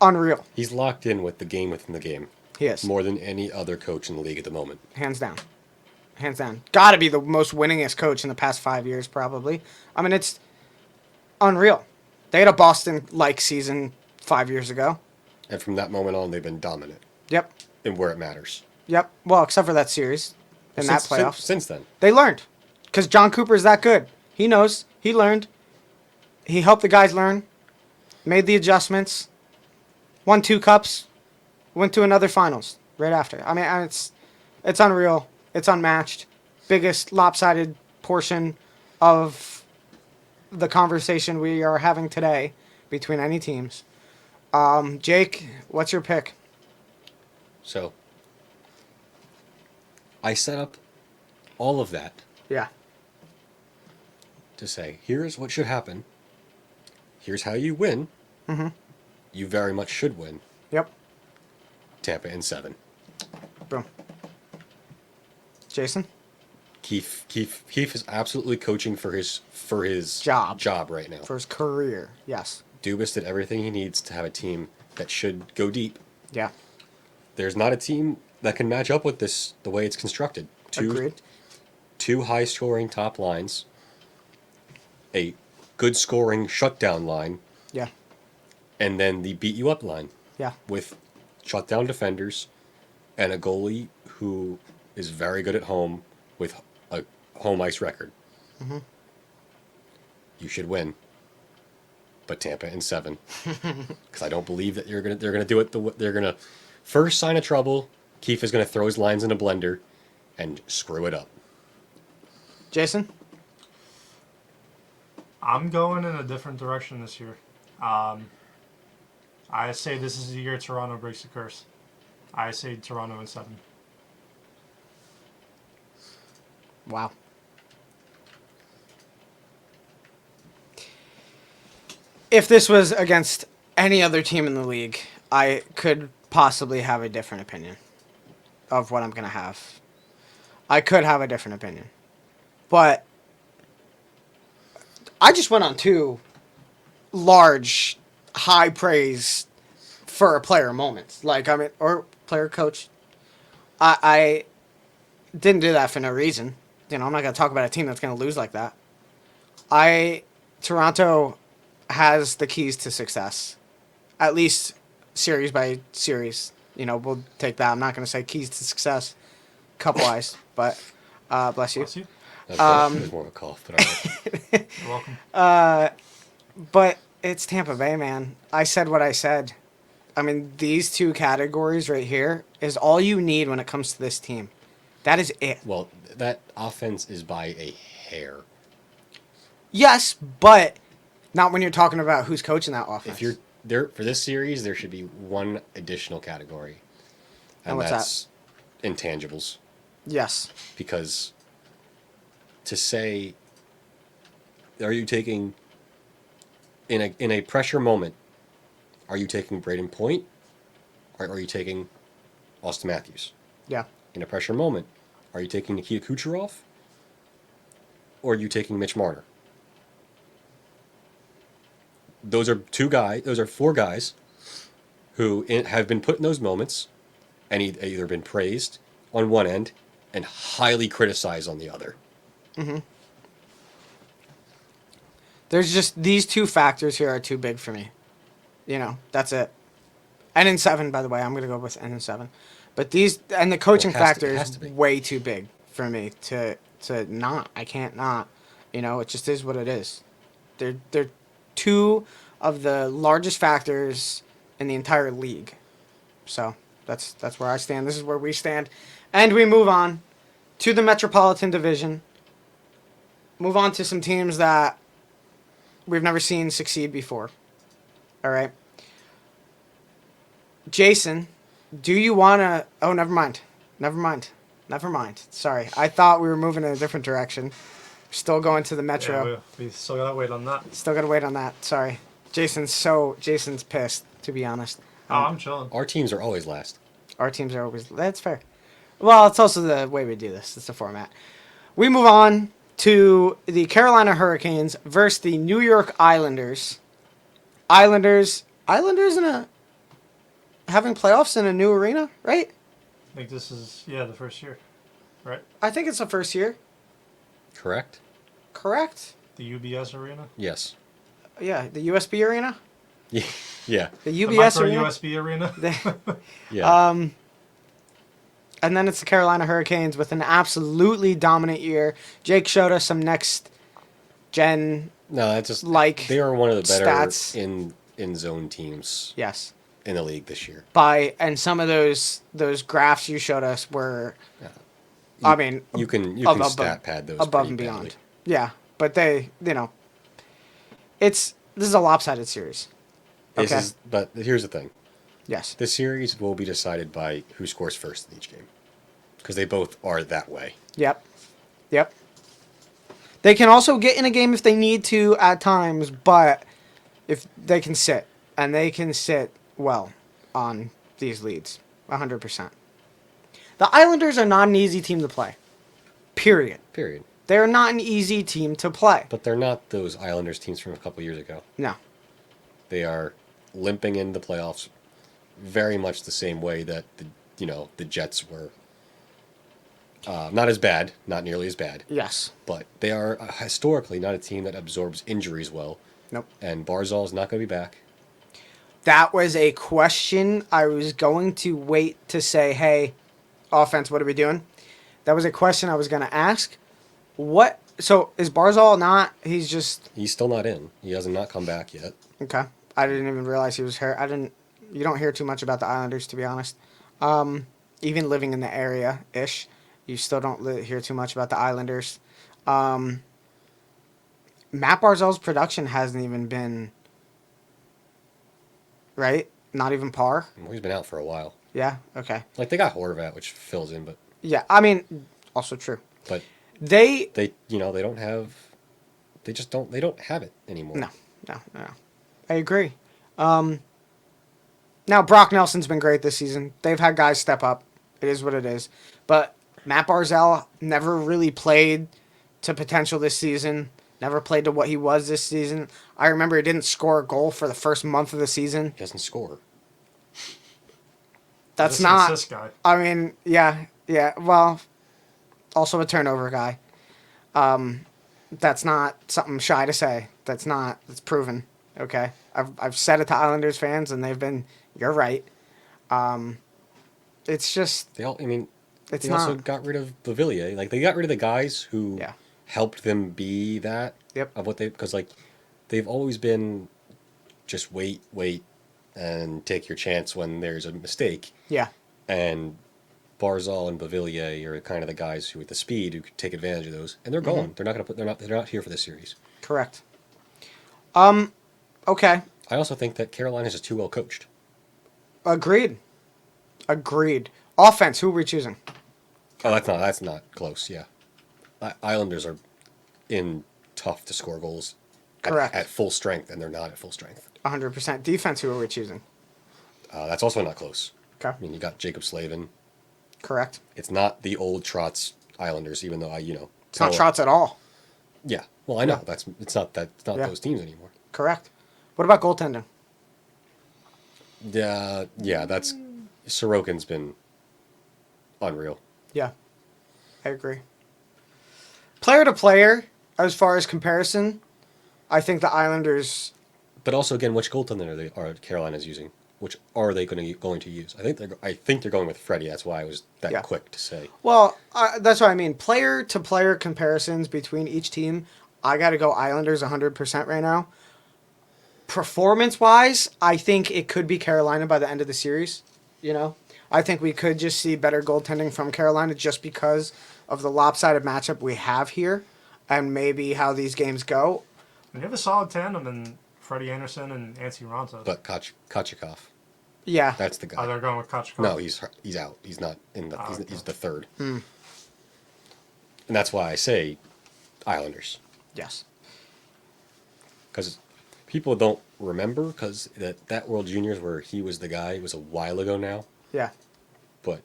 unreal. he's locked in with the game within the game. He is. More than any other coach in the league at the moment. Hands down. Hands down. Got to be the most winningest coach in the past 5 years, probably. I mean, it's unreal. They had a Boston-like season 5 years ago. And from that moment on, they've been dominant. Yep. In where it matters. Yep. Well, except for that series and that playoff. Since then. They learned. Because John Cooper's that good. He knows. He learned. He helped the guys learn. Made the adjustments. Won 2 cups. Went to another finals right after. I mean, it's unreal. It's unmatched. Biggest lopsided portion of the conversation we are having today between any teams. Jake, what's your pick? So, I set up all of that Yeah. to say, here's what should happen. Here's how you win. Mm-hmm. You very much should win. Yep. Tampa in 7. Boom. Jason? Keefe is absolutely coaching for his job right now. For his career, yes. Dubas did everything he needs to have a team that should go deep. Yeah. There's not a team that can match up with this the way it's constructed. Agreed. 2 high-scoring top lines, a good scoring shutdown line, Yeah. and then the beat you up line Yeah. with shutdown defenders and a goalie who is very good at home with a home ice record. Mm-hmm. You should win, but Tampa in 7, because I don't believe that they're gonna do it. They're gonna first sign of trouble. Keefe is gonna throw his lines in a blender and screw it up. Jason? I'm going in a different direction this year. I say this is the year Toronto breaks the curse. I say Toronto in 7. Wow. If this was against any other team in the league, I could possibly have a different opinion of what I'm going to have. I could have a different opinion. But I just went on 2 large, high praise for a player moments. Like, I mean, or player coach. I didn't do that for no reason. You know, I'm not going to talk about a team that's going to lose like that. Toronto has the keys to success. At least series by series. You know, we'll take that. I'm not going to say keys to success cup-wise. But Bless you. Bless you. That was more of a cough, but all right. You're welcome. But it's Tampa Bay, man. I said what I said. I mean, these two categories right here is all you need when it comes to this team. That is it. Well, that offense is by a hair. Yes, but not when you're talking about who's coaching that offense. If you're there for this series, there should be one additional category, And what's that? that's intangibles. Yes. Because to say, are you taking in a pressure moment? Are you taking Braden Point, or are you taking Austin Matthews? Yeah. In a pressure moment, are you taking Nikita Kucherov, or are you taking Mitch Marner? Those are four guys who have been put in those moments and either been praised on one end and highly criticized on the other. There's just these two factors here are too big for me. You know, that's it. N and 7, by the way. I'm going to go with N and 7. But these and the coaching Well, it factor has is to be. way too big for me to not. I can't not. You know, it just is what it is. They're two of the largest factors in the entire league. So that's where I stand. This is where we stand. And we move on to the Metropolitan Division. Move on to some teams that we've never seen succeed before. All right. Jason, do you want to... Oh, never mind. Sorry. I thought we were moving in a different direction. Still going to the Metro. Yeah, we still gotta wait on that. Still got to wait on that. Sorry. Jason's pissed, to be honest. Oh, I'm chilling. Our teams are always last. Our teams are always... That's fair. Well, it's also the way we do this. It's the format. We move on to the Carolina Hurricanes versus the New York Islanders. Islanders in a... Having playoffs in a new arena, right? I think this is, the first year, right? I think it's the first year. Correct? Correct? The UBS arena? Yes. Yeah, the USB arena? Yeah. The The UBS micro arena? USB arena? Yeah. And then it's the Carolina Hurricanes with an absolutely dominant year. Jake showed us some next gen. No, that's just like they are one of the better stats. in zone teams Yes. in the league this year. And some of those graphs you showed us were, I mean, You can above- stat pad those above pretty and beyond. badly. Yeah, but they, this is a lopsided series. Okay. But here's the thing. Yes. The series will be decided by who scores first in each game. Because they both are that way. Yep. They can also get in a game if they need to at times, but if they can sit, and they can sit well on these leads, 100%. The Islanders are not an easy team to play. Period. They're not an easy team to play. But they're not those Islanders teams from a couple years ago. No. They are limping into the playoffs very much the same way that the Jets were. Not as bad, not nearly as bad. Yes. But they are historically not a team that absorbs injuries well. Nope. And Barzal's not going to be back. That was a question I was going to wait to say, hey, offense, what are we doing? That was a question I was going to ask. So is Barzal not, he's He's still not in. He has not come back yet. okay. I didn't even realize he was hurt. You don't hear too much about the Islanders, to be honest. Even living in the area-ish, you still don't hear too much about the Islanders. Matt Barzal's production hasn't even been, right? Not even par? Well, he's been out for a while. Yeah, okay. Like, they got Horvat, which fills in, but... Yeah, I mean, also true. But They don't have... They don't have it anymore. No. I agree. Now, Brock Nelson's been great this season. They've had guys step up. It is what it is. But Matt Barzal never really played to potential this season. Never played to what he was this season. I remember he didn't score a goal for the first month of the season. He doesn't score. That's This is an not... assist guy. I mean, yeah. Well, also a turnover guy. That's not something shy to say. That's proven. Okay, I've said it to Islanders fans, and they've been, you're right. It's just... It's they not. also got rid of V Winnipeg. Like they got rid of the guys who Yeah. helped them be that. Yep. Of what they because like they've always been just wait, and take your chance when there's a mistake. Yeah. And Barzal and Bavilier are kind of the guys who, with the speed, who could take advantage of those, and they're going. They're not going to put. They're not here for this series. Correct. Okay. I also think that Carolina's just too well coached. Agreed. Offense. Who are we choosing? Oh, that's not close. Yeah, Islanders are in tough to score goals. Correct. At full strength, and they're not at full strength. 100%. Defense. Who are we choosing? That's also not close. Okay. I mean, you got Jacob Slavin. Correct. It's not the old Trotz Islanders, even though It's not Trotz at all. Yeah. Well, I know Yeah. it's not Yeah. those teams anymore. Correct. What about goaltending? Yeah. That's Sorokin's been unreal. Yeah, I agree. Player to player, as far as comparison, I think the Islanders. But also, again, which goaltender are Carolina's using? Which are they going to use? I think they're going with Freddie. That's why I was that Yeah. quick to say. Well, that's what I mean. Player to player comparisons between each team, I got to go Islanders 100% right now. Performance wise, I think it could be Carolina by the end of the series. I think we could just see better goaltending from Carolina just because of the lopsided matchup we have here, and maybe how these games go. You have a solid tandem in Freddie Anderson and Antti Raanta. But Kochikov, Yeah. that's the Oh, guy. they're going with Kochikov? No, he's out. He's not in the. okay. He's the third. Hmm. And that's why I say Islanders, Yes. because people don't remember because that World Juniors where he was the guy was a while ago now. Yeah. But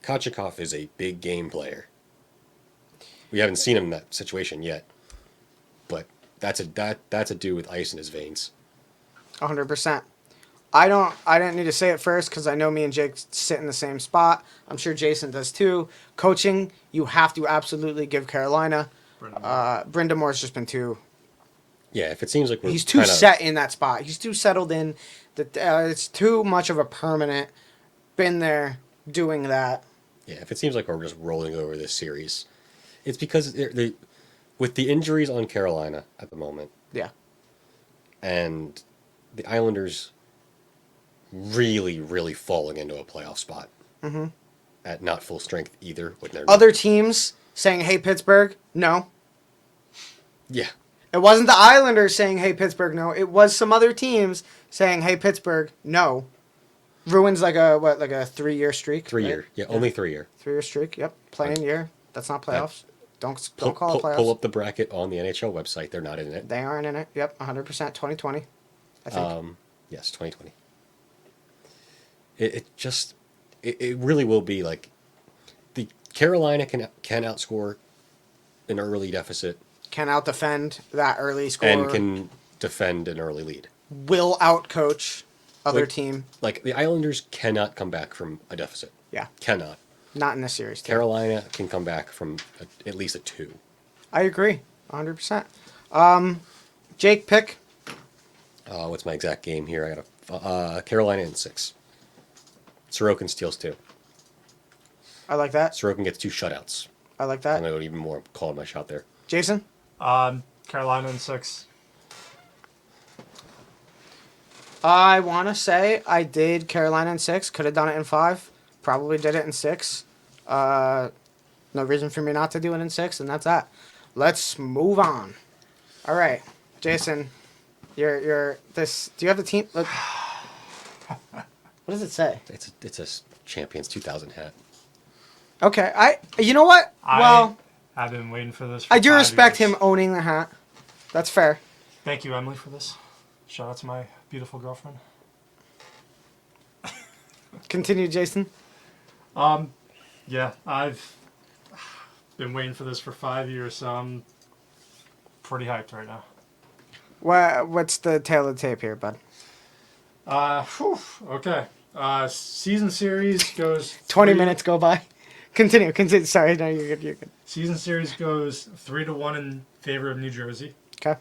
Kochikov is a big game player. We haven't seen him in that situation yet, but that's a dude with ice in his veins. 100%. I didn't need to say it first because I know me and Jake sit in the same spot. I'm sure Jason does too. Coaching, you have to absolutely give Carolina. Brindamore's just been too. Yeah, if it seems like He's too set in that spot. He's too settled in. That it's too much of a permanent. Been there, doing that. Yeah, if it seems like we're just rolling over this series, it's because with the injuries on Carolina at the moment, Yeah. and the Islanders really, really falling into a playoff spot at not full strength either. When they're Other teams saying, "Hey, Pittsburgh, no." yeah, It wasn't the Islanders saying, "Hey, Pittsburgh, no." It was some other teams saying, "Hey, Pittsburgh, no." Ruins like a 3-year streak. 3 year, right? yeah, only 3 year. 3-year streak. Yep, playing year. That's not playoffs. Don't call it playoffs. Pull up the bracket on the NHL website. They're not in it. They aren't in it. Yep, 100%. 2020. I think. Yes, 2020. It really will be like the Carolina can outscore an early deficit Can out defend that early score. and can defend an early lead. will out coach other Like- team. Like the Islanders cannot come back from a deficit. Yeah, Cannot. not in this series. Too. Carolina can come back from at least a 2. I agree. 100%. Jake, pick. What's my exact game here? I got Carolina in 6. Sorokin steals 2. I like that. Sorokin gets 2 shutouts. I like I'm that. going to even more call my shot there. Jason? Carolina in 6. I want to say I did Carolina in 6. Could have done it in 5. Probably did it in 6. No reason for me not to do it in 6, and that's that. Let's move on. All right, Jason, you're this. Do you have the team? Look. What does it say? It's a Champions 2000 hat. Okay, you know what? Well, I've been waiting for this. For I do 5 respect years. him owning the hat. That's fair. Thank you, Emily, for this. Shout out to my beautiful girlfriend. Continue, Jason. Yeah, I've been waiting for this for 5 years, so I'm pretty hyped right now. What's the tail of the tape here, bud? Okay. Season series goes 20 minutes go by. Continue. Sorry, no, you're good. Season series goes 3-1 in favor of New Jersey. Okay.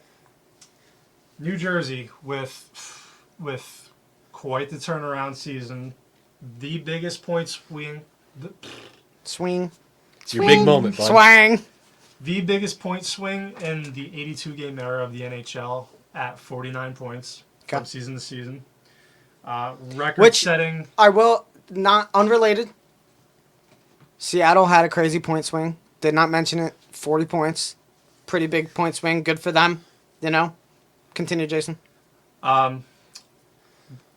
New Jersey with quite the turnaround season, the biggest point swing. Swing. It's your big moment, bud. Swang. The biggest point swing in the 82-game era of the NHL at 49 points from season to season. Record-setting. I will, not unrelated. Seattle had a crazy point swing. Did not mention it. 40 points. Pretty big point swing. Good for them. You know? Continue, Jason.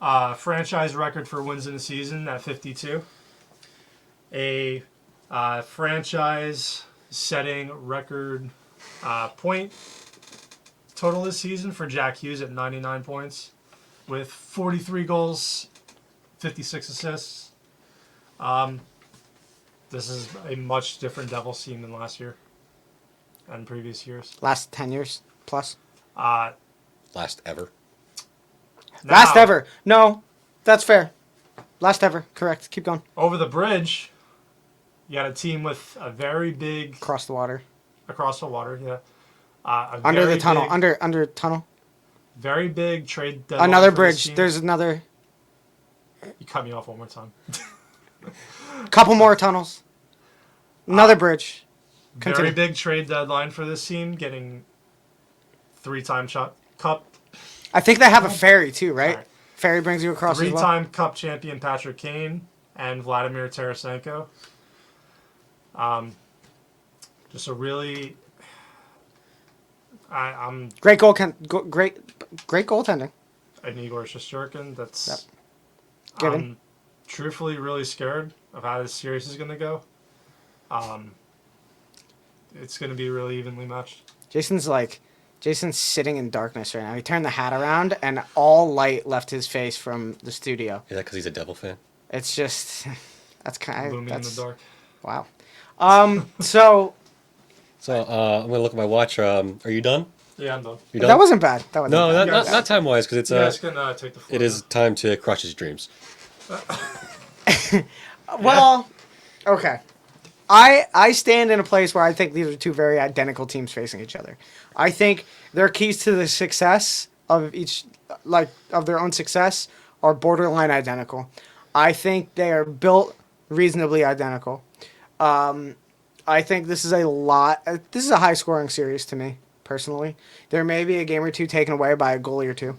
Franchise record for wins in a season at 52. A franchise-setting record point total this season for Jack Hughes at 99 points with 43 goals, 56 assists. This is a much different Devils team than last year and previous years. Last 10 years plus. Last ever. Last ever. No, that's fair. Last ever. Correct. Keep going. Over the bridge, you got a team with a very big... Across the water. Across the water, yeah. Under the tunnel. Big, under tunnel. Very big trade deadline. Another for this bridge. team. There's another... You cut me off one more time. Couple more tunnels. Another bridge. Very Continue. big trade deadline for this team, getting 3-time cup. I think they have a ferry too, right? Right. Ferry brings you across as well. 3-time cup champion Patrick Kane and Vladimir Tarasenko. Just a really... I'm Great great goaltending. an Igor Shesterkin that's... Yep. Given. I'm truthfully really scared of how this series is going to go. It's going to be really evenly matched. Jason's sitting in darkness right now. He turned the hat around and all light left his face from the studio. Is that because he's a Devil fan? It's just, that's kind of, Looming in the dark. Wow. So I'm gonna look at my watch. Are you done? Yeah, I'm done. You done? that wasn't bad. That wasn't No, bad. not time wise, because it's You guys can take the floor. it is time to crush his dreams. Well, okay. I stand in a place where I think these are two very identical teams facing each other. I think their keys to the success of each, of their own success, are borderline identical. I think they are built reasonably identical. I think this is this is a high scoring series to me, personally. There may be a game or two taken away by a goalie or two.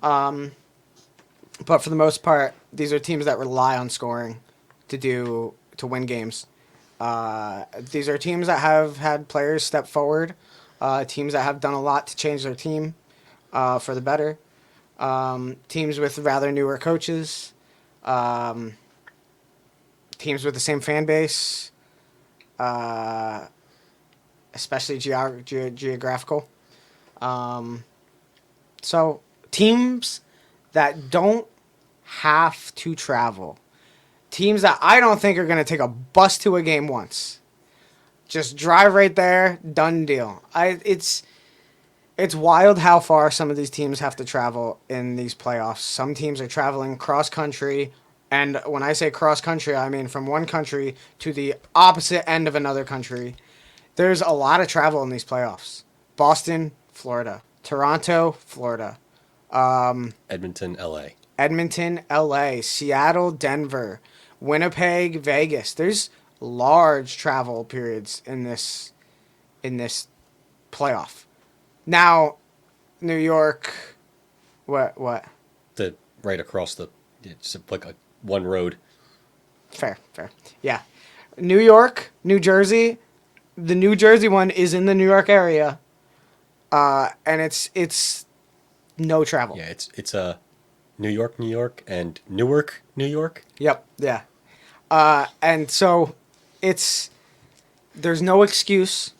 But for the most part, these are teams that rely on scoring to win games. These are teams that have had players step forward, teams that have done a lot to change their team for the better, teams with rather newer coaches, teams with the same fan base, especially geographical. So teams that don't have to travel. Teams that I don't think are going to take a bus to a game once. Just drive right there, done deal. It's wild how far some of these teams have to travel in these playoffs. Some teams are traveling cross country, and when I say cross country, I mean from one country to the opposite end of another country. There's a lot of travel in these playoffs. Boston, Florida. Toronto, Florida. Edmonton, L.A. Edmonton, L.A. Seattle, Denver. Winnipeg, Vegas. There's large travel periods in this playoff. Now, New York, what? Right across just like one road. Fair. Yeah. New York, New Jersey. The New Jersey one is in the New York area. And it's no travel. Yeah, it's New York, and Newark, New York. Yep. Yeah. And so there's no excuse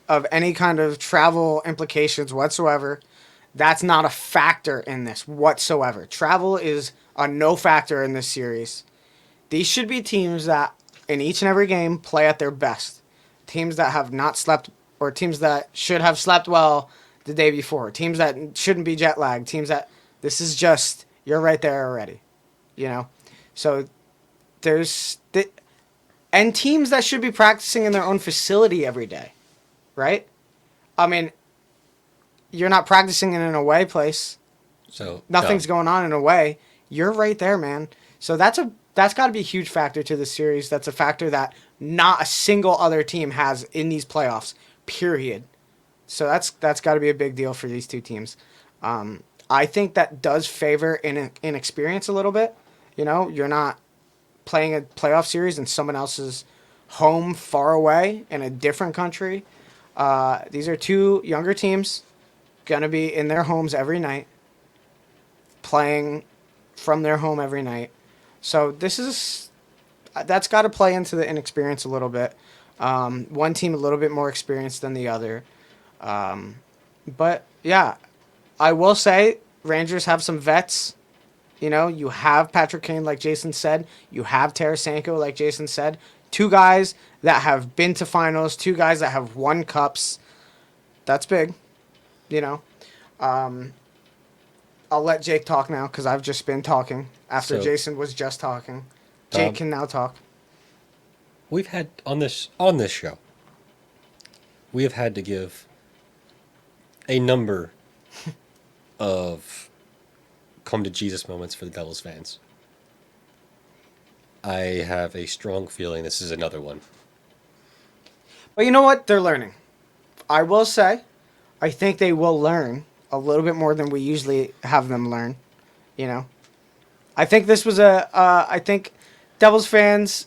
of any kind of travel implications whatsoever. That's not a factor in this whatsoever. Travel is a no factor in this series. These should be teams that in each and every game play at their best. Teams that have not slept, or teams that should have slept well the day before. Teams that shouldn't be jet lagged. Teams that this is just, you're right there already. You know? So and teams that should be practicing in their own facility every day. Right? I mean, you're not practicing in an away place. So Nothing's going on in a way. You're right there, man. So that's that's got to be a huge factor to the series. That's a factor that not a single other team has in these playoffs. Period. So that's got to be a big deal for these two teams. I think that does favor inexperience a little bit. You know, you're not playing a playoff series in someone else's home far away in a different country. These are two younger teams going to be in their homes every night, playing from their home every night. So that's got to play into the inexperience a little bit. One team a little bit more experienced than the other. But yeah, I will say Rangers have some vets. You know, you have Patrick Kane, like Jason said. You have Tarasenko, like Jason said. Two guys that have been to finals. Two guys that have won cups. That's big, you know. I'll let Jake talk now because I've just been talking after Jason was just talking. Jake can now talk. We've had on this show, we have had to give a number of come to Jesus moments for the Devils fans. I have a strong feeling this is another one. But you know what? They're learning. I will say, I think they will learn a little bit more than we usually have them learn. You know, I think this was I think Devils fans,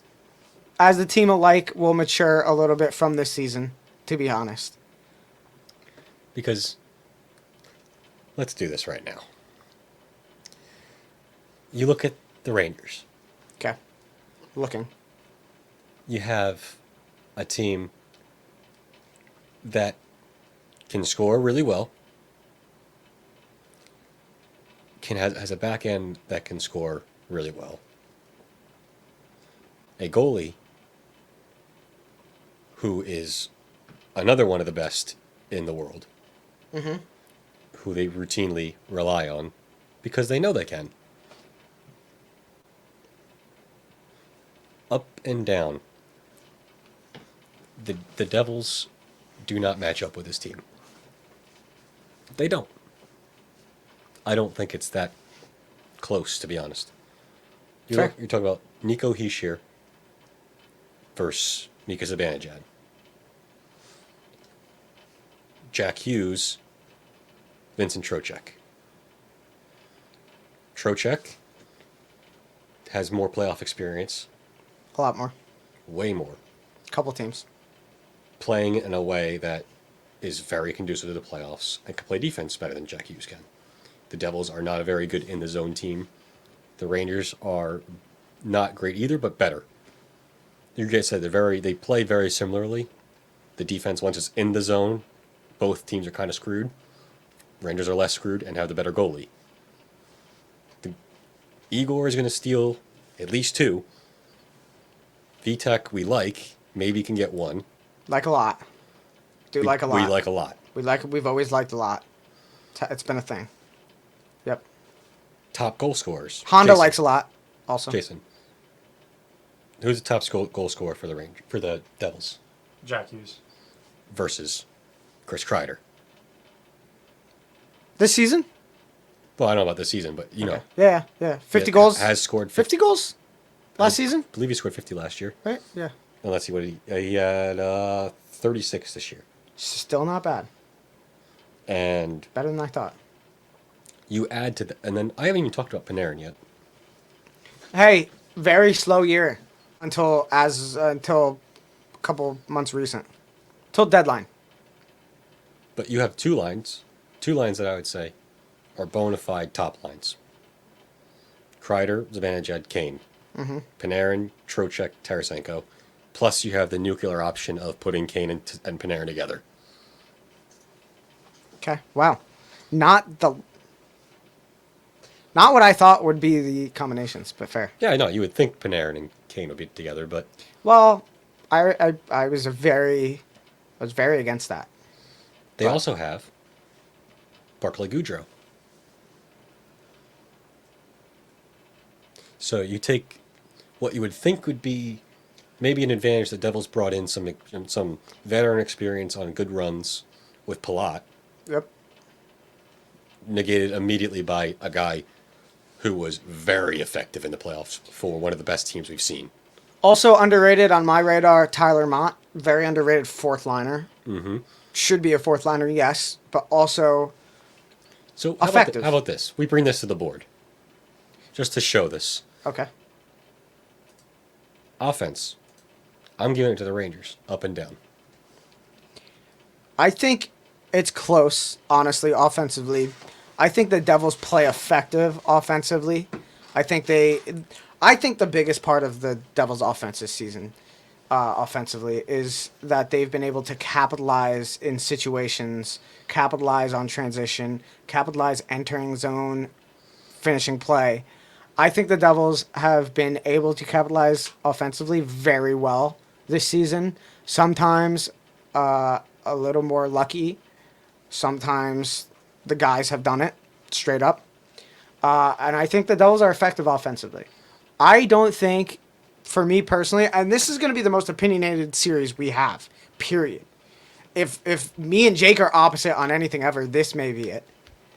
as a team alike, will mature a little bit from this season, to be honest. Because, let's do this right now. You look at the Rangers. Okay. Looking. You have a team that can score really well, has a back end that can score really well, a goalie who is another one of the best in the world, who they routinely rely on because they know they can. Up and down, the Devils do not match up with this team. They don't. I don't think it's that close, to be honest. You're talking about Nico Hischier versus Mika Zibanejad. Jack Hughes, Vincent Trocheck. Trocheck has more playoff experience. A lot more. Way more. Couple teams. Playing in a way that is very conducive to the playoffs and can play defense better than Jack Hughes can. The Devils are not a very good in-the-zone team. The Rangers are not great either, but better. You guys said they play very similarly. The defense, once it's in the zone, both teams are kind of screwed. Rangers are less screwed and have the better goalie. Igor is going to steal at least two. VTech we like, maybe can get one. Like a lot. Like a lot. We like a lot. We've always liked a lot. It's been a thing. Yep. Top goal scorers. Honda Jason. likes a lot. Also. Jason. Who's the top goal scorer for the Devils? Jack Hughes. Versus Chris Kreider. This season? Well, I don't know about this season, but you know. Yeah. 50 goals. Has scored 50 goals last season? I believe he scored 50 last year. Right? Yeah. And let's see what he had 36 this year. Still not bad. And better than I thought. You add to and then I haven't even talked about Panarin yet. Hey, very slow year until a couple months recent. Till deadline. But you have two lines that I would say are bona fide top lines. Kreider, Zibanejad, Kane. Mm-hmm. Panarin, Trocheck, Tarasenko. Plus you have the nuclear option of putting Kane and Panarin together. Okay. Wow. Not what I thought would be the combinations, but fair. Yeah, I know. You would think Panarin and Kane would be together, but well, I was very against that. They also have Barclay Goodrow. So you take what you would think would be maybe an advantage. The Devils brought in some veteran experience on good runs with Palat. Yep. Negated immediately by a guy who was very effective in the playoffs for one of the best teams we've seen. Also underrated on my radar, Tyler Mott. Very underrated fourth liner. Mm-hmm. Should be a fourth liner, yes, but also So effective. How about this? We bring this to the board just to show this. okay. Offense. I'm giving it to the Rangers, up and down. I think it's close, honestly, offensively. I think the Devils play effective offensively. I think the biggest part of the Devils' offense this season, offensively, is that they've been able to capitalize in situations, capitalize on transition, capitalize entering zone, finishing play. I think the Devils have been able to capitalize offensively very well this season. Sometimes a little more lucky. Sometimes the guys have done it straight up. And I think the Devils are effective offensively. I don't think, for me personally, and this is going to be the most opinionated series we have, period. If me and Jake are opposite on anything ever, this may be it.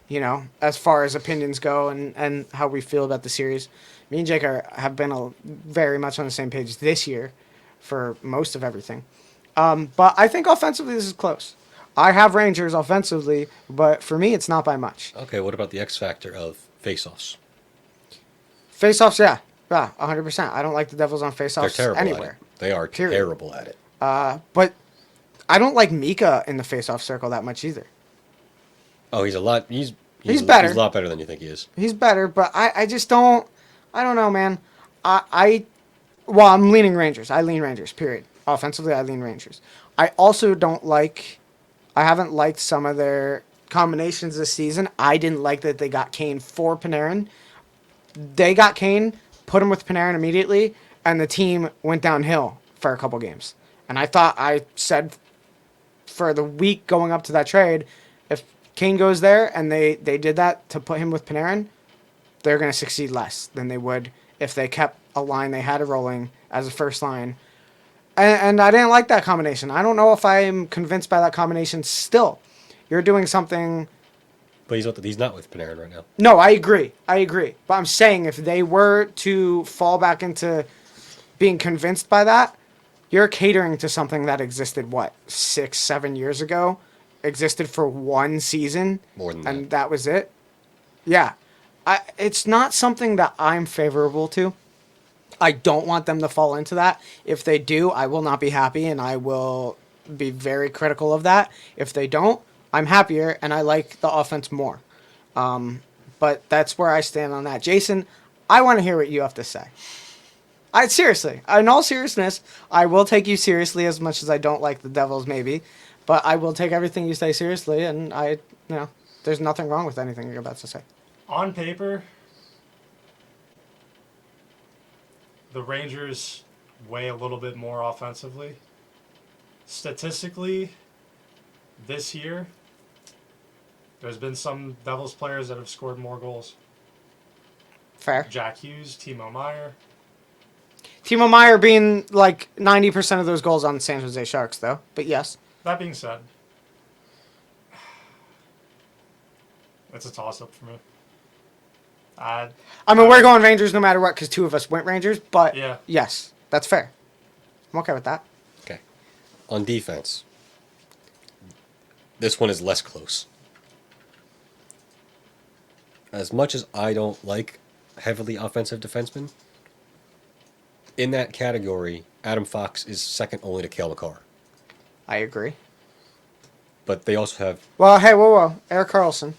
You know, as far as opinions go and how we feel about the series. Me and Jake have been very much on the same page this year for most of everything. But I think offensively this is close. I have Rangers offensively, but for me it's not by much. Okay, what about the X factor of faceoffs? Faceoffs, yeah, 100%. I don't like the Devils on They're faceoffs terrible anywhere. at it. They are Period. terrible at it. But I don't like Mika in the faceoff circle that much either. Oh, he's better. He's He's a lot better than you think he is. He's better, but I just don't. I don't know, man. Well, I'm leaning Rangers. I lean Rangers. Period. Offensively, I lean Rangers. I also don't like. I haven't liked some of their combinations this season. I didn't like that they got Kane for Panarin. They got Kane, put him with Panarin immediately, and the team went downhill for a couple games. And I said for the week going up to that trade, if Kane goes there and they did that to put him with Panarin, they're going to succeed less than they would if they kept a line they had rolling as a first line. And I didn't like that combination. I don't know if I'm convinced by that combination still. You're doing something... But he's not with Panarin right now. No, I agree. But I'm saying if they were to fall back into being convinced by that, you're catering to something that existed, 6-7 years ago? Existed for one season? More than and that. that was it? Yeah. It's not something that I'm favorable to. I don't want them to fall into that. If they do, I will not be happy, and I will be very critical of that. If they don't, I'm happier, and I like the offense more. But that's where I stand on that. Jason, I want to hear what you have to say. Seriously, in all seriousness, I will take you seriously as much as I don't like the Devils, maybe. But I will take everything you say seriously, and there's nothing wrong with anything you're about to say. On paper, the Rangers weigh a little bit more offensively. Statistically, this year, there's been some Devils players that have scored more goals. Fair. Jack Hughes, Timo Meier. Timo Meier being like 90% of those goals on San Jose Sharks, though. But yes. That being said, it's a toss-up for me. I mean, we're going Rangers no matter what because two of us went Rangers. But Yeah. yes, that's fair. I'm okay with that. Okay. On defense, this one is less close. As much as I don't like heavily offensive defensemen, in that category, Adam Fox is second only to Cale Makar. I agree. But they also have... Well, hey, whoa. Eric Carlson.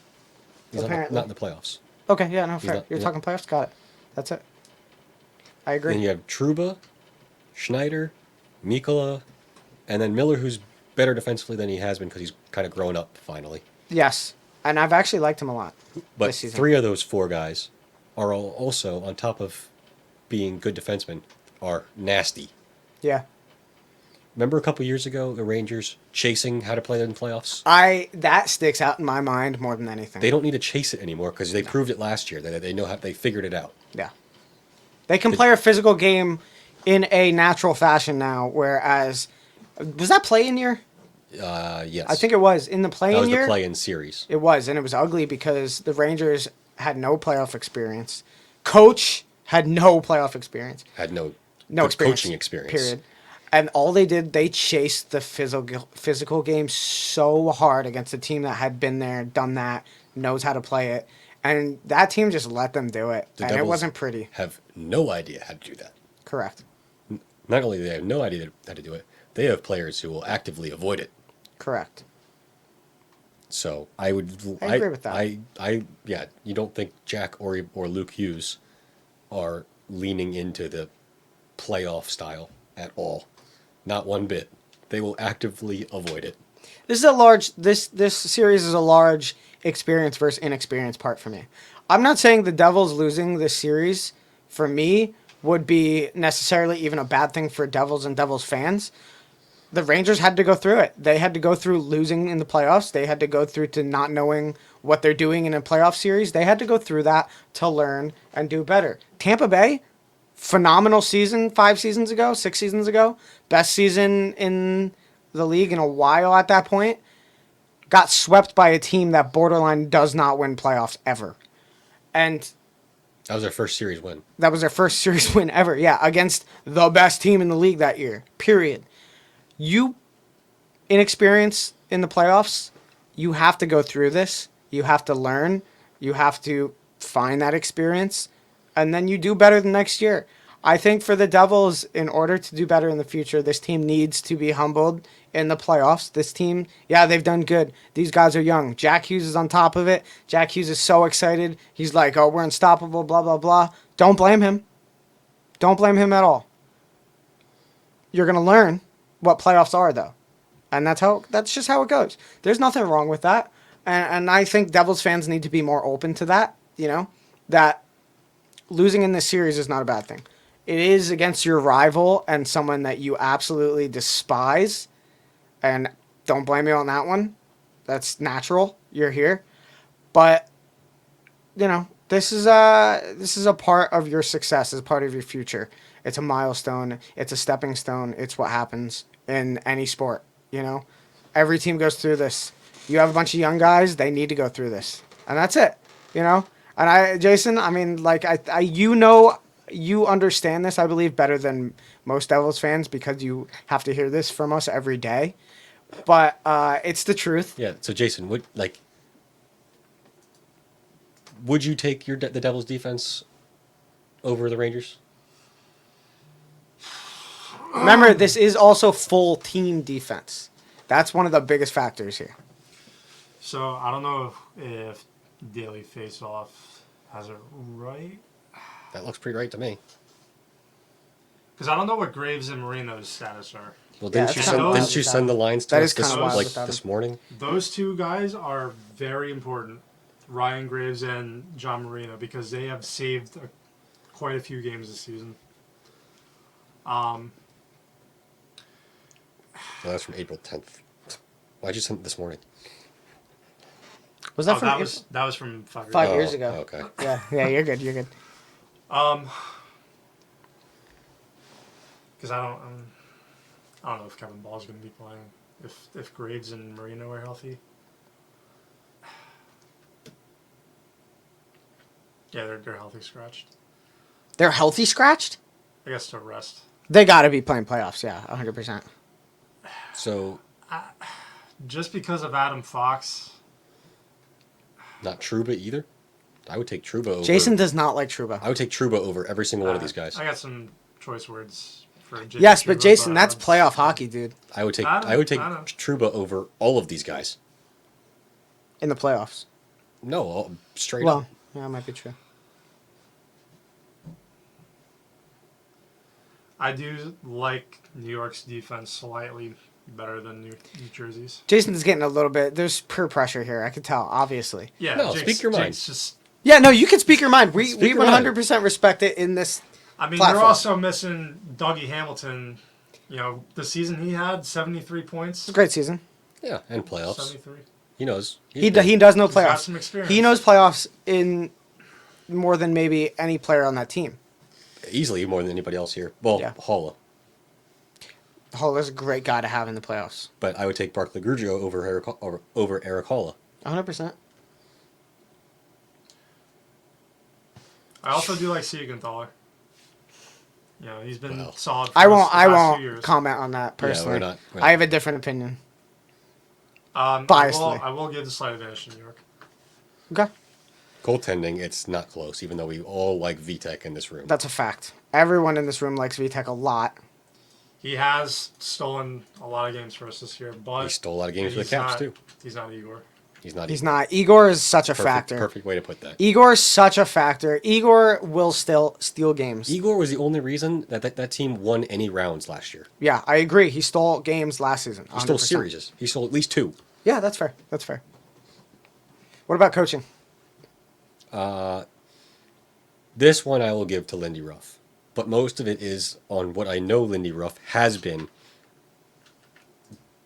He's Apparently. not in the playoffs. Okay, yeah, no, fair. not- You're he's talking playoffs? Got it. That's it. I agree. Then you have Trouba, Schneider, Mikkola, and then Miller, who's better defensively than he has been because he's kind of grown up finally. Yes. And I've actually liked him a lot But this season. three of those four guys are also, on top of being good defensemen, are nasty. Yeah. Remember a couple years ago, the Rangers chasing how to play in the playoffs? That sticks out in my mind more than anything. They don't need to chase it anymore because they proved it last year. They know how they figured it out. Yeah. They can play a physical game in a natural fashion now, whereas... Was that play-in year? Yes. I think it was. In the that play-in was year... the play-in series. It was, and it was ugly because the Rangers had no playoff experience. Coach had no playoff experience. Had no Experience, coaching experience. Period. And all they did, they chased the physical game so hard against a team that had been there, done that, knows how to play it. And that team just let them do it. The And it Devils wasn't pretty. have no idea how to do that. Correct. Not only do they have no idea how to do it, they have players who will actively avoid it. Correct. So I agree with that. Yeah, you don't think Jack or Luke Hughes are leaning into the playoff style at all. Not one bit. They will actively avoid it. This series is a large experience versus inexperience part for me. I'm not saying the Devils losing this series for me would be necessarily even a bad thing for Devils and Devils fans. The Rangers had to go through it. They had to go through losing in the playoffs. They had to go through to not knowing what they're doing in a playoff series. They had to go through that to learn and do better. Tampa Bay, phenomenal season 6 seasons ago. Best season in the league in a while at that point. Got swept by a team that borderline does not win playoffs ever. And That was their first series win. that was their first series win ever. Yeah, against the best team in the league that year. Period. You, inexperience in the playoffs, you have to go through this. You have to learn. You have to find that experience. And then you do better the next year. I think for the Devils, in order to do better in the future, this team needs to be humbled in the playoffs. This team, yeah, they've done good. These guys are young. Jack Hughes is on top of it. Jack Hughes is so excited. He's like, oh, we're unstoppable, blah, blah, blah. Don't blame him. Don't blame him at all. You're going to learn what playoffs are, though. And that's just how it goes. There's nothing wrong with that. And I think Devils fans need to be more open to that, that losing in this series is not a bad thing. It is against your rival and someone that you absolutely despise. And don't blame me on that one. That's natural. You're here. But, this is a part of your success, it's part of your future. It's a milestone. It's a stepping stone. It's what happens in any sport, Every team goes through this. You have a bunch of young guys, they need to go through this. And that's it, And Jason, you understand this, I believe, better than most Devils fans because you have to hear this from us every day. But it's the truth. Yeah. So Jason, would you take the Devils defense over the Rangers? Remember, this is also full team defense. That's one of the biggest factors here. So I don't know if Daily Faceoff has it right. That looks pretty right to me. Because I don't know what Graves and Marino's status are. Well, Yeah, didn't you send the lines to That us is kinda wild without this him. morning? Those two guys are very important, Ryan Graves and John Marino, because they have saved quite a few games this season. Well, that's from April 10th. Why'd you send it this morning? Was that from that was from 5 years 5 ago. years ago? Okay. Yeah, you're good. You're good. Because I don't know if Kevin Ball's going to be playing. If Graves and Marino are healthy. Yeah, they're healthy scratched. They're healthy scratched? I guess to rest. They got to be playing playoffs, yeah, 100%. So, Just because of Adam Fox. not Trouba either? I would take Trouba over... Jason does not like Trouba. I would take Trouba over every single one of these guys. I got some choice words for Jason. Yes, but Trouba, Jason, that's playoff hockey, dude. I would take I know. Trouba over all of these guys. In the playoffs. No, straight Well, up. yeah, that might be true. I do like New York's defense slightly better than New Jersey's. Jason's getting a little bit. There's peer pressure here. I could tell, obviously. Yeah, No, speak your mind. Jake's just. Yeah, no, you can speak your mind. We Speak your mind. 100% respect it in this. I mean, platform. they're also missing Dougie Hamilton. The season he had 73 points. It's a great season. Yeah, and playoffs. 73. He knows. He does know He's got playoffs. some experience. He knows playoffs in more than maybe any player on that team. Easily more than anybody else here. Well, Yeah. Holla. Holler's a great guy to have in the playoffs. But I would take Barclay Grugio over Eric Holla. 100%. I also do like Siegenthaler. You know, he's been Well, solid for I us won't. the I past 2 won't years. comment on that personally. we're not I have a different opinion. Biasly. I will give the slight advantage to New York. Okay, Goaltending, it's not close, even though we all like VTech in this room. that's a fact. Everyone in this room likes VTech a lot. He has stolen a lot of games for us this year, but He stole a lot of games for the he's Caps, not- too. He's not Igor. He's not. He's Igor. not. Igor is such a factor. Perfect way to put that. Igor is such a factor. Igor will still steal games. Igor was the only reason that team won any rounds last year. Yeah, I agree. He stole games last season. He stole 100%. series. He stole at least 2. Yeah, that's fair. That's fair. What about coaching? This one I will give to Lindy Ruff, but most of it is on what I know Lindy Ruff has been,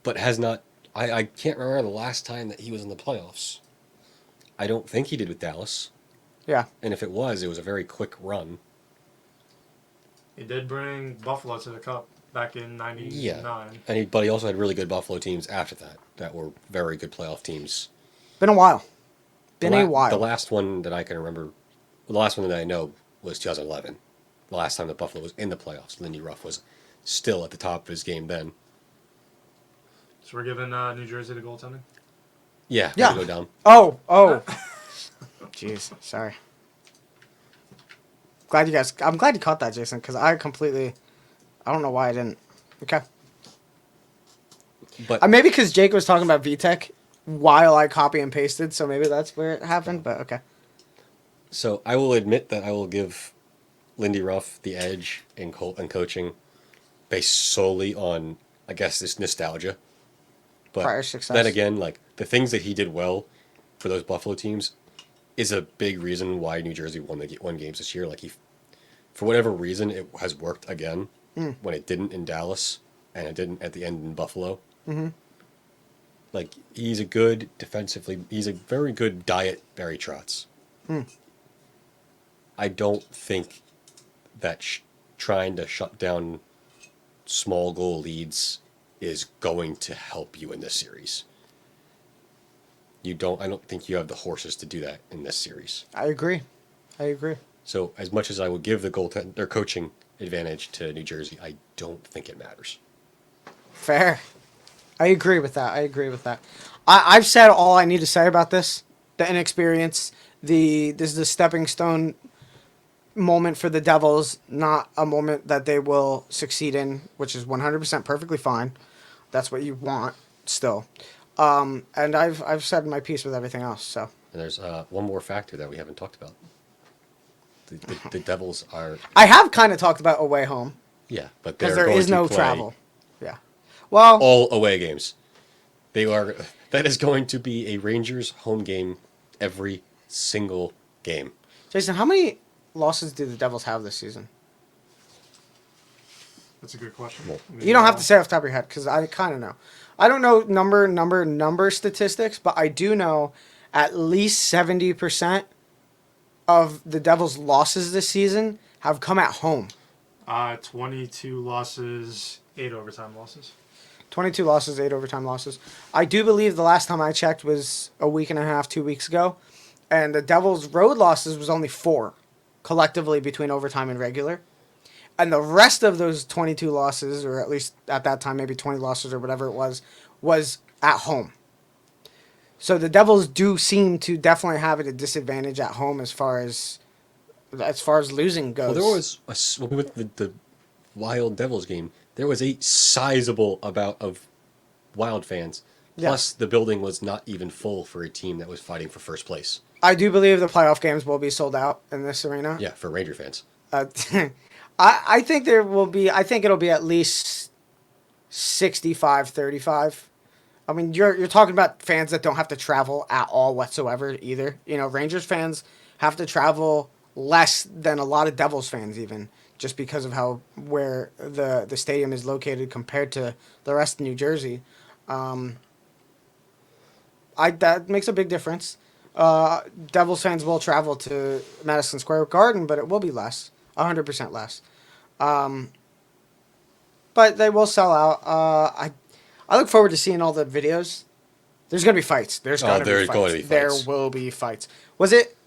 but has not. I can't remember the last time that he was in the playoffs. I don't think he did with Dallas, Yeah. and if it was a very quick run. He did bring Buffalo to the Cup back in '99. Yeah, but he also had really good Buffalo teams after that were very good playoff teams. Been a while. The Been a while. The last one that I can remember, the last one that I know was 2011. The last time that Buffalo was in the playoffs. Lindy Ruff was still at the top of his game then. So we're giving New Jersey the goaltending. Yeah, Yeah. go down. Oh. Jeez, sorry. I'm glad you caught that, Jason, because I don't know why I didn't. Okay. But Maybe because Jake was talking about VTech while I copy and pasted, so maybe that's where it happened, but okay. so I will admit that I will give Lindy Ruff the edge in coaching based solely on, I guess, this nostalgia. But Prior success. then again, like the things that he did well for those Buffalo teams is a big reason why New Jersey won games this year. Like for whatever reason, it has worked again when it didn't in Dallas and it didn't at the end in Buffalo. Mm-hmm. Like he's a good defensively. He's a very good diet Barry Trotz. I don't think that trying to shut down small goal leads is going to help you in this series. I don't think you have the horses to do that in this series. I agree. So as much as I would give their coaching advantage to New Jersey, I don't think it matters. Fair. I agree with that. I've said all I need to say about this. The inexperience. This is the stepping stone moment for the Devils, not a moment that they will succeed in, which is 100% perfectly fine. That's what you want still. And I've said my piece with everything else. So. And there's one more factor that we haven't talked about. The Devils are... I have kind of talked about away home. Yeah, but Because they're there going is to no play travel. Yeah. Well, all away games. That is going to be a Rangers home game every single game. Jason, how many losses do the Devils have this season? That's a good question. You don't have to say off the top of your head because I kind of know. I don't know number statistics, but I do know at least 70% of the Devils' losses this season have come at home. 22 losses, 8 overtime losses. 22 losses, 8 overtime losses. I do believe the last time I checked was a week and a half, 2 weeks ago. And the Devils' road losses was only 4 collectively between overtime and regular. And the rest of those 22 losses, or at least at that time, maybe 20 losses or whatever it was at home. So the Devils do seem to definitely have it a disadvantage at home as far as losing goes. Well, there was with the Wild Devils game, there was a sizable amount of Wild fans. Yeah. Plus, the building was not even full for a team that was fighting for first place. I do believe the playoff games will be sold out in this arena. Yeah, for Ranger fans. I think there will be. I think it'll be at least 65-35. I mean, you're talking about fans that don't have to travel at all whatsoever either. You know, Rangers fans have to travel less than a lot of Devils fans even, just because of where the stadium is located compared to the rest of New Jersey. That makes a big difference. Devils fans will travel to Madison Square Garden, but it will be less, 100% less. But they will sell out. I look forward to seeing all the videos. There's going to be fights. There will be fights. Was it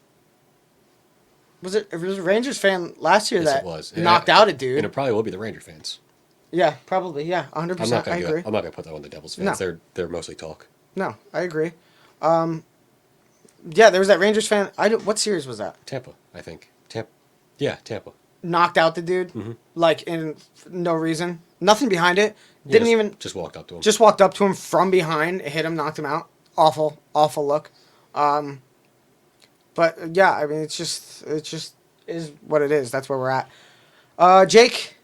it was a Rangers fan last year Yes, that it was. knocked out a dude. And it probably will be the Ranger fans. Yeah, probably. Yeah, 100%. I agree. I'm not gonna put that on the Devils fans. No. They're mostly talk. No, I agree. Yeah, there was that Rangers fan. What series was that? Tampa, I think. Yeah, Tampa. Knocked out the dude, Mm-hmm. like in no reason, nothing behind it. Didn't even just walked up to him. just walked up to him from behind, hit him, knocked him out. Awful, awful look. But yeah, I mean, it just is what it is. That's where we're at. Jake,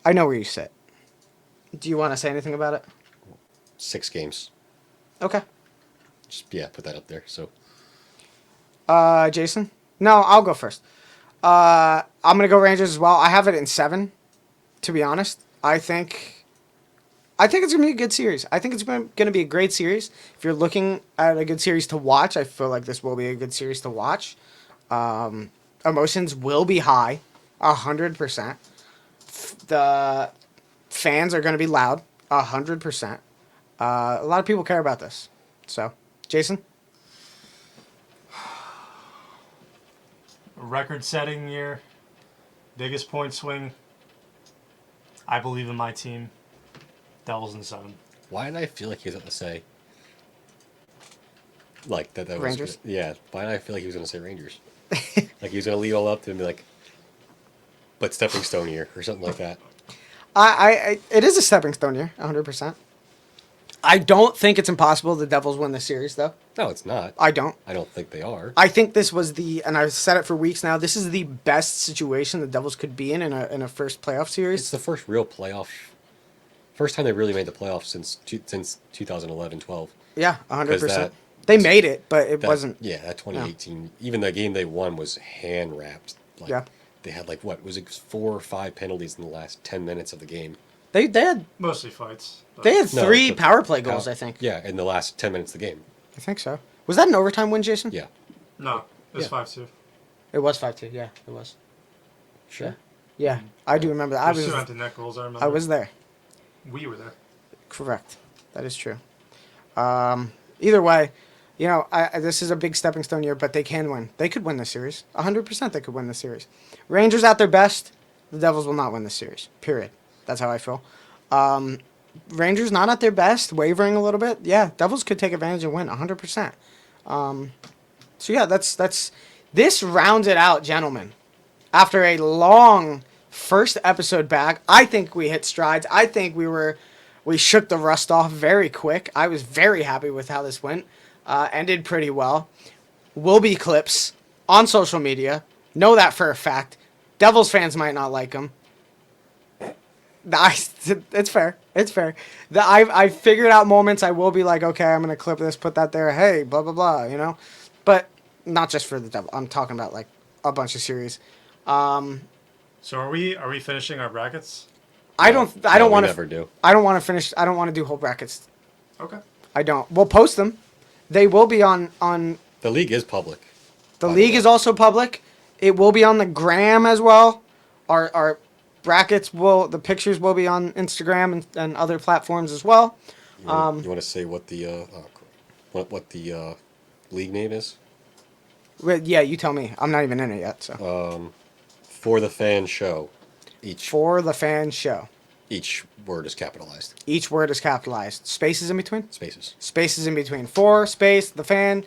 I know where you sit. Do you want to say anything about it? 6 games. Okay. Just put that up there. So Jason? No, I'll go first. I'm gonna go Rangers as well. I have it in 7, to be honest. I think it's gonna be a good series. I think it's gonna be a great series. If you're looking at a good series to watch, I feel like this will be a good series to watch. Emotions will be high, 100%. The fans are gonna be loud, 100%. A lot of people care about this. So, Jason? Record-setting year, biggest point swing. I believe in my team. Devils in 7. why did I feel like he was going to say like that was Rangers? yeah? Why did I feel like he was going to say Rangers? Like he was going to lead all up to him and be like, but stepping stone year or something like that. It is a stepping stone year, 100%. I don't think it's impossible the Devils win the series, though. No, it's not. I don't. I don't think they are. I think this was and I've said it for weeks now, this is the best situation the Devils could be in a first playoff series. It's the first real playoff. First time they really made the playoffs since 2011-12. Yeah, 100%. that- They made it, but it wasn't. Yeah, that 2018. Even the game they won was hand wrapped. Like, Yeah. They had 4 or 5 penalties in the last 10 minutes of the game. They had Mostly fights. but- they had No, 3 the power play goals, I think. Yeah, in the last 10 minutes of the game. I think so. Was that an overtime win, Jason? Yeah. No, it was Yeah. 5-2. It was 5-2. Yeah, it was. Sure. Yeah, I do remember that. There's 2 empty net goals, I remember. I was there. We were there. Correct. That is true. Either way, this is a big stepping stone year, but they can win. They could win the series. 100% they could win the series. Rangers at their best, the Devils will not win the series. Period. That's how I feel. Rangers not at their best, wavering a little bit. Yeah, Devils could take advantage and win 100%. So yeah, that's this rounds it out, gentlemen. After a long first episode back, I think we hit strides. I think we shook the rust off very quick. I was very happy with how this went. Ended pretty well. Will be clips on social media. Know that for a fact. Devils fans might not like them. It's fair. It's fair. I figured out moments I will be like, okay, I'm going to clip this, put that there. Hey, blah, blah, blah, But not just for the Devil. I'm talking about like a bunch of series. So are we finishing our brackets? I don't we want never do. I don't want to finish. I don't want to do whole brackets. Okay. I don't. We'll post them. They will be on The league is public. the by league way. is also public. It will be on the gram as well. Our brackets the pictures will be on Instagram and other platforms as well. You want to say what the what the league name is? Yeah, you tell me. I'm not even in it yet. So For the fan show. for the fan show, Each word is capitalized. each word is capitalized. Spaces in between. Spaces. Spaces in between. For space the fan.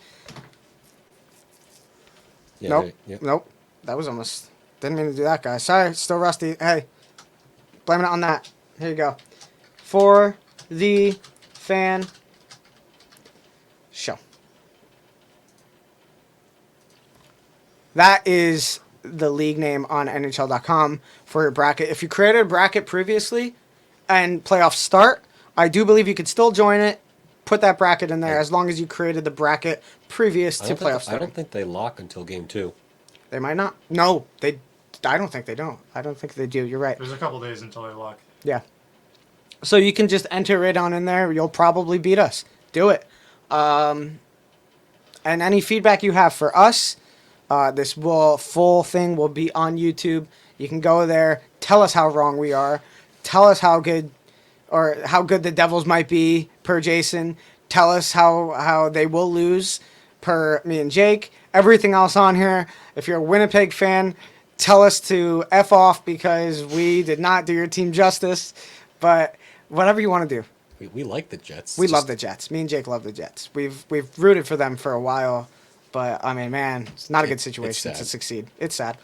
Yeah, Nope. Yep. Nope. That was almost. Didn't mean to do that, guys. Sorry. Still rusty. Hey. Blame it on that. Here you go. For the fan show. That is the league name on NHL.com for your bracket. If you created a bracket previously and playoffs start, I do believe you could still join it. Put that bracket in there as long as you created the bracket previous to playoffs I starting. don't think they lock until game 2. They might not. No, I don't think they don't. I don't think they do. You're right. There's a couple days until they lock. Yeah. So you can just enter it on in there. You'll probably beat us. Do it. And any feedback you have for us, this full thing will be on YouTube. You can go there. Tell us how wrong we are. Tell us how good the Devils might be per Jason. Tell us how they will lose per me and Jake. everything else on here. If you're a Winnipeg fan, tell us to F off because we did not do your team justice. But whatever you want to do. We like the Jets. We love the Jets. Me and Jake love the Jets. We've rooted for them for a while. But, I mean, man, it's not a good situation to succeed. It's sad.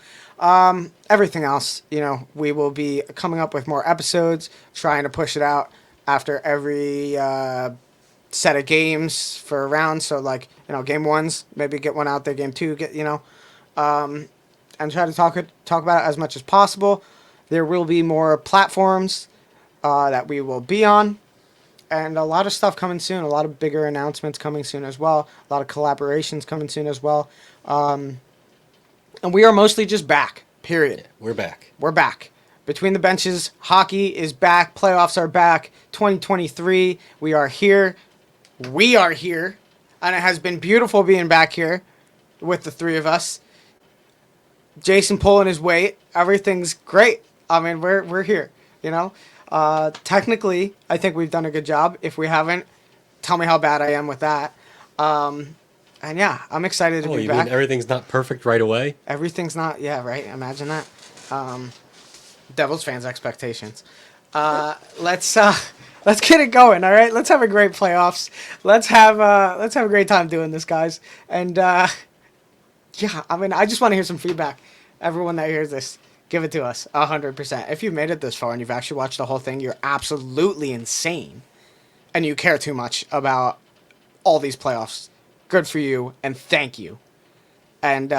Everything else, we will be coming up with more episodes, trying to push it out after every set of games for a round. So, like, game ones, maybe get one out there. Game two, and try to talk about it as much as possible. There will be more platforms that we will be on. And a lot of stuff coming soon. A lot of bigger announcements coming soon as well. A lot of collaborations coming soon as well. And we are mostly just back, period. Yeah, we're back. We're back. Between the benches, hockey is back. Playoffs are back. 2023, we are here. We are here. And it has been beautiful being back here with the three of us. Jason pulling his weight. Everything's great. I mean, we're here, Technically, I think we've done a good job. If we haven't, tell me how bad I am with that. And yeah, I'm excited to be you back. mean everything's not perfect right away? Everything's not, yeah, right? Imagine that. Devils fans' expectations. Let's get it going, all right? Let's have a great playoffs. Let's have a great time doing this, guys. And yeah, I mean, I just want to hear some feedback. Everyone that hears this, give it to us 100%. If you've made it this far and you've actually watched the whole thing, you're absolutely insane. And you care too much about all these playoffs. Good for you, and thank you. And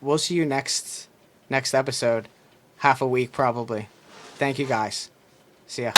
we'll see you next episode. Half a week, probably. Thank you, guys. See ya.